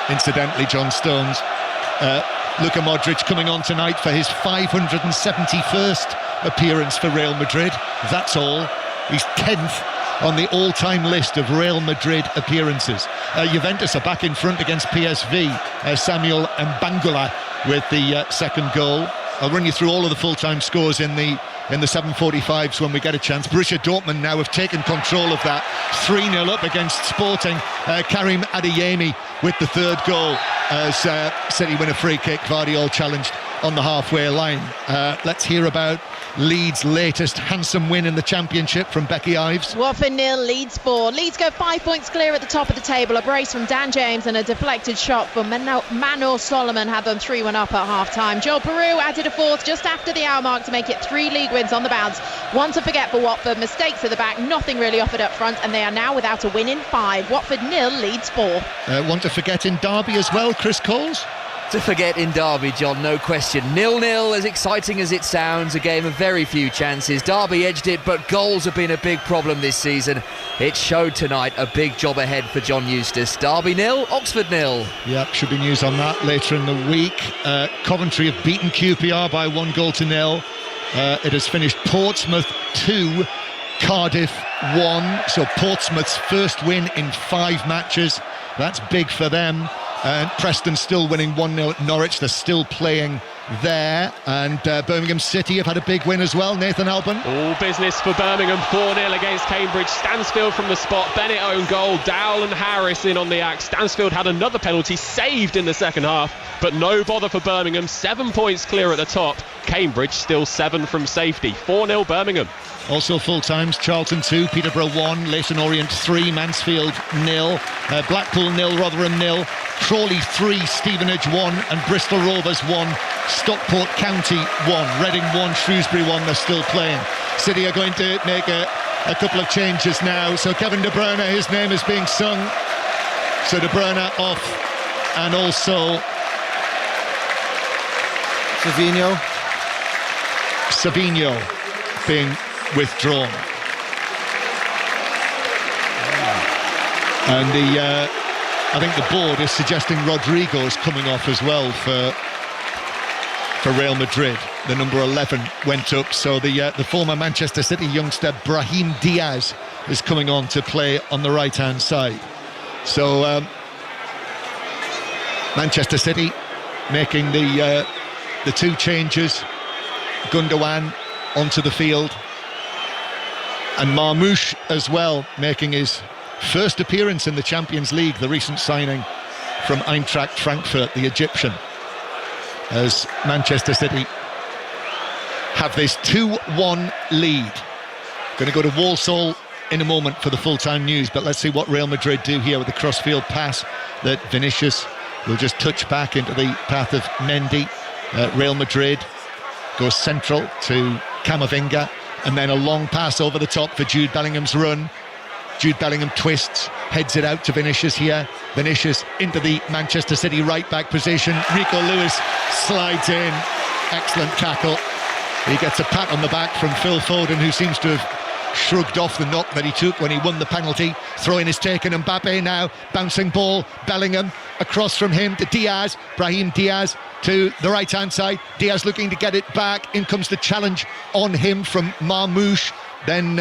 Incidentally, John Stones. Luka Modric coming on tonight for his 571st appearance for Real Madrid. That's all. He's 10th on the all-time list of Real Madrid appearances. Juventus are back in front against PSV. Samuel Mbangula with the second goal. I'll run you through all of the full-time scores in the 7:45s when we get a chance. Borussia Dortmund now have taken control of that. 3-0 up against Sporting. Karim Adeyemi with the third goal as City win a free kick. Gvardiol challenged on the halfway line. Let's hear about Leeds' latest handsome win in the Championship from Becky Ives. Watford 0, Leeds 4. Leeds go 5 points clear at the top of the table. A brace from Dan James and a deflected shot from Manor Solomon had them 3-1 up at half-time. Joel Peru added a fourth just after the hour mark to make it 3 league wins on the bounce. One to forget for Watford. Mistakes at the back, nothing really offered up front, and they are now without a win in 5. Watford 0, Leeds 4. One to forget in Derby as well, Chris Coles? To forget in Derby, John, no question. 0-0, as exciting as it sounds, a game of very few chances. Derby edged it, but goals have been a big problem this season. It showed tonight a big job ahead for John Eustace. Derby 0, Oxford 0. Yep, should be news on that later in the week. Coventry have beaten QPR by 1-0. It has finished Portsmouth 2, Cardiff 1. So Portsmouth's first win in 5 matches. That's big for them. And Preston still winning 1-0 at Norwich. They're still playing there. And Birmingham City have had a big win as well. Nathan Albon. All business for Birmingham. 4-0 against Cambridge. Stansfield from the spot. Bennett own goal. Dowell and Harris in on the act. Stansfield had another penalty saved in the second half, but no bother for Birmingham. 7 points clear at the top. Cambridge still 7 from safety. 4-0 Birmingham. Also full times: Charlton 2, Peterborough 1, Leyton Orient 3, Mansfield 0, Blackpool 0, Rotherham 0, Crawley 3, Stevenage 1, and Bristol Rovers 1, Stockport County 1, Reading 1, Shrewsbury 1. They're still playing. City are going to make a couple of changes now. So Kevin De Bruyne, his name is being sung. So De Bruyne off, and also Savinho being withdrawn. And I think the board is suggesting Rodrigo's coming off as well for Real Madrid. The number 11 went up, so the former Manchester City youngster Brahim Diaz is coming on to play on the right-hand side. So Manchester City making the 2 changes. Gundogan onto the field, and Marmoush as well, making his first appearance in the Champions League, the recent signing from Eintracht Frankfurt, the Egyptian, as Manchester City have this 2-1 lead. Going to go to Walsall in a moment for the full-time news, but let's see what Real Madrid do here with the cross-field pass that Vinicius will just touch back into the path of Mendy. Real Madrid goes central to Camavinga, and then a long pass over the top for Jude Bellingham's run. Jude Bellingham twists, heads it out to Vinicius here. Vinicius into the Manchester City right-back position. Rico Lewis slides in. Excellent tackle. He gets a pat on the back from Phil Foden, who seems to have shrugged off the knock that he took when he won the penalty. Throw-in is taken. Mbappe now, bouncing ball. Bellingham across from him to Diaz. Brahim Diaz to the right-hand side. Diaz looking to get it back. In comes the challenge on him from Marmoush. Then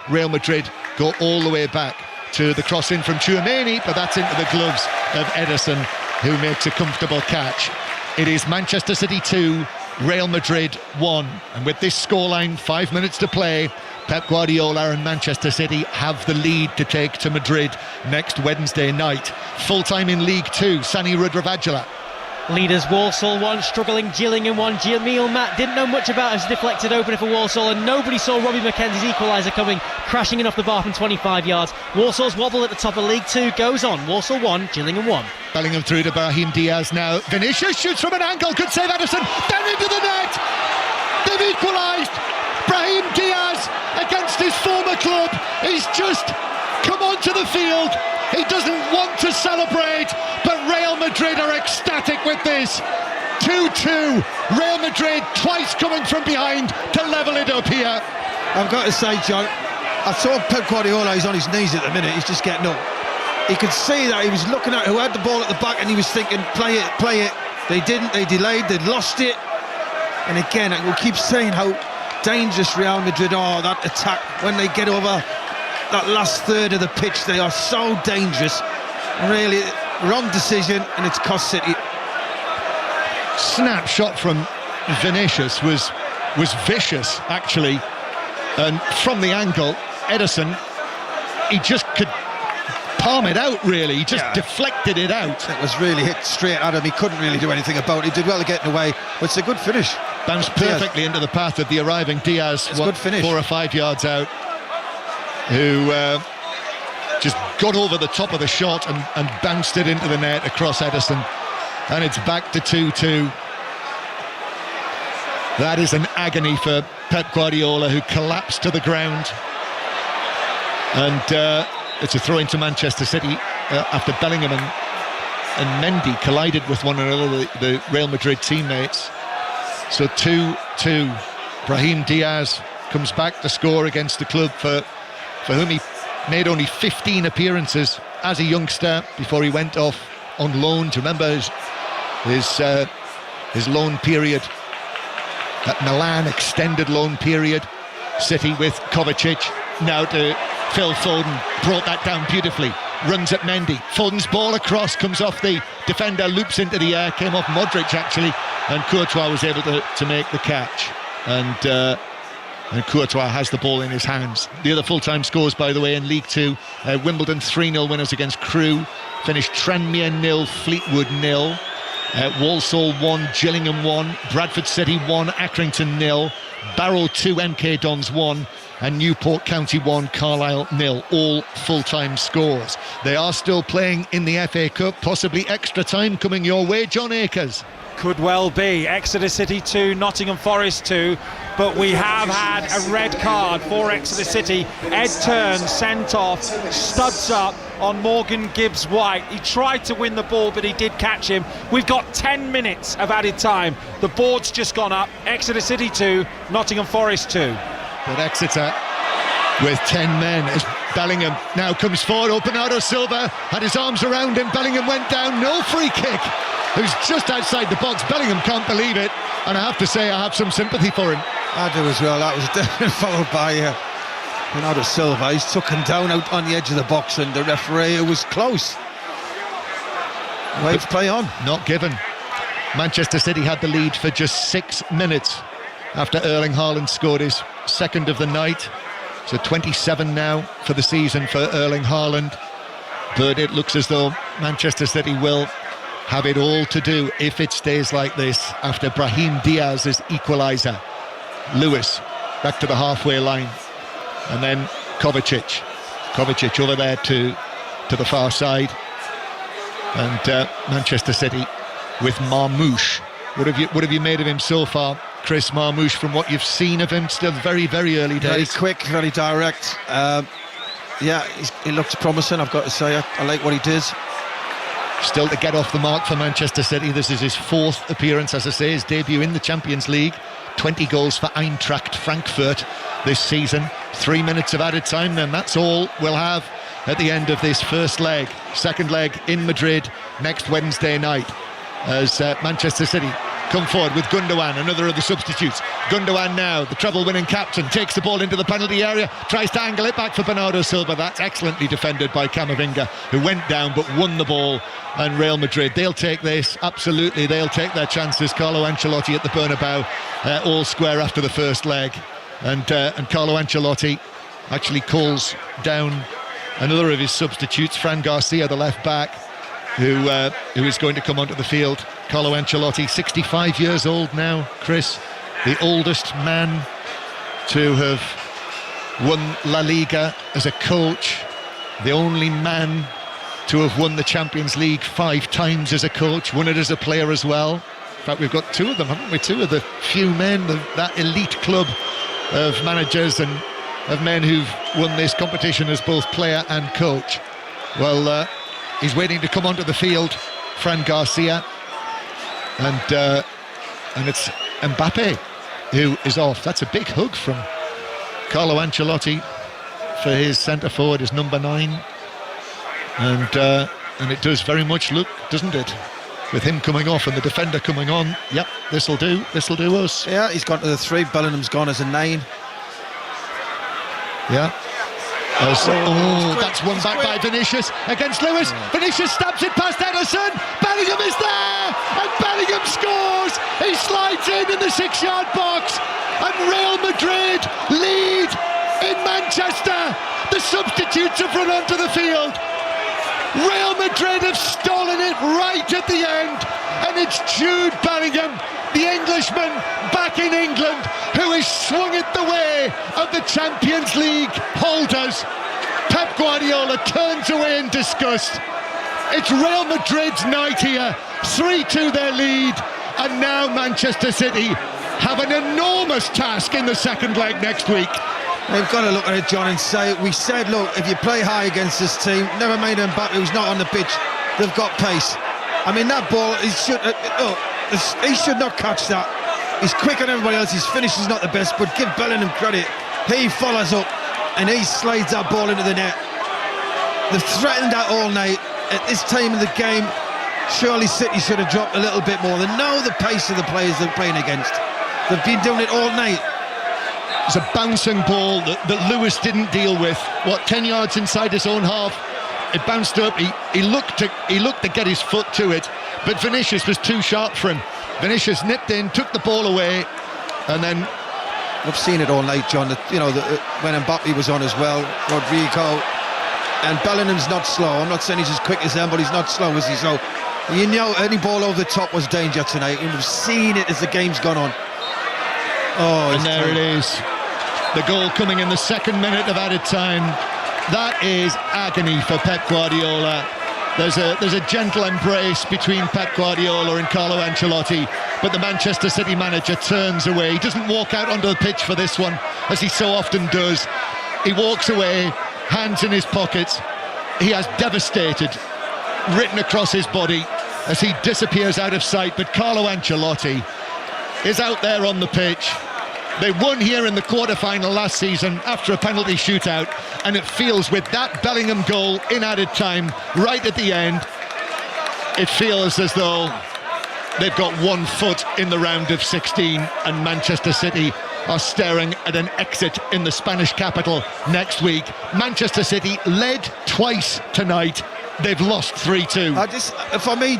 Real Madrid go all the way back to the cross in from Tchouaméni, but that's into the gloves of Ederson, who makes a comfortable catch. It is Manchester City 2, Real Madrid 1. And with this scoreline, 5 minutes to play, Pep Guardiola and Manchester City have the lead to take to Madrid next Wednesday night. Full-time in League 2, Sani Rudravajala. Leaders Walsall 1, struggling Gillingham 1. Jamil Matt didn't know much about his deflected opener for Walsall, and nobody saw Robbie McKenzie's equaliser coming, crashing in off the bar from 25 yards. Walsall's wobble at the top of League 2 goes on. Walsall 1, Gillingham 1. Bellingham through to Brahim Diaz now. Vinicius shoots from an angle, good save Ederson, down into the net. They've equalised. Brahim Diaz against his former club. He's just come onto the field. He doesn't want to celebrate, but Real Madrid are ecstatic with this. 2-2. Real Madrid twice coming from behind to level it up here. I've got to say, John, I saw Pep Guardiola, he's on his knees at the minute, he's just getting up. He could see that he was looking at who had the ball at the back, and he was thinking, play it, play it. They didn't, they delayed, they lost it. And again, we'll keep saying how dangerous Real Madrid are, that attack, when they get over that last third of the pitch. They are so dangerous. Really, wrong decision, and it's cost City. Snapshot from Vinicius was vicious, actually, and from the angle, Ederson, he just could palm it out, really. He just deflected it out. It was really hit straight at him. He couldn't really do anything about it. He did well to get away, but it's a good finish. Bounced perfectly into the path of the arriving Diaz. It's a good finish. 4 or 5 yards out, who just got over the top of the shot and bounced it into the net across Ederson. And it's back to 2-2. That is an agony for Pep Guardiola, who collapsed to the ground. And it's a throw into Manchester City after Bellingham and Mendy collided with one another, the Real Madrid teammates. So 2-2. Brahim Diaz comes back to score against the club for whom he made only 15 appearances as a youngster before he went off on loan. Do you remember his loan period at Milan, extended loan period? City with Kovacic now to Phil Foden, brought that down beautifully, runs at Mendy. Foden's ball across, comes off the defender, loops into the air, came off Modric actually, and Courtois was able to make the catch. And Courtois has the ball in his hands. The other full-time scores, by the way, in League 2, Wimbledon 3-0 winners against Crewe, finished Tranmere 0, Fleetwood 0. Walsall 1, Gillingham 1, Bradford City 1, Accrington 0, Barrow 2, MK Dons 1, and Newport County 1, Carlisle 0, all full-time scores. They are still playing in the FA Cup, possibly extra time coming your way, John Akers. Could well be. Exeter City 2, Nottingham Forest 2, but we have had a red card for Exeter City. Ed Turns sent off, studs up on Morgan Gibbs-White. He tried to win the ball, but he did catch him. We've got 10 minutes of added time. The board's just gone up. Exeter City 2, Nottingham Forest 2. But Exeter with 10 men as Bellingham now comes forward. Bernardo Silva had his arms around him. Bellingham went down, no free kick. Who's just outside the box. Bellingham can't believe it, and I have to say I have some sympathy for him. I do as well. That was definitely followed by Bernardo Silva. He's took him down out on the edge of the box, and the referee was close. Wave play on. Not given. Manchester City had the lead for just 6 minutes after Erling Haaland scored his second of the night. So 27 now for the season for Erling Haaland. But it looks as though Manchester City will have it all to do if it stays like this after Brahim Diaz's equaliser. Lewis back to the halfway line, and then Kovacic over there to the far side, and Manchester City with Marmoush. What have you made of him so far, Chris Marmoush, from what you've seen of him? Still very, very early days. Very quick, very direct. He looks promising, I've got to say. I like what he did. Still to get off the mark for Manchester City. This is his 4th appearance, as I say, his debut in the Champions League. 20 goals for Eintracht Frankfurt this season. 3 minutes of added time, then that's all we'll have at the end of this first leg. Second leg in Madrid next Wednesday night, as Manchester City come forward with Gundogan, another of the substitutes. Gundogan now, the treble-winning captain, takes the ball into the penalty area, tries to angle it back for Bernardo Silva. That's excellently defended by Camavinga, who went down but won the ball. And Real Madrid, they'll take this, absolutely, they'll take their chances. Carlo Ancelotti at the Bernabeu, all square after the first leg. And Carlo Ancelotti actually calls down another of his substitutes, Fran Garcia, the left-back, who is going to come onto the field. Carlo Ancelotti, 65 years old now, Chris, the oldest man to have won La Liga as a coach, the only man to have won the Champions League 5 times as a coach, won it as a player as well. In fact, we've got 2 of them, haven't we? 2 of the few men, that elite club of managers and of men who've won this competition as both player and coach. Well, he's waiting to come onto the field, Fran Garcia, and it's Mbappe who is off. That's a big hug from Carlo Ancelotti for his centre forward, his number 9. And it does very much look, doesn't it, with him coming off and the defender coming on. Yep, this'll do us. Yeah, he's gone to the 3. Bellingham's gone as a 9. Yeah. That's won back by Vinicius against Lewis. Vinicius stabs it past Ederson. Bellingham is there, and Bellingham scores. He slides in the 6-yard box, and Real Madrid lead in Manchester. The substitutes have run onto the field. Real Madrid have stolen it right at the end, and it's Jude Bellingham, the Englishman back in England, who has swung it the way of the Champions League holders. Pep Guardiola turns away in disgust. It's Real Madrid's night here, 3-2 their lead, and now Manchester City have an enormous task in the second leg next week. They've got to look at it, John, and say, we said, look, if you play high against this team, never mind Mbappe, who's not on the pitch, they've got pace. I mean, that ball, he should not catch that. He's quicker than everybody else, his finish is not the best, but give Bellingham credit. He follows up, and he slides that ball into the net. They've threatened that all night. At this time of the game, surely City should have dropped a little bit more. They know the pace of the players they're playing against. They've been doing it all night. It's a bouncing ball that Lewis didn't deal with. 10 yards inside his own half. It bounced up. He looked to get his foot to it, but Vinicius was too sharp for him. Vinicius nipped in, took the ball away, and then I've seen it all night, John. When Mbappe was on as well, Rodrigo, and Bellingham's not slow. I'm not saying he's as quick as them, but he's not slow, is he? So You know, any ball over the top was danger tonight, and we've seen it as the game's gone on. Oh, and there it is. The goal coming in the second minute of added time. That is agony for Pep Guardiola. There's a gentle embrace between Pep Guardiola and Carlo Ancelotti, but the Manchester City manager turns away. He doesn't walk out onto the pitch for this one, as he so often does. He walks away, hands in his pockets. He has devastated written across his body as he disappears out of sight, but Carlo Ancelotti is out there on the pitch. They won here in the quarter-final last season after a penalty shootout, and it feels, with that Bellingham goal in added time right at the end, it feels as though they've got 1 foot in the round of 16, and Manchester City are staring at an exit in the Spanish capital next week. Manchester City led twice tonight. They've lost 3-2. For me,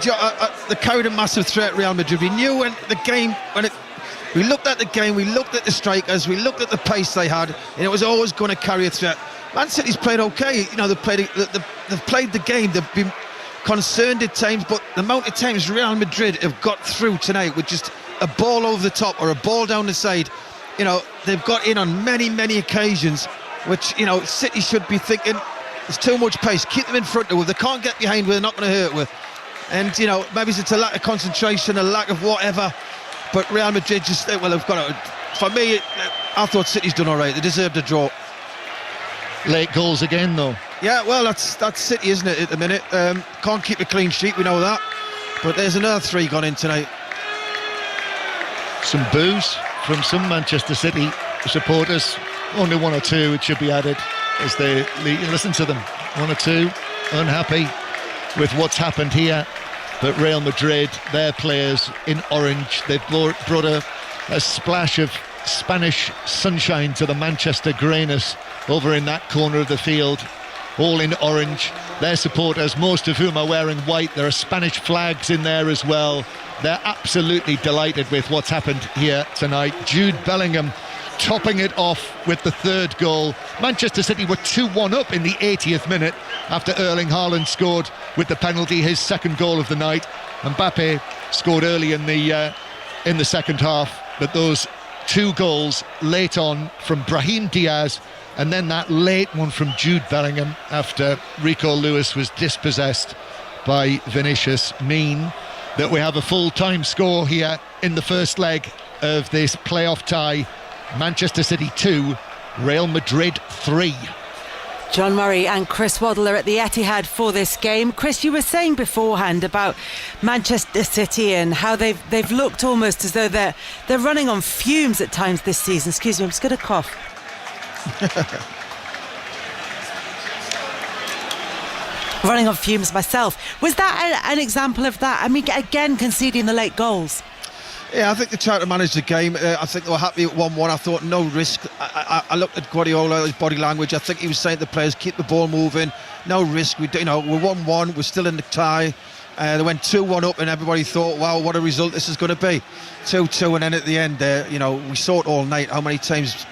they carried a massive threat, Real Madrid. We knew we looked at the game, we looked at the strikers, we looked at the pace they had, and it was always going to carry a threat. Man City's played okay. You know, they've played the game. They've been concerned at times, but the amount of times Real Madrid have got through tonight with just a ball over the top or a ball down the side, you know, they've got in on many, many occasions, which, you know, City should be thinking, there's too much pace, keep them in front of. If they can't get behind, they're not going to hurt with. And, you know, maybe it's a lack of concentration, a lack of whatever. But Real Madrid just, well, they've got to. For me, I thought City's done all right. They deserved a draw. Late goals again, though. Yeah, well, that's City, isn't it, at the minute? Can't keep a clean sheet, we know that. But there's another 3 gone in tonight. Some boos from some Manchester City supporters. Only 1 or 2, it should be added, as they listen to them. 1 or 2 unhappy with what's happened here. But Real Madrid, their players in orange, they've brought a splash of Spanish sunshine to the Manchester greyness over in that corner of the field, all in orange. Their supporters, most of whom are wearing white, there are Spanish flags in there as well. They're absolutely delighted with what's happened here tonight. Jude Bellingham topping it off with the 3rd goal. Manchester City were 2-1 up in the 80th minute after Erling Haaland scored with the penalty, his 2nd goal of the night. Mbappe scored early in the second half, but those 2 goals late on from Brahim Diaz, and then that late one from Jude Bellingham after Rico Lewis was dispossessed by Vinicius, mean that we have a full-time score here in the first leg of this playoff tie. Manchester City 2, Real Madrid 3. John Murray and Chris Waddle are at the Etihad for this game. Chris, you were saying beforehand about Manchester City and how they've looked almost as though they're running on fumes at times this season. Excuse me, I'm just going to cough. Running on fumes myself. Was that an example of that? I mean, again, conceding the late goals. Yeah, I think they tried to manage the game. I think they were happy at 1-1. I thought no risk. I looked at Guardiola, his body language. I think he was saying to the players, keep the ball moving, no risk. We're 1-1. We're still in the tie. They went 2-1 up, and everybody thought, wow, what a result this is going to be. 2-2, and then at the end, we saw it all night. How many times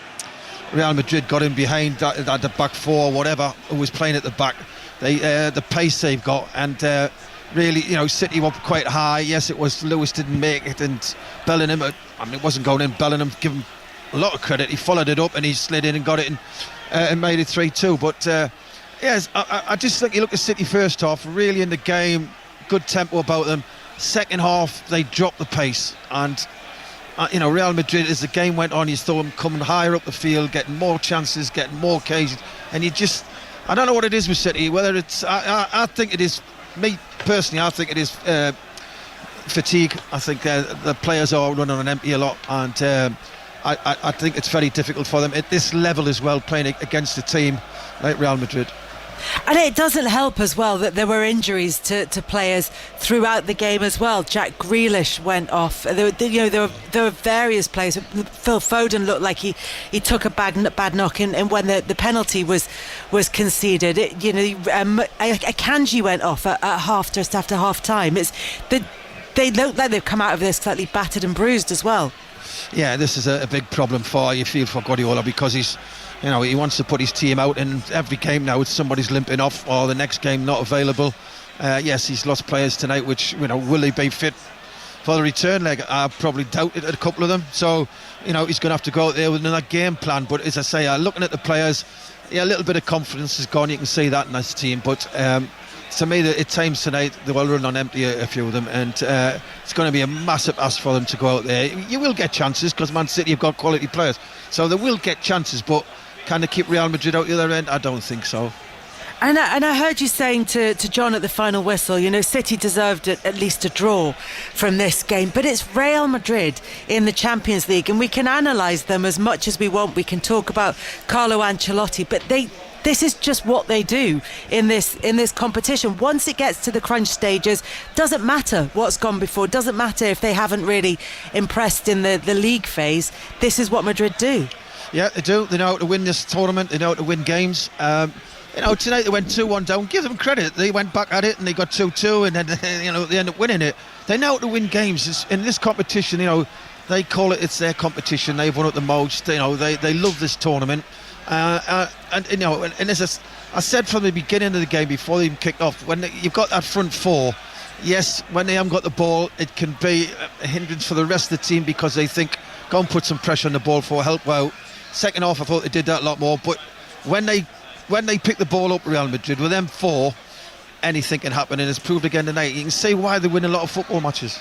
Real Madrid got in behind at the back 4 or whatever, who was playing at the back. The pace they've got, and. Really, City were quite high. Yes, it was Lewis didn't make it, and Bellingham, it wasn't going in. Bellingham, give him a lot of credit. He followed it up and he slid in and got it in and made it 3-2. But yes, I just think you look at City first half, really in the game, good tempo about them. Second half, they dropped the pace, and Real Madrid, as the game went on, you saw them coming higher up the field, getting more chances, getting more occasions, and I don't know what it is with City. Whether it's, I think it is. Me personally, I think it is fatigue. I think the players are running on empty a lot, and I think it's very difficult for them at this level as well, playing against a team like Real Madrid. And it doesn't help as well that there were injuries to players throughout the game as well. Jack Grealish went off. There were various players. Phil Foden looked like he took a bad knock, and when the penalty was conceded, Akanji went off just after half time. They look like they've come out of this slightly battered and bruised as well. Yeah, this is a big problem for Guardiola, because he wants to put his team out, and every game now somebody's limping off, or the next game not available. Yes, he's lost players tonight, which, will he be fit for the return leg? I probably doubt it at a couple of them. So, he's going to have to go out there with another game plan. But as I say, looking at the players, a little bit of confidence has gone. You can see that in this team. But to me, at times tonight, they will run on empty, a few of them. And it's going to be a massive ask for them to go out there. You will get chances because Man City have got quality players. So they will get chances. But can they keep Real Madrid out the other end? I don't think so. And I heard you saying to John at the final whistle, City deserved at least a draw from this game. But it's Real Madrid in the Champions League, and we can analyse them as much as we want. We can talk about Carlo Ancelotti, but this is just what they do in this competition. Once it gets to the crunch stages, doesn't matter what's gone before, doesn't matter if they haven't really impressed in the league phase. This is what Madrid do. Yeah, they do. They know how to win this tournament. They know how to win games. Tonight they went 2-1 down. Give them credit. They went back at it and they got 2-2, and then they end up winning it. They know how to win games. In this competition, they call it's their competition. They've won it the most. They love this tournament. And as I said from the beginning of the game, before they even kicked off, when you've got that front four, yes, when they haven't got the ball, it can be a hindrance for the rest of the team because they think, go and put some pressure on the ball for help out. Second half, I thought they did that a lot more. But when they pick the ball up, Real Madrid, with them four, anything can happen, and it's proved again tonight. You can see why they win a lot of football matches.